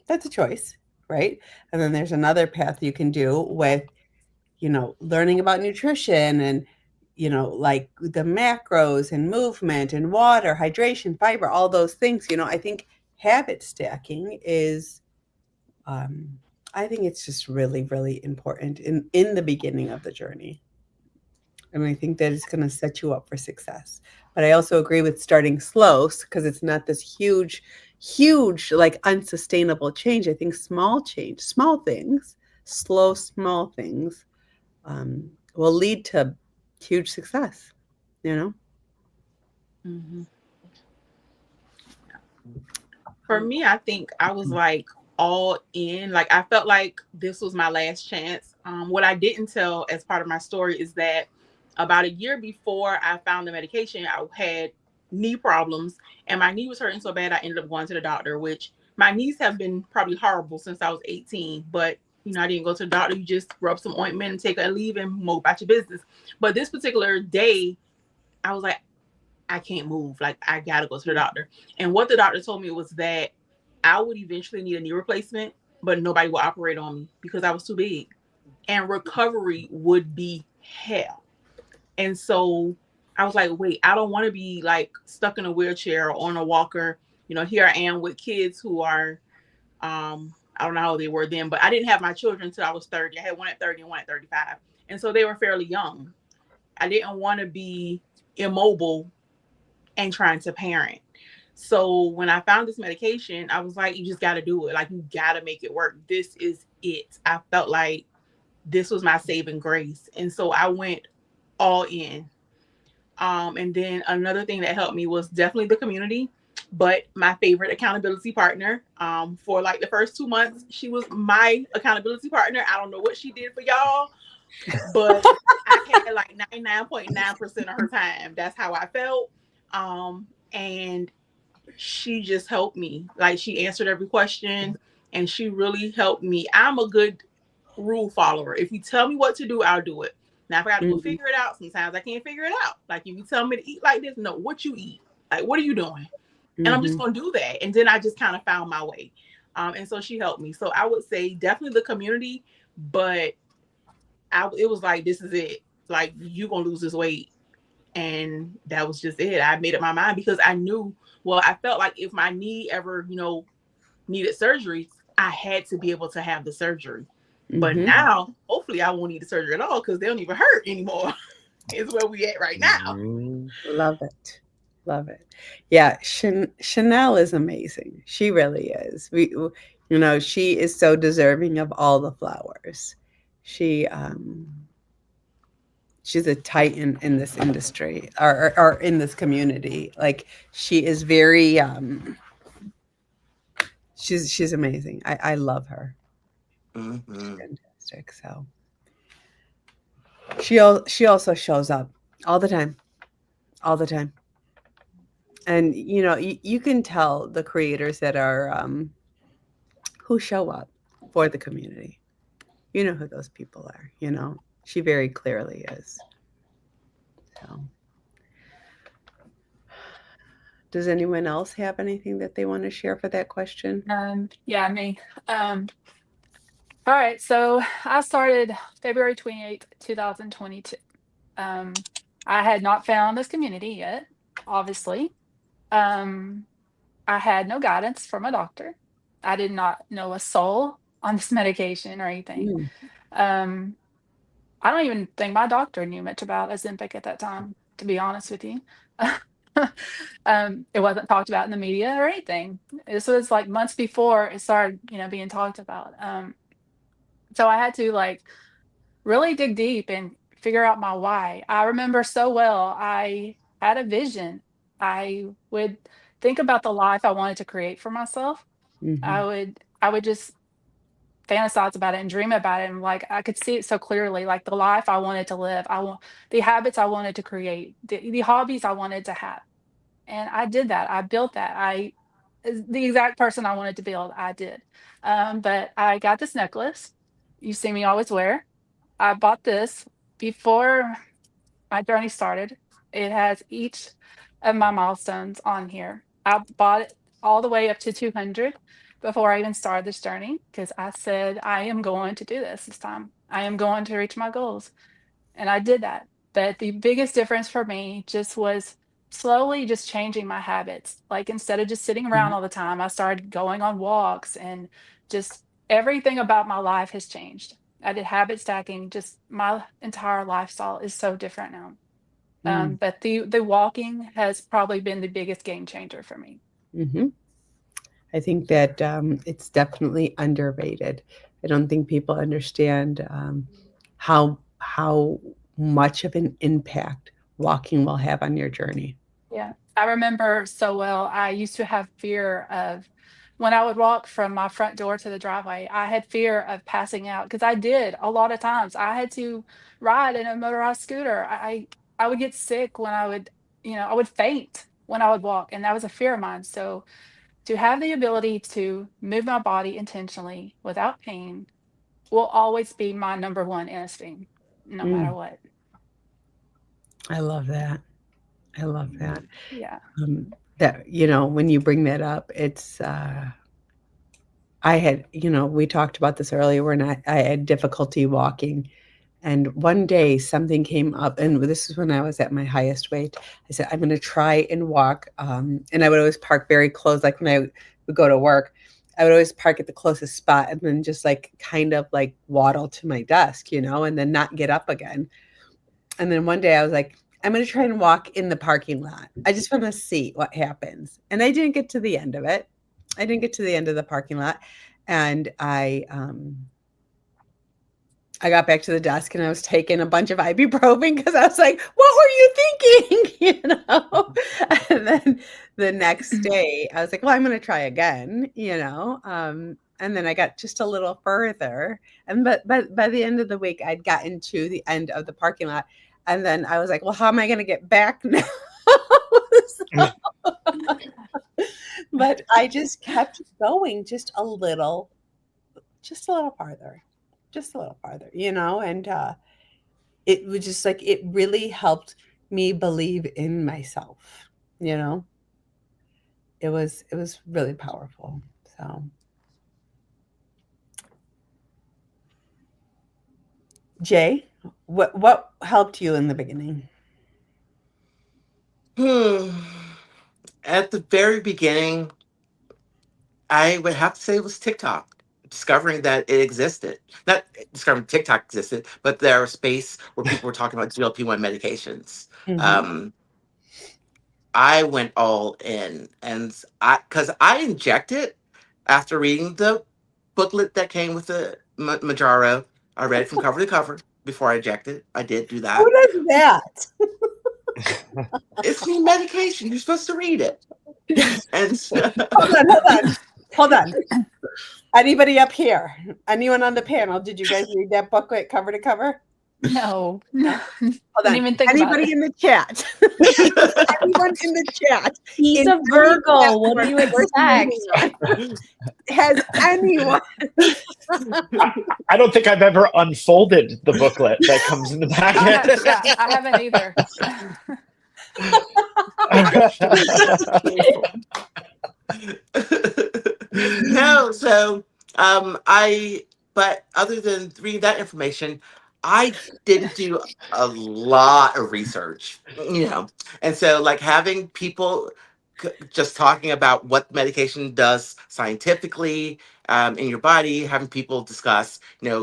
S2: That's a choice, right? And then there's another path you can do with, learning about nutrition and, like the macros and movement and water, hydration, fiber, all those things. I think habit stacking is, I think it's just really, really important in the beginning of the journey. And I think that it's going to set you up for success. But I also agree with starting slow, because it's not this huge, like unsustainable change. I think small change, small things, slow, small things will lead to huge success,
S7: For me, I think I was like all in. Like I felt like this was my last chance. What I didn't tell as part of my story is that about a year before I found the medication, I had knee problems, and my knee was hurting so bad I ended up going to the doctor, which my knees have been probably horrible since I was 18. But I didn't go to the doctor. You just rub some ointment and take a leave and move about your business. But this particular day, I was like, I can't move. Like, I got to go to the doctor. And what the doctor told me was that I would eventually need a knee replacement, but nobody would operate on me because I was too big. And recovery would be hell. And so I was like, wait, I don't want to be like stuck in a wheelchair or on a walker. You know, here I am with kids who are, I don't know how they were then, but I didn't have my children until I was 30. I had one at 30 and one at 35. And so they were fairly young. I didn't want to be immobile and trying to parent. So when I found this medication, I was like, you just got to do it. Like, you got to make it work. This is it. I felt like this was my saving grace. And so I went all in. And then another thing that helped me was definitely the community, but my favorite accountability partner. For like the first 2 months, she was my accountability partner. I don't know what she did for y'all, but I had like 99.9% of her time. That's how I felt. And she just helped me. Like, she answered every question and she really helped me. I'm a good rule follower. If you tell me what to do, I'll do it. Now, if I got to go figure it out, sometimes I can't figure it out. Like, if you tell me to eat like this, no, what you eat? Like, what are you doing? And I'm just going to do that. And then I just kind of found my way. And so she helped me. So I would say definitely the community, but it was like, this is it. Like, you're going to lose this weight. And that was just it. I made up my mind because I knew, well, I felt like if my knee ever, needed surgery, I had to be able to have the surgery. But now, hopefully, I won't need the surgery at all because they don't even hurt anymore. Is where we at right now.
S2: Love it. Love it. Yeah, Chanel is amazing. She really is. She is so deserving of all the flowers. She's a titan in this industry or in this community. Like, she is very she's amazing. I love her. She's fantastic. So she also shows up all the time. And you can tell the creators that are who show up for the community. You know who those people are. She very clearly is. So, does anyone else have anything that they want to share for that question?
S5: Yeah, me. All right, so I started February 28th, 2022. I had not found this community yet, obviously. I had no guidance from a doctor. I did not know a soul on this medication or anything. I don't even think my doctor knew much about Ozempic at that time, to be honest with you. It wasn't talked about in the media or anything. This was like months before it started, being talked about. So I had to really dig deep and figure out my why. I remember so well, I had a vision. I would think about the life I wanted to create for myself. I would just fantasize about it and dream about it. And I could see it so clearly, like the life I wanted to live. The habits I wanted to create, the hobbies I wanted to have. And I did that. I built that. The exact person I wanted to build, I did. But I got this necklace you see me always wear. I bought this before my journey started. It has each of my milestones on here. I bought it all the way up to 200 before I even started this journey because I said, I am going to do this time. I am going to reach my goals. And I did that. But the biggest difference for me just was slowly just changing my habits. Like, instead of just sitting around all the time, I started going on walks, and just everything about my life has changed. I did habit stacking. Just my entire lifestyle is so different now. But the walking has probably been the biggest game changer for me.
S2: I think that it's definitely underrated. I don't think people understand how much of an impact walking will have on your journey.
S5: Yeah, I remember so well. I used to have fear of when I would walk from my front door to the driveway. I had fear of passing out because I did a lot of times. I had to ride in a motorized scooter. I would get sick when I would faint when I would walk, and that was a fear of mine. So to have the ability to move my body intentionally without pain will always be my number one instinct, no matter what.
S2: I love that.
S5: Yeah.
S2: That when you bring that up, it's I had, we talked about this earlier when I had difficulty walking. And one day something came up, and this is when I was at my highest weight. I said, I'm going to try and walk. And I would always park very close. Like when I would go to work, I would always park at the closest spot and then just like kind of like waddle to my desk, and then not get up again. And then one day I was like, I'm going to try and walk in the parking lot. I just want to see what happens. And I didn't get to the end of it. I didn't get to the end of the parking lot. And I got back to the desk and I was taking a bunch of ibuprofen because I was like, what were you thinking? And then the next day I was like, well, I'm going to try again, and then I got just a little further. And but by the end of the week, I'd gotten to the end of the parking lot. And then I was like, well, how am I going to get back now? But I just kept going just a little farther. Just a little farther, and it was just like, it really helped me believe in myself, it was really powerful. So Jay, what helped you in the beginning?
S3: At the very beginning, I would have to say it was TikTok. Discovering that it existed. Not discovering TikTok existed, but there was space where people were talking about GLP-1 medications.
S2: Mhm.
S3: I went all in, and because I injected after reading the booklet that came with the Manjaro. I read it from cover to cover before I injected. I did do that.
S2: Who does that?
S3: It's me medication. You're supposed to read it. And
S2: Hold on. Anybody up here? Anyone on the panel? Did you guys read that booklet cover to cover?
S5: No.
S2: Hold on.
S5: Didn't even think about
S2: Anybody
S5: it.
S2: in the chat? Anyone in the chat?
S6: He's a Virgo. What do you expect?
S2: Has anyone?
S9: I don't think I've ever unfolded the booklet that comes in the packet.
S5: I haven't either.
S3: No, so but other than reading that information, I didn't do a lot of research, and so like having people just talking about what medication does scientifically in your body, having people discuss,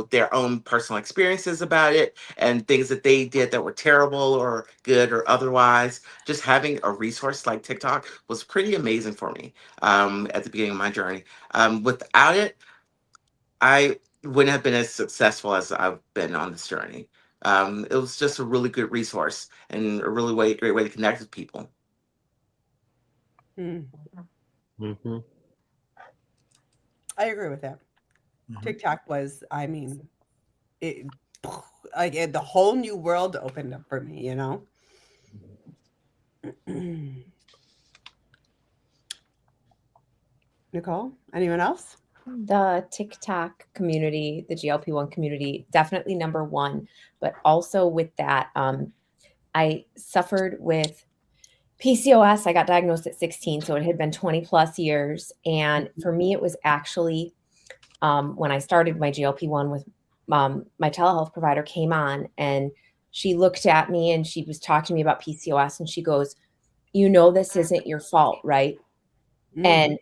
S3: their own personal experiences about it and things that they did that were terrible or good or otherwise. Just having a resource like TikTok was pretty amazing for me at the beginning of my journey. Without it, I wouldn't have been as successful as I've been on this journey. It was just a really good resource and a really great way to connect with people.
S9: Mm-hmm.
S2: I agree with that. TikTok was, it like the whole new world opened up for me, Nicole, anyone else?
S6: The TikTok community, the GLP-1 community, definitely number one. But also with that, I suffered with PCOS. I got diagnosed at 16, so it had been 20 plus years. And for me, it was actually when I started my GLP-1 with my telehealth provider came on and she looked at me and she was talking to me about PCOS and she goes, this isn't your fault, right? And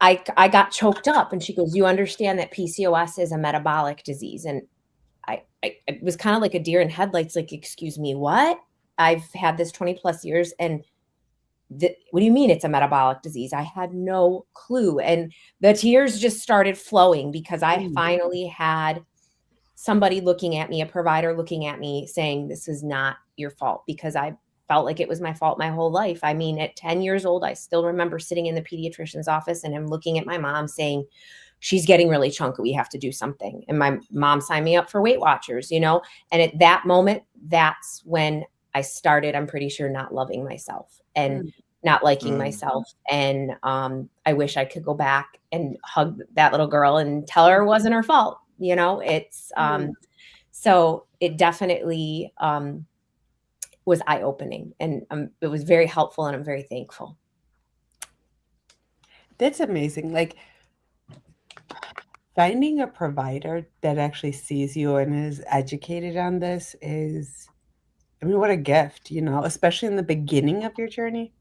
S6: I got choked up and she goes, you understand that PCOS is a metabolic disease. And I it was kind of like a deer in headlights, like, excuse me, what? I've had this 20 plus years. And what do you mean it's a metabolic disease? I had no clue. And the tears just started flowing because I finally had somebody looking at me, a provider looking at me saying, this is not your fault, because I felt like it was my fault my whole life. I mean, at 10 years old, I still remember sitting in the pediatrician's office and him looking at my mom saying, she's getting really chunky. We have to do something. And my mom signed me up for Weight Watchers, And at that moment, that's when I started, I'm pretty sure, not loving myself and not liking myself. And I wish I could go back and hug that little girl and tell her it wasn't her fault. It's so it definitely was eye-opening, and it was very helpful, and I'm very thankful.
S2: That's amazing. Like, Finding a provider that actually sees you and is educated on this is, I mean, what a gift, you know, especially in the beginning of your journey.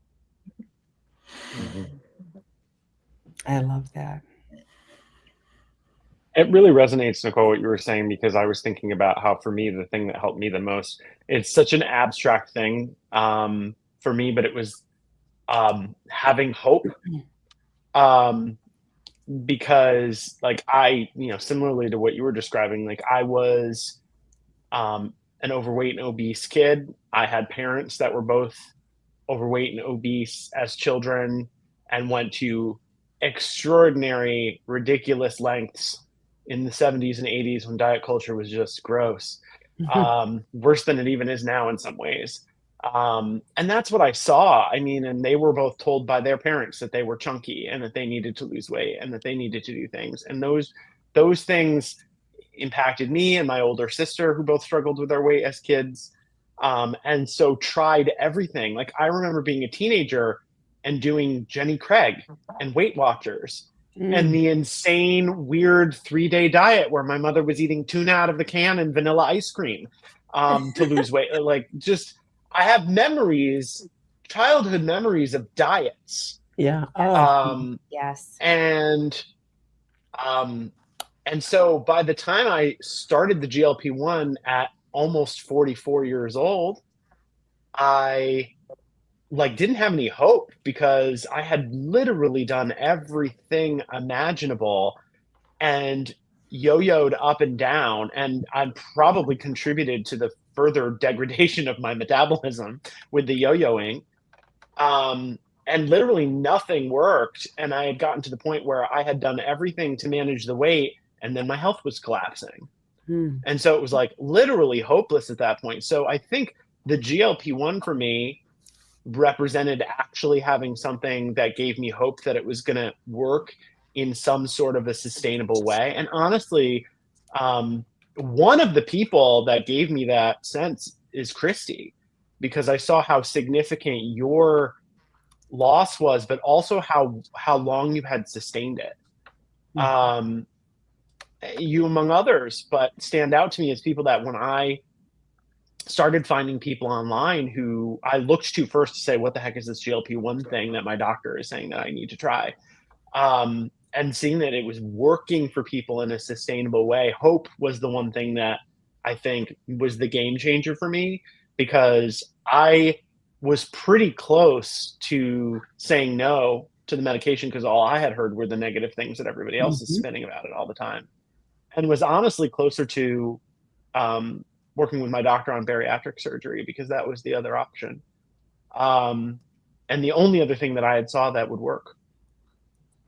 S2: I love that.
S9: It really resonates, Nicole, what you were saying, because I was thinking about how, for me, the thing that helped me the most, it's such an abstract thing for me, but it was having hope. Because like similarly to what you were describing, like I was an overweight and obese kid. I had parents that were both overweight and obese as children and went to extraordinary, ridiculous lengths in the 70s and 80s when diet culture was just gross. Worse than it even is now in some ways. And that's what I saw. I mean, and they were both told by their parents that they were chunky and that they needed to lose weight and that they needed to do things. And those things impacted me and my older sister, who both struggled with their weight as kids. And so tried everything. Like I remember being a teenager and doing Jenny Craig and Weight Watchers and the insane, weird 3-day diet where my mother was eating tuna out of the can and vanilla ice cream to lose weight. Like just, I have memories, childhood memories of diets.
S2: Yeah.
S6: Yes.
S9: And so by the time I started the GLP-1 at almost 44 years old, I didn't have any hope because I had literally done everything imaginable and yo-yoed up and down, and I probably contributed to the further degradation of my metabolism with the yo-yoing. And literally nothing worked, and I had gotten to the point where I had done everything to manage the weight, and then my health was collapsing. And so it was like literally hopeless at that point. So I think the GLP-1 for me represented actually having something that gave me hope that it was going to work in some sort of a sustainable way. And honestly, one of the people that gave me that sense is Christie, because I saw how significant your loss was, but also how long you had sustained it. You among others, but stand out to me as people that when I started finding people online who I looked to first to say, what the heck is this GLP-1 thing that my doctor is saying that I need to try? And seeing that it was working for people in a sustainable way, hope was the one thing that I think was the game changer for me, because I was pretty close to saying no to the medication because all I had heard were the negative things that everybody else is spinning about it all the time. And was honestly closer to working with my doctor on bariatric surgery because that was the other option. And the only other thing that I had saw that would work.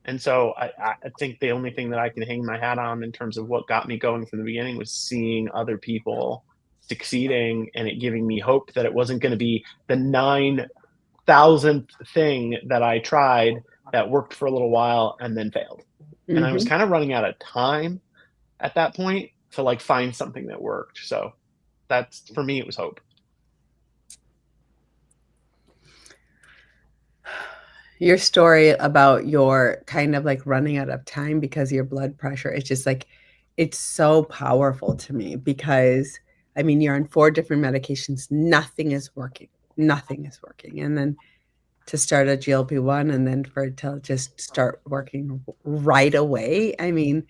S9: And so I think the only thing that I can hang my hat on in terms of what got me going from the beginning was seeing other people succeeding and it giving me hope that it wasn't going to be the 9,000th thing that I tried that worked for a little while and then failed. And I was kind of running out of time at that point to find something that worked. So that's, for me, it was hope.
S2: Your story about your kind of running out of time because of your blood pressure, it's just it's so powerful to me because, I mean, you're on 4 different medications. Nothing is working. And then to start a GLP-1 and then for it to just start working right away. I mean,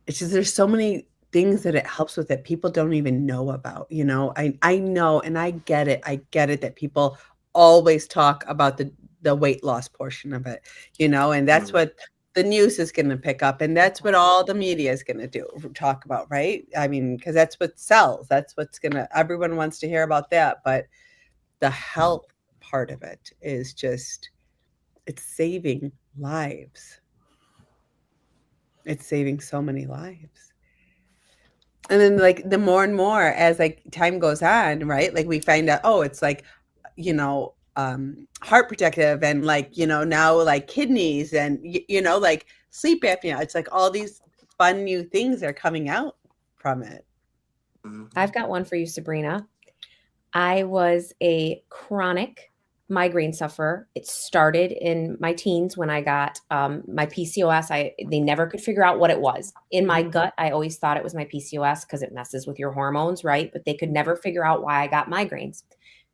S2: it's just, there's so many things that it helps with that people don't even know about, you know. I know, and I get it that people always talk about the weight loss portion of it, you know, and that's what the news is going to pick up, and that's what all the media is going to talk about, right? I mean, because that's what sells. That's what's everyone wants to hear about that, but the health part of it is just, it's saving lives. It's saving so many lives. And then the more and more as time goes on, right? We find out, oh, it's you know, heart protective and now kidneys and, you know, sleep apnea. It's all these fun new things are coming out from it.
S6: I've got one for you, Sabrina. I was a chronic migraine sufferer. It started in my teens when I got my PCOS. They never could figure out what it was. In my gut, I always thought it was my PCOS because it messes with your hormones, right? But they could never figure out why I got migraines.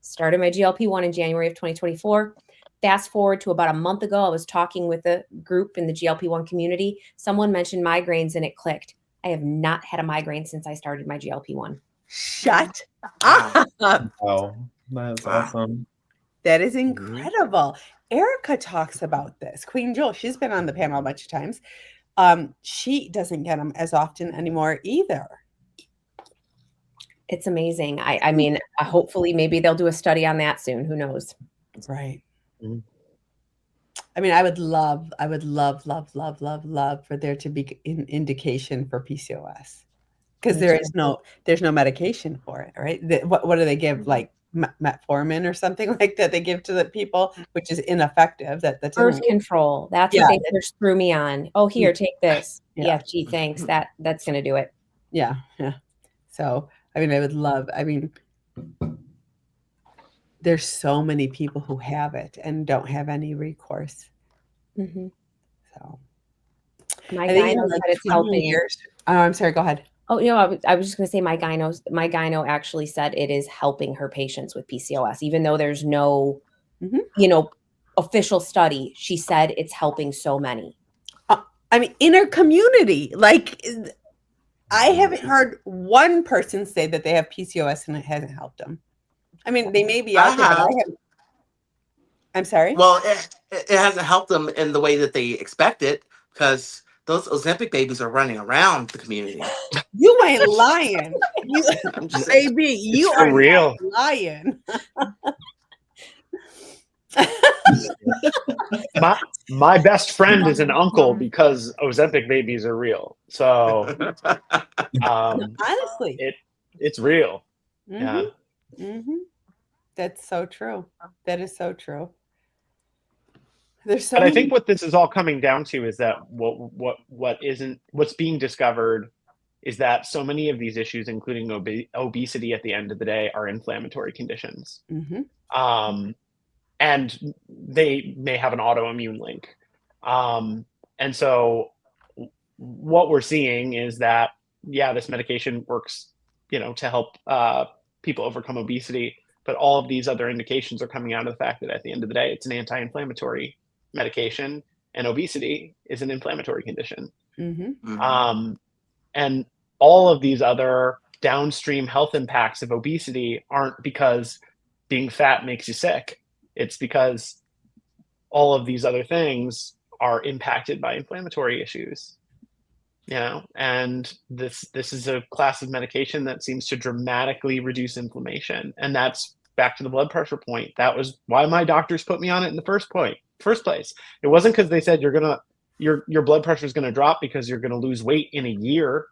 S6: Started my GLP-1 in January of 2024. Fast forward to about a month ago, I was talking with a group in the GLP-1 community. Someone mentioned migraines and it clicked. I have not had a migraine since I started my GLP-1.
S2: Shut up.
S8: Oh, that's awesome.
S2: That is incredible. Erica talks about this. Queen Jewel, she's been on the panel a bunch of times. She doesn't get them as often anymore either.
S6: It's amazing. I mean, hopefully maybe they'll do a study on that soon. Who knows?
S2: Right. I mean, I would love for there to be an indication for PCOS because there's no medication for it, right? What do they give, like metformin or something like that they give to the people, which is ineffective. That's
S6: birth control. That's what they first threw me on. Oh, here, take this. Yeah, gee, thanks. That's gonna do it.
S2: Yeah. So I mean, I would love. I mean, there's so many people who have it and don't have any recourse. So
S6: my gyno said it's helping.
S2: Years. Oh, I'm sorry. Go ahead.
S6: Oh, I was just going to say my gyno actually said it is helping her patients with PCOS, even though there's no, official study. She said it's helping so many.
S2: I mean, in her community, like I haven't heard one person say that they have PCOS and it hasn't helped them. I mean, they may be out there. But I'm sorry.
S3: Well, it hasn't helped them in the way that they expected because those Ozempic babies are running around the community.
S2: You ain't lying. AB, you are
S9: real
S2: lying.
S9: my best friend is an uncle because Ozempic babies are real. So
S2: honestly,
S9: it's real.
S2: Yeah. That's so true. That is so true.
S9: But I think what this is all coming down to is that what's being discovered is that so many of these issues, including obesity at the end of the day, are inflammatory conditions. And they may have an autoimmune link. And so what we're seeing is that, this medication works, to help people overcome obesity, but all of these other indications are coming out of the fact that at the end of the day, it's an anti-inflammatory medication, and obesity is an inflammatory condition. And all of these other downstream health impacts of obesity aren't because being fat makes you sick. It's because all of these other things are impacted by inflammatory issues. And this is a class of medication that seems to dramatically reduce inflammation. And that's back to the blood pressure point. That was why my doctors put me on it in the first place. It wasn't because they said your blood pressure is going to drop because you're going to lose weight in a year.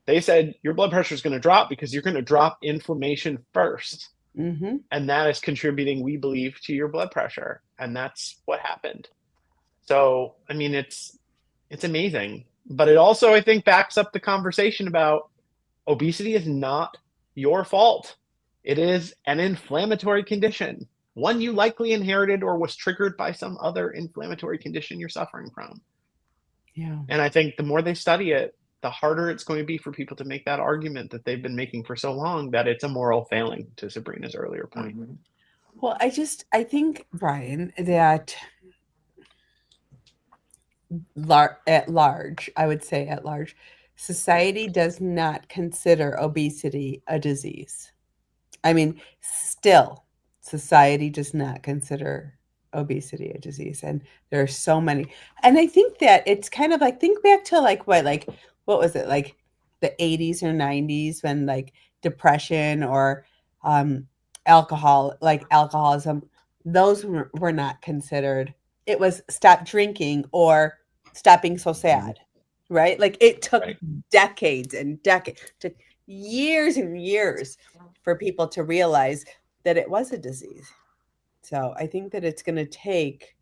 S9: They said your blood pressure is going to drop because you're going to drop inflammation first. And that is contributing, we believe, to your blood pressure. And that's what happened. So, I mean, it's amazing. But it also, I think, backs up the conversation about obesity is not your fault. It is an inflammatory condition, one you likely inherited or was triggered by some other inflammatory condition you're suffering from. And I think the more they study it, the harder it's going to be for people to make that argument that they've been making for so long, that it's a moral failing, to Sabrina's earlier point.
S2: Well, I think, Brian, that at large, society does not consider obesity a disease. I mean, still, society does not consider obesity a disease. And there are so many. And I think that it's kind of like, think back to what was it, like the 80s or 90s when like depression or alcoholism, those were not considered. It was stop drinking or stop being so sad, right? Like it took decades and decades, took years and years for people to realize that it was a disease. So I think that it's going to take,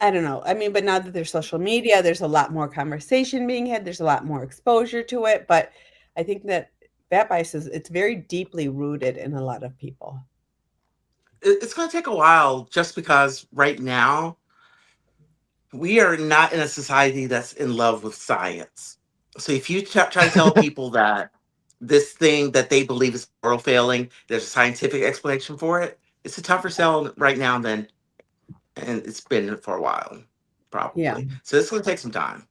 S2: I don't know. I mean, but now that there's social media, there's a lot more conversation being had. There's a lot more exposure to it. But I think that fat bias it's very deeply rooted in a lot of people.
S3: it's going to take a while just because right now we are not in a society that's in love with science. So if you try to tell people that this thing that they believe is moral failing, there's a scientific explanation for it, it's a tougher sell right now than, and it's been for a while, probably.
S2: Yeah.
S3: So it's going to take some time.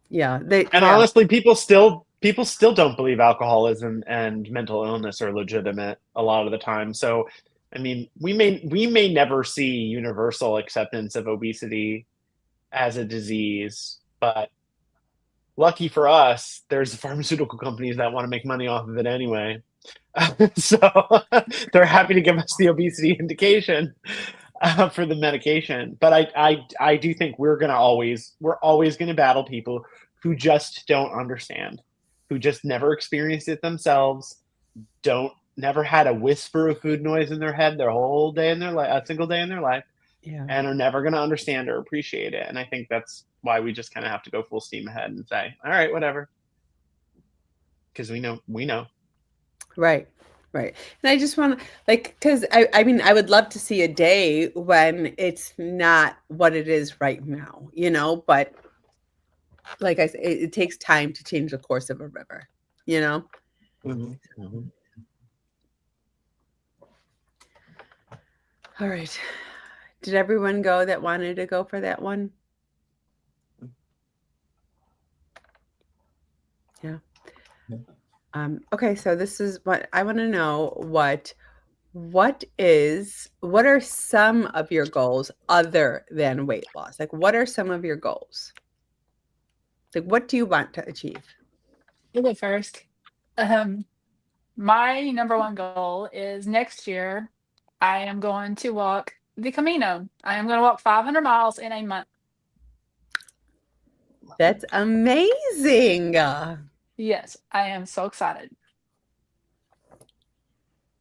S2: Yeah.
S9: And honestly, people still don't believe alcoholism and mental illness are legitimate a lot of the time. So, I mean, we may never see universal acceptance of obesity as a disease, but lucky for us, there's pharmaceutical companies that want to make money off of it anyway. So they're happy to give us the obesity indication for the medication. But I do think we're always going to battle people who just don't understand, who just never experienced it themselves, never had a whisper of food noise in their head their whole day in their life, a single day in their life, and are never going to understand or appreciate it. And I think that's why we just kind of have to go full steam ahead and say, all right, whatever. Because we know.
S2: Right. And I just want to because I mean, I would love to see a day when it's not what it is right now, but like I said, it takes time to change the course of a river,
S3: Mm-hmm.
S2: All right. Did everyone go that wanted to go for that one? Yeah. Okay, so this is what I want to know. What are some of your goals other than weight loss? Like, what are some of your goals? Like, what do you want to achieve?
S5: I'll go first. My number one goal is next year, I am going to walk the Camino. I am going to walk 500 miles in a month.
S2: That's amazing.
S5: Yes, I am so excited.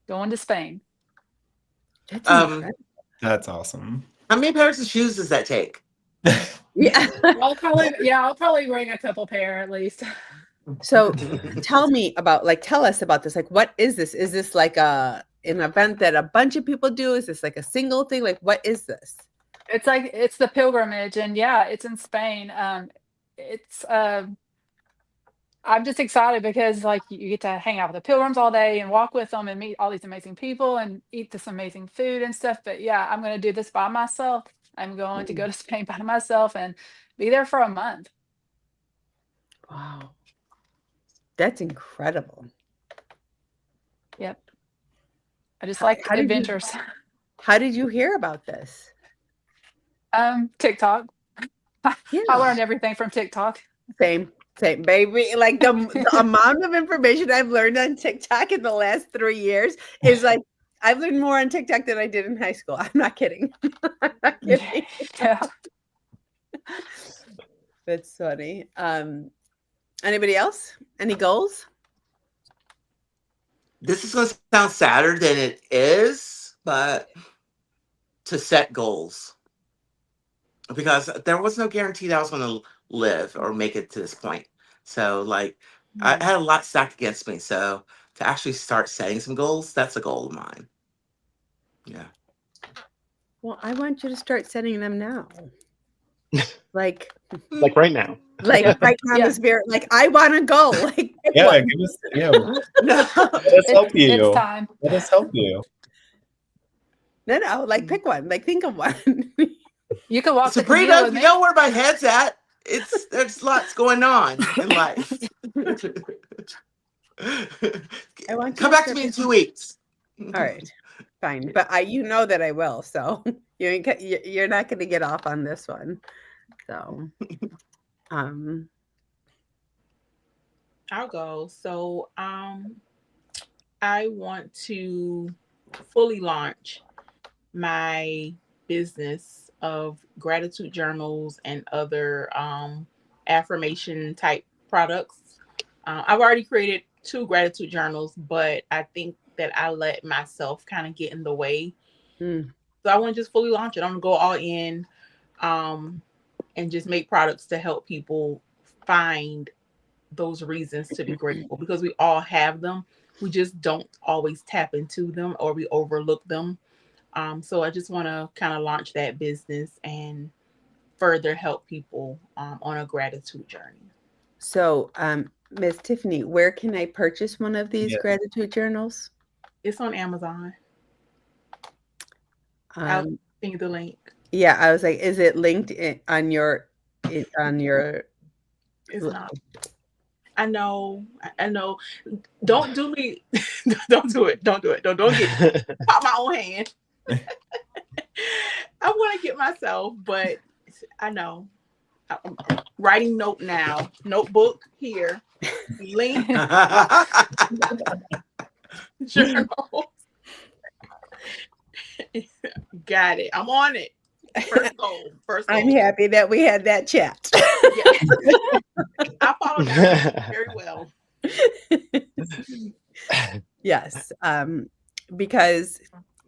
S5: Going to Spain.
S8: That's awesome.
S3: How many pairs of shoes does that take?
S2: Yeah.
S5: I'll probably bring a couple pair at least.
S2: So tell us about this. Like, what is this? Is this like an event that a bunch of people do? Is this like a single thing? Like, what is this?
S5: It's the pilgrimage, and yeah, it's in Spain. I'm just excited because you get to hang out with the pilgrims all day and walk with them and meet all these amazing people and eat this amazing food and stuff. But yeah, I'm going to do this by myself. I'm going to go to Spain by myself and be there for a month.
S2: Wow. That's incredible.
S5: Yep. I just like adventures.
S2: How did you hear about this?
S5: TikTok.
S2: Yeah.
S5: I learned everything from TikTok.
S2: Same, baby. Like the amount of information I've learned on TikTok in the last 3 years is like, I've learned more on TikTok than I did in high school. I'm not kidding. I'm not kidding.
S5: Yeah.
S2: That's funny. Anybody else? Any goals?
S3: This is going to sound sadder than it is, but to set goals. Because there was no guarantee that I was going to live or make it to this point. So, I had a lot stacked against me. So, to actually start setting some goals, that's a goal of mine. Yeah.
S2: Well, I want you to start setting them now. Like
S9: right now.
S2: Like right now, this very I want to go.
S8: Let us help you.
S5: It's time.
S8: Let us help you.
S2: No, pick one. Think of one.
S5: You can walk.
S3: Sabrina, you know where my head's at. There's lots going on in life.
S2: I want
S3: Come back to me in 2 weeks.
S2: All right, fine. But that I will. So you're not going to get off on this one. So,
S7: I'll go. So, I want to fully launch my business of gratitude journals and other affirmation type products. I've already created 2 gratitude journals, but I think that I let myself kind of get in the way. So I want to just fully launch it. I'm gonna go all in and just make products to help people find those reasons to be grateful, because we all have them. we just don't always tap into them, or we overlook them. So I just want to kind of launch that business and further help people on a gratitude journey.
S2: So, Ms. Tiffany, where can I purchase one of these gratitude journals?
S7: It's on Amazon. I'll send you the link.
S2: Yeah, I was like, is it linked on your?
S7: It's not. I know. Don't do me. Don't do it. Don't do it. Don't get pop my own hand. I want to get myself, but I know. I'm writing note now. Notebook here. Link. Journal. Got it. I'm on it. First goal.
S2: I'm happy that we had that chat.
S7: I followed that very well.
S2: Yes, because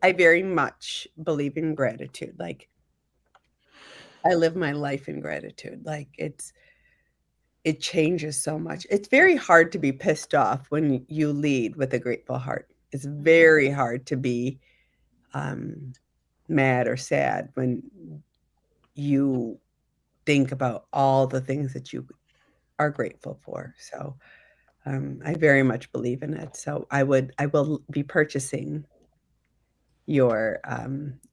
S2: I very much believe in gratitude. Like, I live my life in gratitude. Like, it changes so much. It's very hard to be pissed off when you lead with a grateful heart. It's very hard to be mad or sad when you think about all the things that you are grateful for. So I very much believe in it. So I will be purchasing your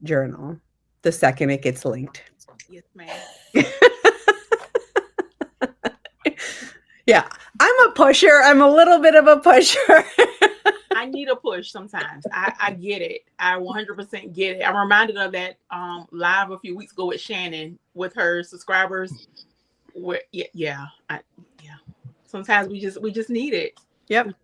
S2: journal the second it gets linked.
S7: Yes, ma'am.
S2: Yeah, I'm a pusher. I'm a little bit of a pusher.
S7: I need a push sometimes. I get it. I 100% get it. I'm reminded of that live a few weeks ago with Shannon with her subscribers. Where, yeah. Sometimes we just need it.
S2: Yep.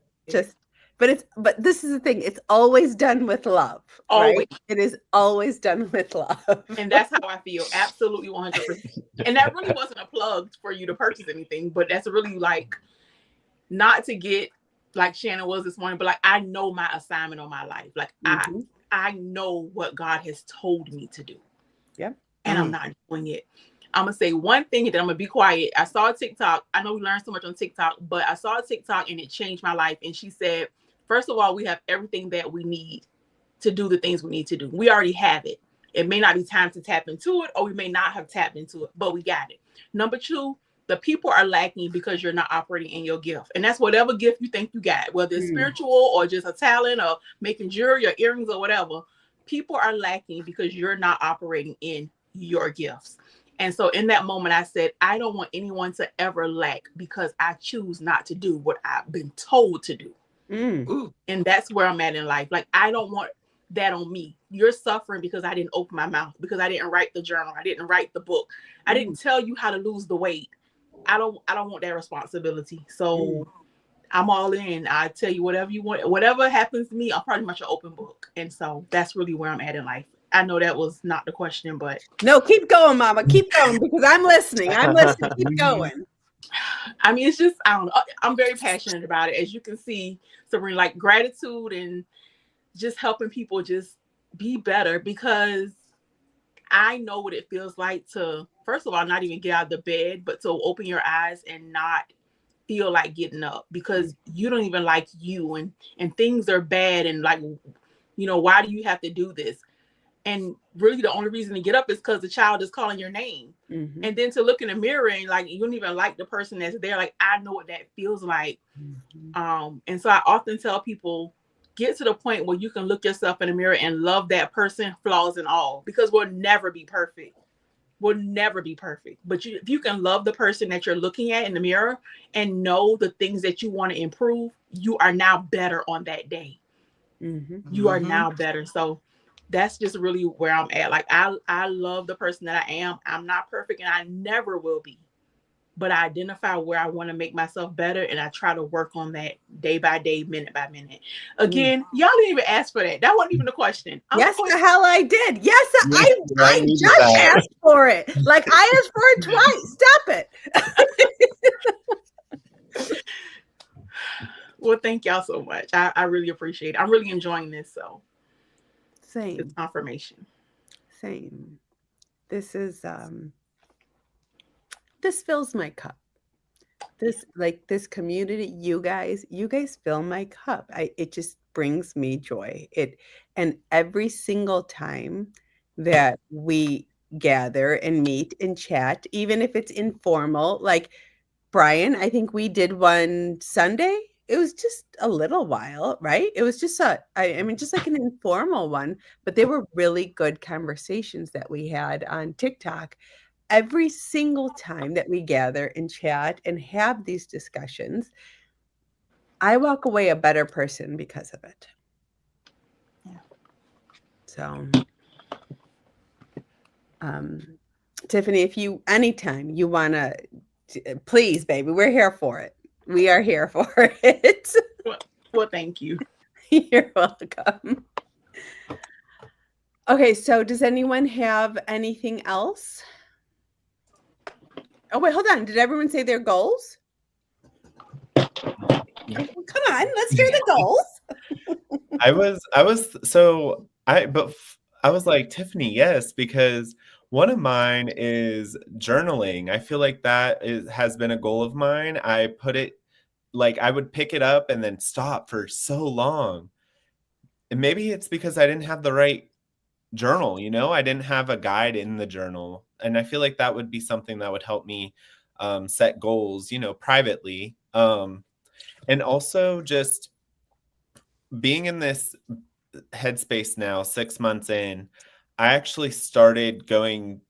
S2: But this is the thing. It's always done with love.
S7: Always.
S2: Right? It is always done with love.
S7: And that's how I feel. Absolutely 100%. And that really wasn't a plug for you to purchase anything, but that's really like, not to get like Shannon was this morning, but like, I know my assignment on my life. Like I know what God has told me to do.
S2: Yep.
S7: And I'm not doing it. I'm going to say one thing and then I'm going to be quiet. I saw a TikTok. I know we learned so much on TikTok, but I saw a TikTok and it changed my life. And she said, first of all, we have everything that we need to do the things we need to do. We already have it. It may not be time to tap into it, or we may not have tapped into it, but we got it. Number two, the people are lacking because you're not operating in your gift. And that's whatever gift you think you got, whether it's spiritual or just a talent or making jewelry or earrings or whatever. People are lacking because you're not operating in your gifts. And so in that moment, I said, I don't want anyone to ever lack because I choose not to do what I've been told to do. And that's where I'm at in life. Like, I don't want that on me. You're suffering because I didn't open my mouth, because I didn't write the journal. I didn't write the book. I didn't tell you how to lose the weight. I don't want that responsibility. So I'm all in. I tell you whatever you want, whatever happens to me, I'm pretty much an open book. And so that's really where I'm at in life. I know that was not the question, but
S2: no, keep going, Mama. Keep going, because I'm listening. Keep going.
S7: I mean, it's just, I don't know. I'm very passionate about it. As you can see, Sabrina, like gratitude and just helping people just be better, because I know what it feels like to, first of all, not even get out of the bed, but to open your eyes and not feel like getting up because you don't even like you and things are bad. And like, you know, why do you have to do this? And really the only reason to get up is because the child is calling your name. And then to look in the mirror and like, you don't even like the person that's there. Like, I know what that feels like. And so I often tell people, get to the point where you can look yourself in the mirror and love that person, flaws and all, because we'll never be perfect. We'll never be perfect. But if you can love the person that you're looking at in the mirror and know the things that you want to improve, you are now better on that day. You are now better. So that's just really where I'm at. Like, I love the person that I am. I'm not perfect and I never will be. But I identify where I want to make myself better, and I try to work on that day by day, minute by minute. Again, y'all didn't even ask for that. That wasn't even a question.
S2: Yes, the hell I did. Yes, I just asked for it. Like, I asked for it twice. Stop it.
S7: Well, thank y'all so much. I really appreciate it. I'm really enjoying this. So,
S2: same.
S7: It's confirmation.
S2: Same. This is this fills my cup. this community, you guys fill my cup. It just brings me joy. And every single time that we gather and meet and chat, even if it's informal, like Brian, I think we did one Sunday. It was just a little while, right? It was just I mean, just like an informal one, but they were really good conversations that we had on TikTok. Every single time that we gather and chat and have these discussions, I walk away a better person because of it.
S7: Yeah.
S2: So, Tiffany, if anytime you want to, please, baby, we're here for it. We are here for it.
S7: Well, thank you.
S2: You're welcome. Okay, so does anyone have anything else? Oh, wait, hold on. Did everyone say their goals?
S8: Yeah.
S2: Come on, let's hear the goals.
S8: I was like, Tiffany, yes, because one of mine is journaling. I feel like has been a goal of mine. I would pick it up and then stop for so long. And maybe it's because I didn't have the right journal, I didn't have a guide in the journal. And I feel like that would be something that would help me set goals, privately. And also just being in this headspace now, 6 months in, I actually started going,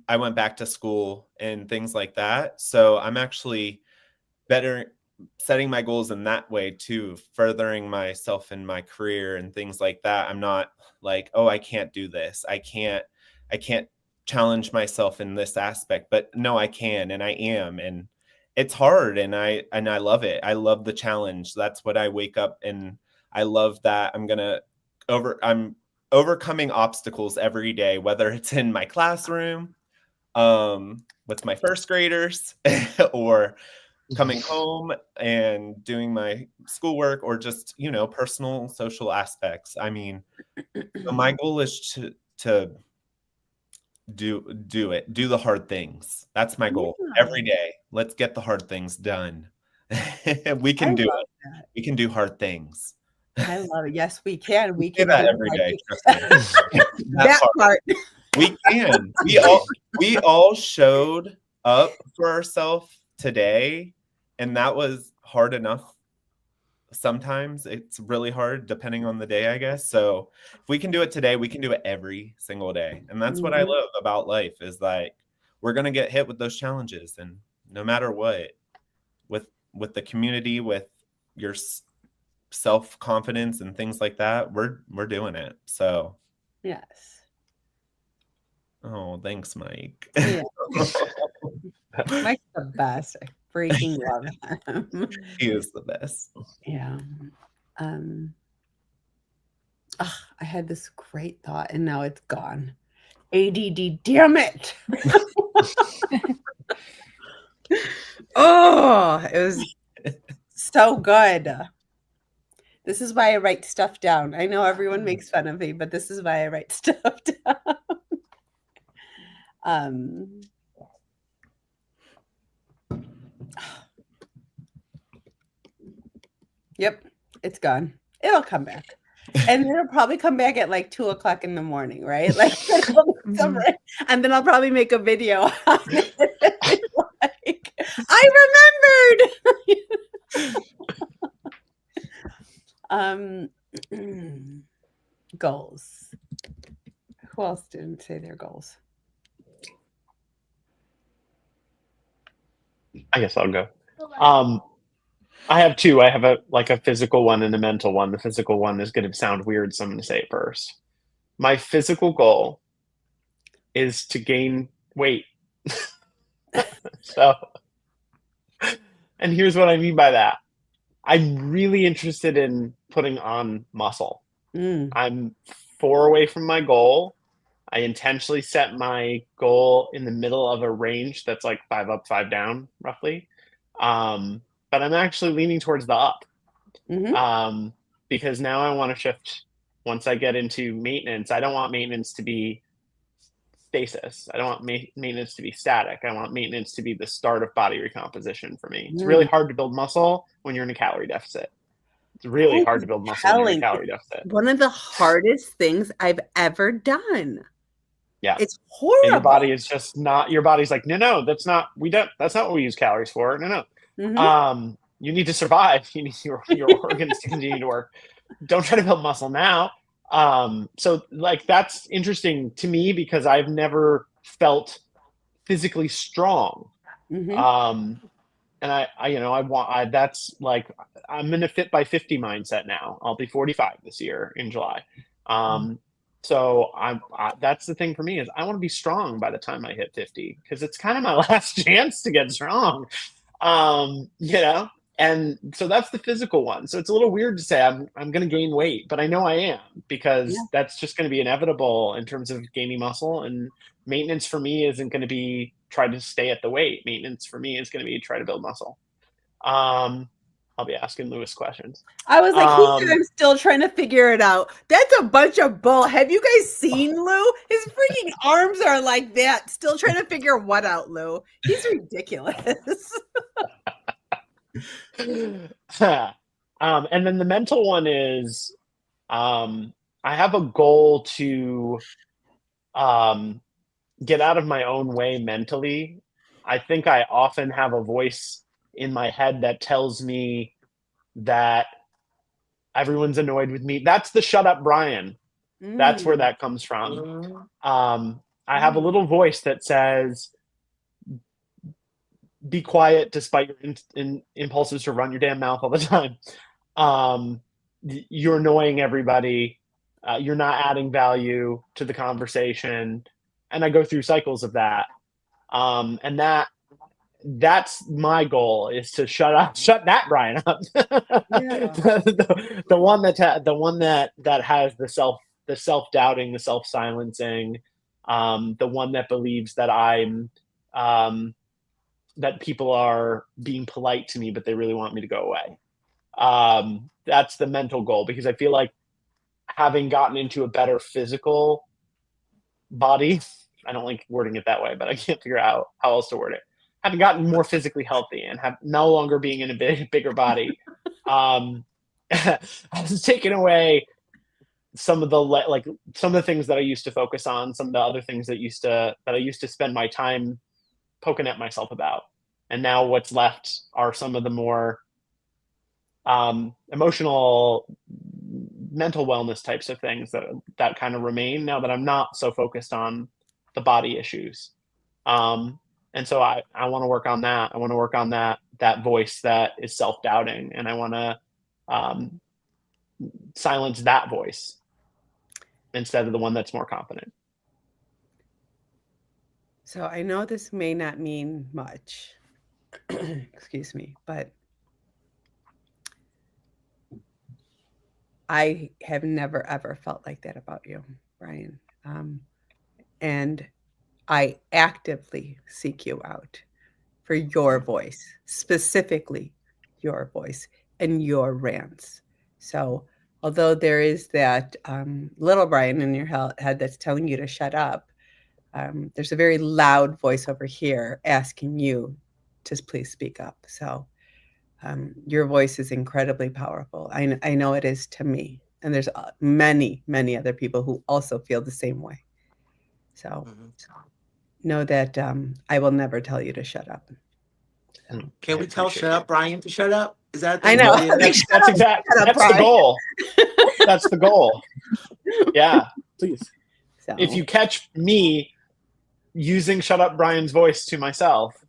S8: I went back to school and things like that. So I'm actually better setting my goals in that way too, furthering myself in my career and things like that. I'm not like, oh, I can't do this. I can't challenge myself in this aspect, but no, I can, and I am. And it's hard. And I love it. I love the challenge. That's what I wake up, and I love that I'm overcoming obstacles every day, whether it's in my classroom, with my first graders or coming home and doing my schoolwork, or just, personal social aspects. I mean, so my goal is to do the hard things. That's my goal every day. Let's get the hard things done. We can do it.
S2: That.
S8: We can do hard things.
S2: I love it. Yes, we can. We
S8: can
S2: can
S8: do that every day. Trust me.
S2: That part.
S8: We can. We all showed up for ourselves today, and that was hard enough. Sometimes it's really hard depending on the day, I guess. So if we can do it today, we can do it every single day. And that's what I love about life, is like, we're going to get hit with those challenges. And no matter what, with the community, with your self-confidence and things like that, we're doing it. So
S2: yes.
S8: Oh, thanks, Mike.
S2: Yeah. Mike's the best. I freaking love him.
S8: He is the best.
S2: Yeah. I had this great thought and now it's gone. ADD, damn it. Oh, it was so good. This is why I write stuff down. I know everyone makes fun of me, but this is why I write stuff down. Yep, it's gone. It'll come back. And it'll probably come back at like 2:00 in the morning, right? Like, and then I'll probably make a video on it. Like, I remembered. Goals. Who else didn't say their goals?
S9: I guess I'll go. I have two. I have a physical one and a mental one. The physical one is going to sound weird, so I'm going to say it first. My physical goal is to gain weight. And here's what I mean by that. I'm really interested in putting on muscle. I'm 4 away from my goal. I intentionally set my goal in the middle of a range that's like 5 up, 5 down, roughly. But I'm actually leaning towards the up. Because now I want to shift once I get into maintenance. I don't want maintenance to be stasis. I don't want maintenance to be static. I want maintenance to be the start of body recomposition for me. It's really hard to build muscle when you're in a calorie deficit. It's really hard to build muscle when you're in a calorie deficit.
S2: One of the hardest things I've ever done.
S9: Yeah.
S2: It's horrible.
S9: And your body is just not, your body's like, no, that's not what we use calories for. No. You need to survive. You need your organs to continue to work. Don't try to build muscle now. So like, that's interesting to me because I've never felt physically strong. And that's like, I'm in a fit by 50 mindset now. I'll be 45 this year in July. So that's the thing for me is I want to be strong by the time I hit 50 because it's kind of my last chance to get strong. And so that's the physical one. So it's a little weird to say I'm going to gain weight, but I know I am because that's just going to be inevitable in terms of gaining muscle. And maintenance for me isn't going to be try to stay at the weight. Maintenance for me is going to be try to build muscle. I'll be asking Lewis questions.
S2: I was like, he said I'm still trying to figure it out. That's a bunch of bull. Have you guys seen Lou? His freaking arms are like that. Still trying to figure what out, Lou. He's ridiculous.
S9: And then the mental one is I have a goal to get out of my own way mentally. I think I often have a voice in my head that tells me that everyone's annoyed with me. That's the shut up Brian. That's where that comes from. I have a little voice that says, be quiet despite your impulses to run your damn mouth all the time. You're annoying everybody. You're not adding value to the conversation. And I go through cycles of that. And that's my goal is to shut that Brian up. the one that has the self-doubting, the self-silencing, the one that believes that I'm that people are being polite to me, but they really want me to go away. That's the mental goal because I feel like having gotten into a better physical body, I don't like wording it that way, but I can't figure out how else to word it. Having gotten more physically healthy and have no longer being in a bigger body, has taken away some of the things that I used to focus on, some of the other things that I used to spend my time poking at myself about. And now what's left are some of the more emotional, mental wellness types of things that kind of remain now that I'm not so focused on the body issues. And so I want to work on that. I want to work on that voice that is self-doubting, and I want to silence that voice instead of the one that's more confident.
S2: So I know this may not mean much, excuse me, but I have never, ever felt like that about you, Brian. And I actively seek you out for your voice, specifically your voice and your rants. So although there is that little Brian in your head that's telling you to shut up, there's a very loud voice over here asking you to please speak up. So your voice is incredibly powerful. I know it is to me. And there's many, many other people who also feel the same way. So know that I will never tell you to shut up.
S3: Can we tell shut up Brian to shut up? Is that
S2: I know.
S9: That's the goal. That's the goal. Yeah, please.
S2: So.
S9: If you catch me using shut up Brian's voice to myself,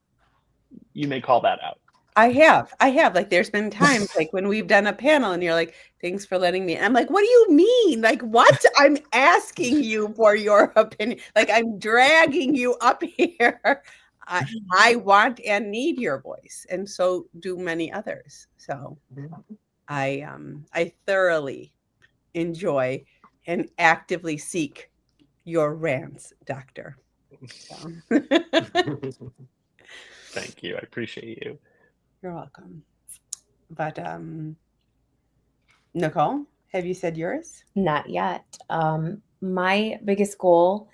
S9: you may call that out.
S2: I have. Like, there's been times like when we've done a panel and you're like, thanks for letting me. I'm like, what do you mean? Like, what? I'm asking you for your opinion. Like, I'm dragging you up here. I want and need your voice. And so do many others. So I thoroughly enjoy and actively seek your rants, Doctor. So.
S9: Thank you. I appreciate you.
S2: You're welcome. But Nicole, have you said yours?
S6: Not yet. My biggest goal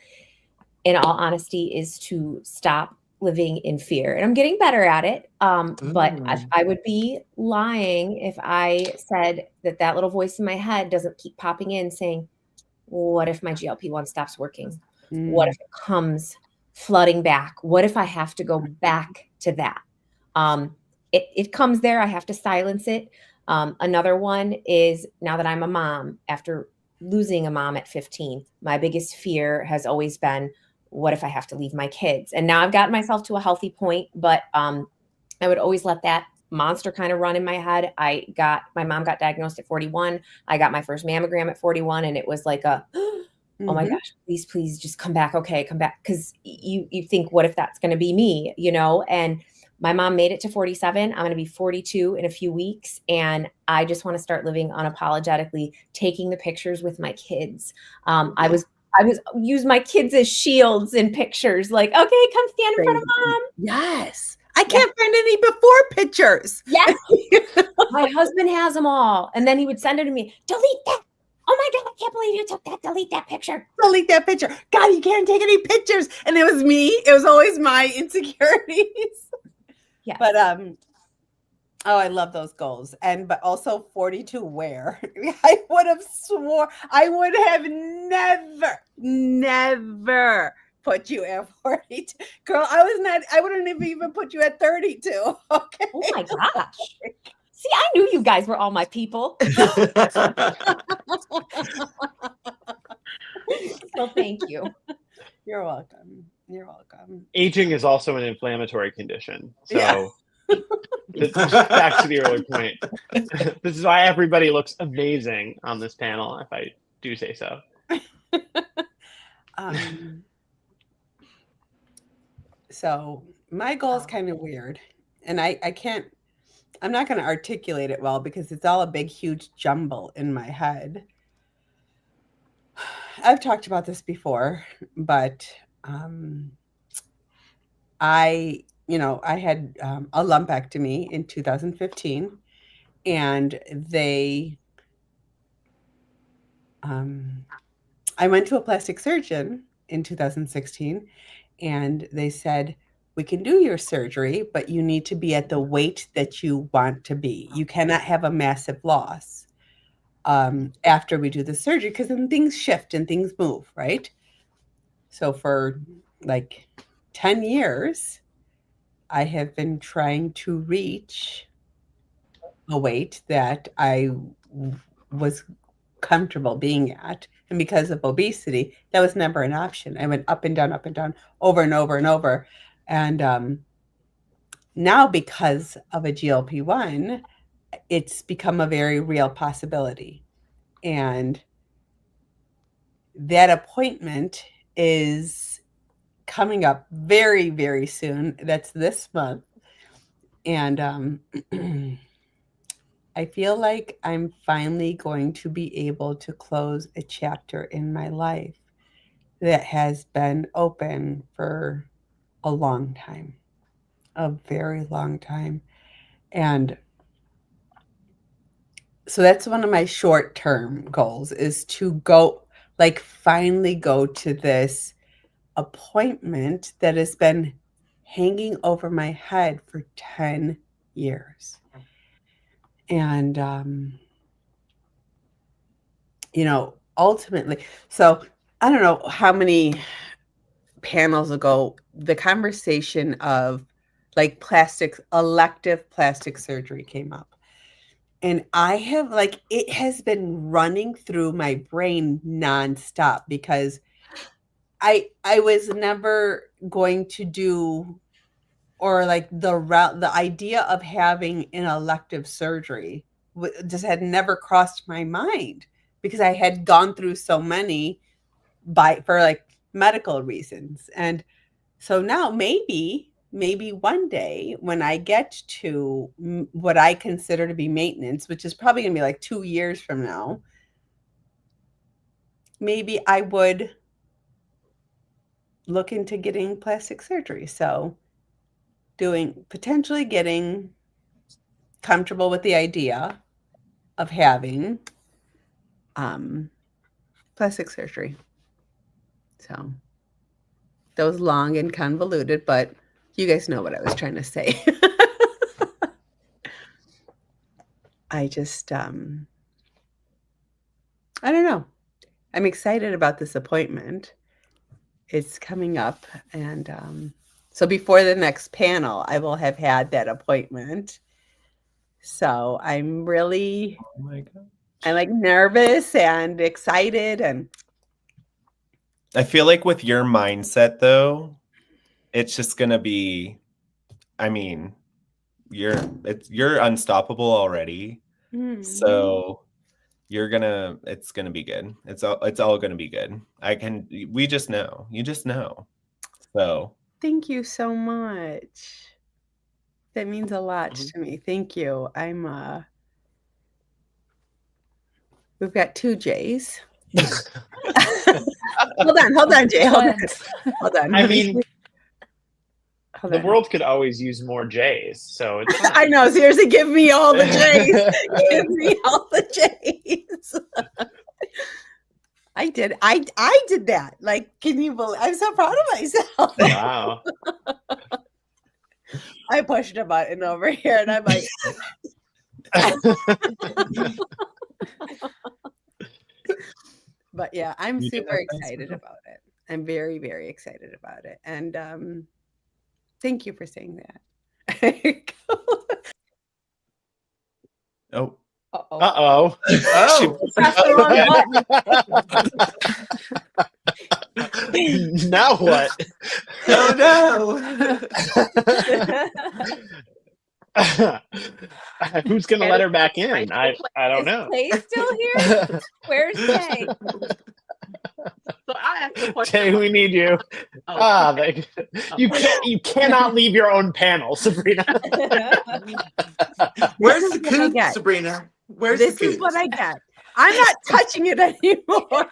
S6: in all honesty, is to stop living in fear. And I'm getting better at it. But I would be lying if I said that that little voice in my head doesn't keep popping in saying, what if my GLP-1 stops working? What if it comes flooding back? What if I have to go back to that? It comes there. I have to silence it. Another one is, now that I'm a mom, after losing a mom at 15, my biggest fear has always been, what if I have to leave my kids? And now I've gotten myself to a healthy point, but I would always let that monster kind of run in my head. My mom got diagnosed at 41. I got my first mammogram at 41, and it was like a, oh my gosh, please just come back. Okay, come back. Because you think, what if that's going to be me, And my mom made it to 47. I'm going to be 42 in a few weeks. And I just want to start living unapologetically, taking the pictures with my kids. I was use my kids as shields in pictures. Like, okay, come stand in front of mom.
S2: Yes. I can't find any before pictures.
S6: Yes. My husband has them all. And then he would send it to me. Delete that. Oh my God, I can't believe you took that. Delete that picture.
S2: Delete that picture. God, you can't take any pictures. And it was me. It was always my insecurities.
S6: Yeah.
S2: But I love those goals. But also 42 where? I would have never put you at 42. Girl, I wouldn't have even put you at 32. Okay.
S6: Oh my gosh. See, I knew you guys were all my people. So thank you.
S2: You're welcome. You're welcome.
S9: Aging is also an inflammatory condition. So
S2: Yeah.
S9: back to the earlier point. This is why everybody looks amazing on this panel, if I do say so.
S2: So my goal is kind of weird. And I'm not going to articulate it well because it's all a big, huge jumble in my head. I've talked about this before, but I had a lumpectomy in 2015, and I went to a plastic surgeon in 2016, and they said, we can do your surgery, but you need to be at the weight that you want to be. You cannot have a massive loss after we do the surgery, because then things shift and things move, right? So for like 10 years, I have been trying to reach a weight that I was comfortable being at. And because of obesity, that was never an option. I went up and down, over and over and over. And now, because of a GLP-1, it's become a very real possibility. And that appointment is coming up very, very soon. That's this month. And I feel like I'm finally going to be able to close a chapter in my life that has been open for a long time, a very long time. And so that's one of my short-term goals, is to finally go to this appointment that has been hanging over my head for 10 years. And, ultimately, so I don't know how many panels ago, the conversation of elective plastic surgery came up. And it has been running through my brain nonstop, because I was never going to do, or the idea of having an elective surgery just had never crossed my mind, because I had gone through so many for medical reasons. And so now maybe one day, when I get to what I consider to be maintenance, which is probably going to be 2 years from now, maybe I would look into getting plastic surgery. So potentially getting comfortable with the idea of having plastic surgery. So That was long and convoluted, but you guys know what I was trying to say. I just, I don't know. I'm excited about this appointment. It's coming up. And so before the next panel, I will have had that appointment. So I'm really,
S8: Oh my God.
S2: I'm like nervous and excited. And
S8: I feel like with your mindset though, it's just gonna be, I mean, you're unstoppable already. So it's gonna be good. It's all gonna be good. We just know. You just know. So
S2: thank you so much. That means a lot to me. Thank you. We've got 2 J's. Hold on, Jay. Hold on.
S9: I mean,
S2: Hold
S9: the
S2: on.
S9: world could always use more J's, so it's fine.
S2: I know. Seriously, give me all the J's. Give me all the J's. I did that. Like, can you believe? I'm so proud of myself.
S9: Wow.
S2: I pushed a button over here, and I'm like, but yeah, I'm super excited about it. I'm very, very excited about it. And thank you for saying that.
S8: oh.
S9: Uh-oh.
S6: Press the wrong
S9: button. Now what?
S3: Oh
S9: no. Who's gonna let her back in? I don't know.
S6: Is Trey still here? Where's Trey?
S7: So I asked the question.
S9: Jay, we need you. You cannot leave your own panel, Sabrina.
S3: Where's the coop, Sabrina? Where's
S2: this
S3: the coop?
S2: is what I get. I'm not touching it anymore.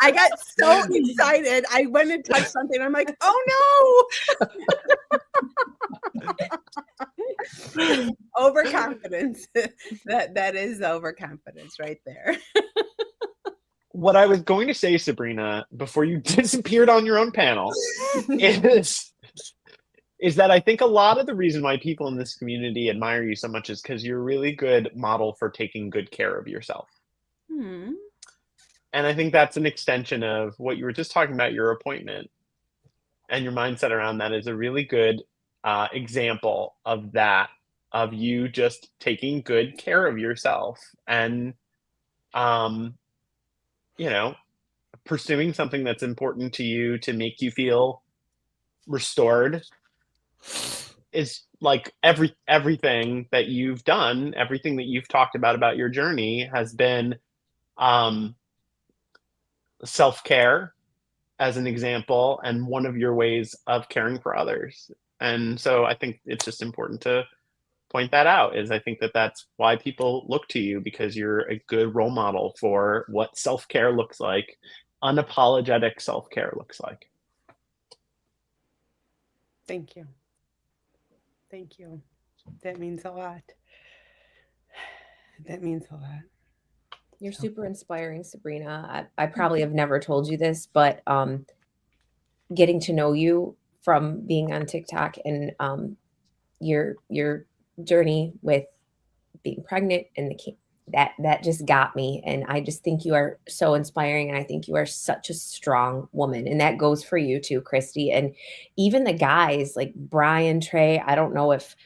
S2: I got so excited. I went and touched something. I'm like, oh no. Overconfidence. That is overconfidence right there.
S9: What I was going to say, Sabrina, before you disappeared on your own panel, is that I think a lot of the reason why people in this community admire you so much is because you're a really good model for taking good care of yourself.
S2: Hmm.
S9: And I think that's an extension of what you were just talking about, your appointment, and your mindset around that is a really good example of that, of you just taking good care of yourself and, pursuing something that's important to you to make you feel restored is like everything that you've done, everything that you've talked about your journey has been self-care as an example and one of your ways of caring for others. And so I think it's just important to point that out, is I think that that's why people look to you, because you're a good role model for what self-care looks like, unapologetic self-care looks like.
S2: Thank you. Thank you. That means a lot. That means a lot.
S6: You're super inspiring, Sabrina. I probably have never told you this, but getting to know you from being on TikTok and your journey with being pregnant and that just got me. And I just think you are so inspiring, and I think you are such a strong woman. And that goes for you too, Christie. And even the guys like Brian, Trey, I don't know if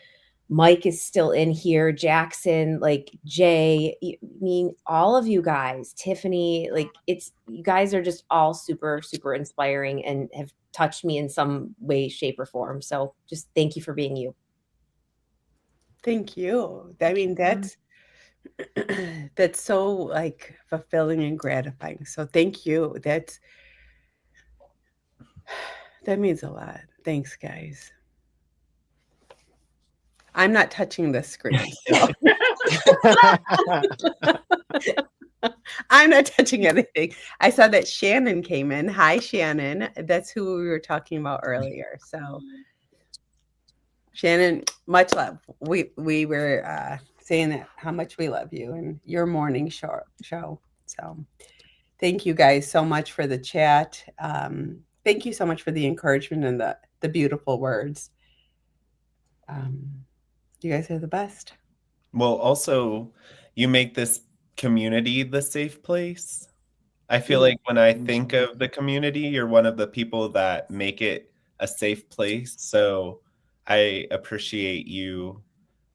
S6: Mike is still in here, Jackson, like Jay, I mean, all of you guys, Tiffany, like you guys are just all super, super inspiring and have touched me in some way, shape, or form. So just thank you for being you.
S2: Thank you. I mean, that's so like fulfilling and gratifying. So thank you. That means a lot. Thanks, guys. I'm not touching the screen. So. I'm not touching anything. I saw that Shannon came in. Hi, Shannon. That's who we were talking about earlier. So, Shannon, much love. We were saying that how much we love you and your morning show. So, thank you guys so much for the chat. Thank thank you so much for the encouragement and the beautiful words. You guys are the best.
S8: Well, also, you make this community the safe place. I feel like when I think of the community, you're one of the people that make it a safe place. So I appreciate you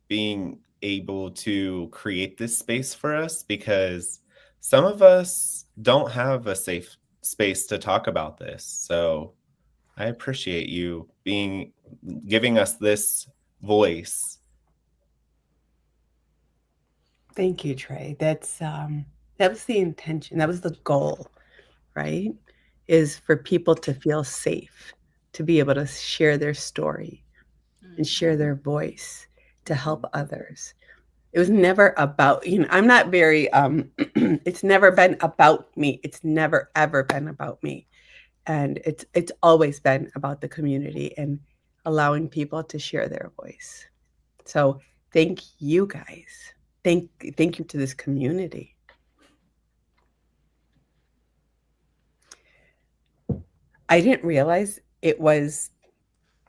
S8: being able to create this space for us, because some of us don't have a safe space to talk about this. So I appreciate you giving us this voice.
S2: Thank you, Trey. That was the intention. That was the goal, right? Is for people to feel safe, to be able to share their story and share their voice to help others. It was never about, I'm not very, it's never been about me. It's never, ever been about me. And it's always been about the community and allowing people to share their voice. So thank you guys. Thank you to this community. I didn't realize it was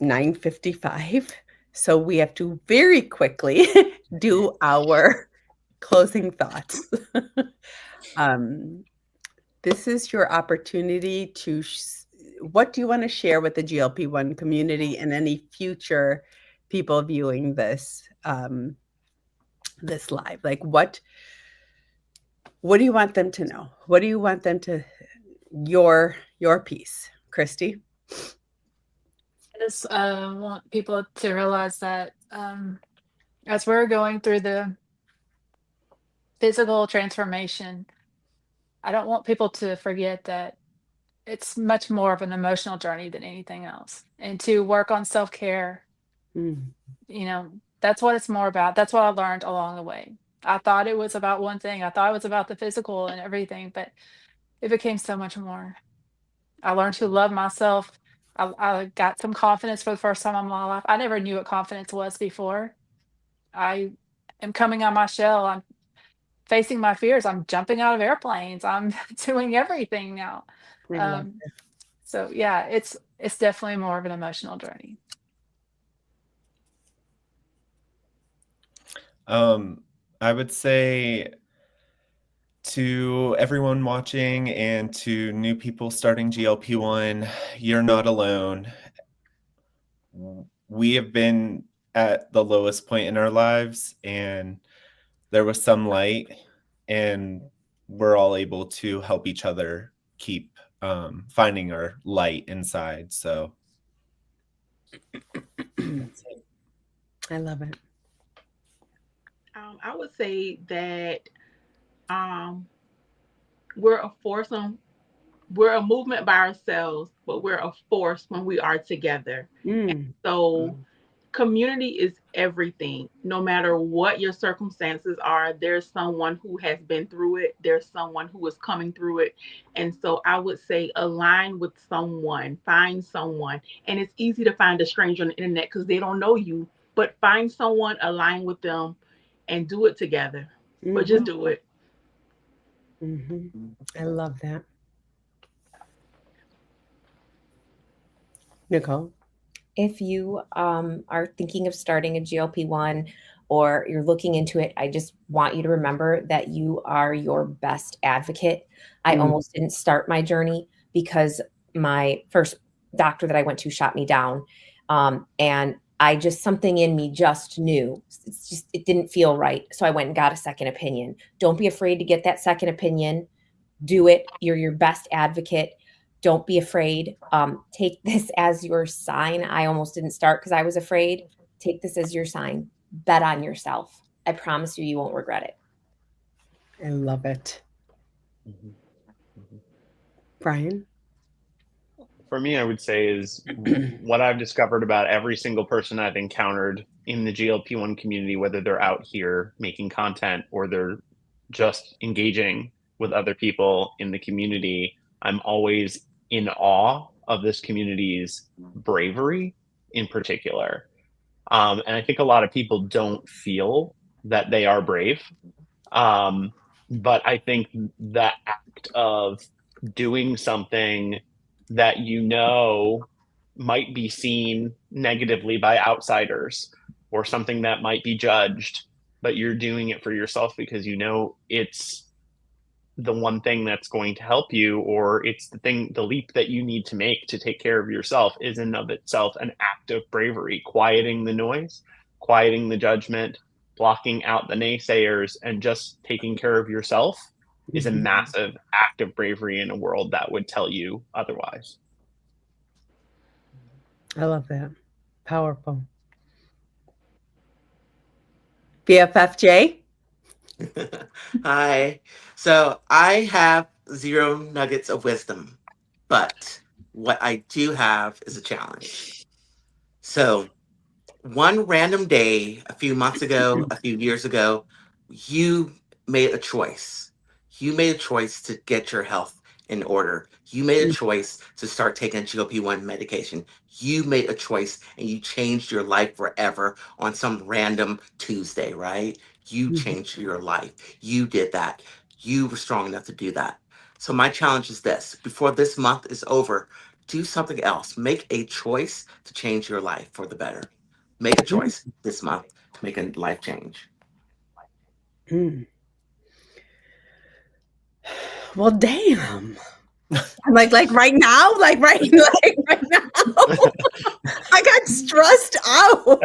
S2: 9:55, so we have to very quickly do our closing thoughts. This is your opportunity to what do you want to share with the GLP-1 community and any future people viewing this this live? Like what do you want them to know? What do you want them to your piece, Christie?
S5: I just want people to realize that as we're going through the physical transformation, I don't want people to forget that it's much more of an emotional journey than anything else. And to work on self-care, that's what it's more about. That's what I learned along the way. I thought it was about one thing. I thought it was about the physical and everything, but it became so much more. I learned to love myself. I got some confidence for the first time in my life. I never knew what confidence was before. I am coming on my shell. I'm facing my fears. I'm jumping out of airplanes. I'm doing everything now. So yeah, it's definitely more of an emotional journey.
S8: I would say to everyone watching and to new people starting GLP-1, you're not alone. We have been at the lowest point in our lives, and there was some light, and we're all able to help each other keep finding our light inside. So
S2: I love it.
S7: I would say that we're a foursome. We're a movement by ourselves, but we're a force when we are together. So community is everything. No matter what your circumstances are, there's someone who has been through it. There's someone who is coming through it. And so I would say align with someone, find someone. And it's easy to find a stranger on the internet because they don't know you, but find someone, align with them, and do it together. But just do it.
S2: I love that. Nicole?
S6: If you are thinking of starting a GLP-1 or you're looking into it, I just want you to remember that you are your best advocate. I almost didn't start my journey because my first doctor that I went to shot me down. And I just, something in me just knew. It didn't feel right. So I went and got a second opinion. Don't be afraid to get that second opinion. Do it. You're your best advocate. Don't be afraid. Take this as your sign. I almost didn't start because I was afraid. Take this as your sign. Bet on yourself. I promise you, you won't regret it.
S2: I love it. Brian?
S9: For me, I would say is what I've discovered about every single person I've encountered in the GLP-1 community, whether they're out here making content or they're just engaging with other people in the community, I'm always in awe of this community's bravery in particular. And I think a lot of people don't feel that they are brave. But I think the act of doing something that you know might be seen negatively by outsiders or something that might be judged, but you're doing it for yourself because you know it's the one thing that's going to help you, or it's the leap that you need to make to take care of yourself, is in of itself an act of bravery. Quieting the noise, quieting the judgment, blocking out the naysayers, and just taking care of yourself is a massive act of bravery in a world that would tell you otherwise.
S2: I love that. Powerful. BFFJ?
S3: Hi. So I have 0 nuggets of wisdom, but what I do have is a challenge. So one random day, a few months ago, a few years ago, you made a choice. You made a choice to get your health in order. You made a choice to start taking GLP-1 medication. You made a choice and you changed your life forever on some random Tuesday, right? You changed your life. You did that. You were strong enough to do that. So my challenge is this: before this month is over, do something else. Make a choice to change your life for the better. Make a choice this month to make a life change.
S2: Well, damn. I'm like right now, like right now. I got stressed out.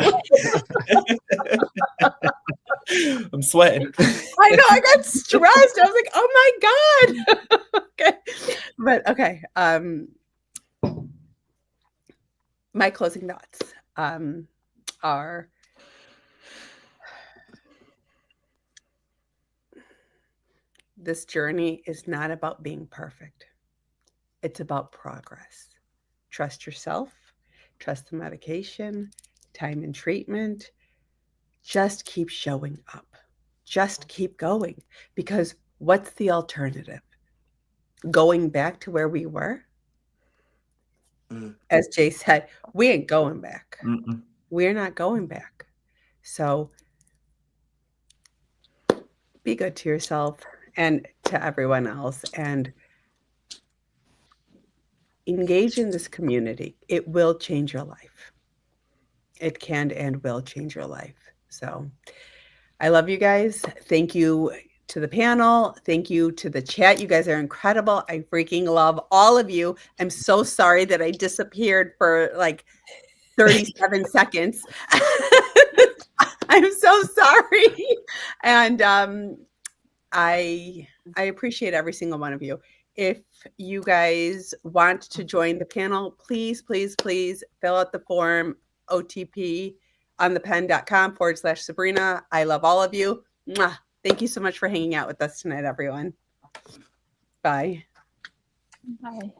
S8: I'm sweating.
S2: I know, I got stressed. I was like, oh my God. Okay. But okay. My closing thoughts are this journey is not about being perfect. It's about progress. Trust yourself, trust the medication, time and treatment. Just keep showing up. Just keep going. Because what's the alternative? Going back to where we were? As Jay said, we ain't going back. We're not going back. So be good to yourself and to everyone else, and engage in this community. It will change your life. It can and will change your life. So I love you guys. Thank you to the panel. Thank you to the chat. You guys are incredible. I freaking love all of you. I'm so sorry that I disappeared for like 37 seconds. I'm so sorry. And I appreciate every single one of you. If you guys want to join the panel, please, please, please fill out the form, OTP on thepen.com/Sabrina. I love all of you. Mwah. Thank you so much for hanging out with us tonight, everyone. Bye.
S5: Bye.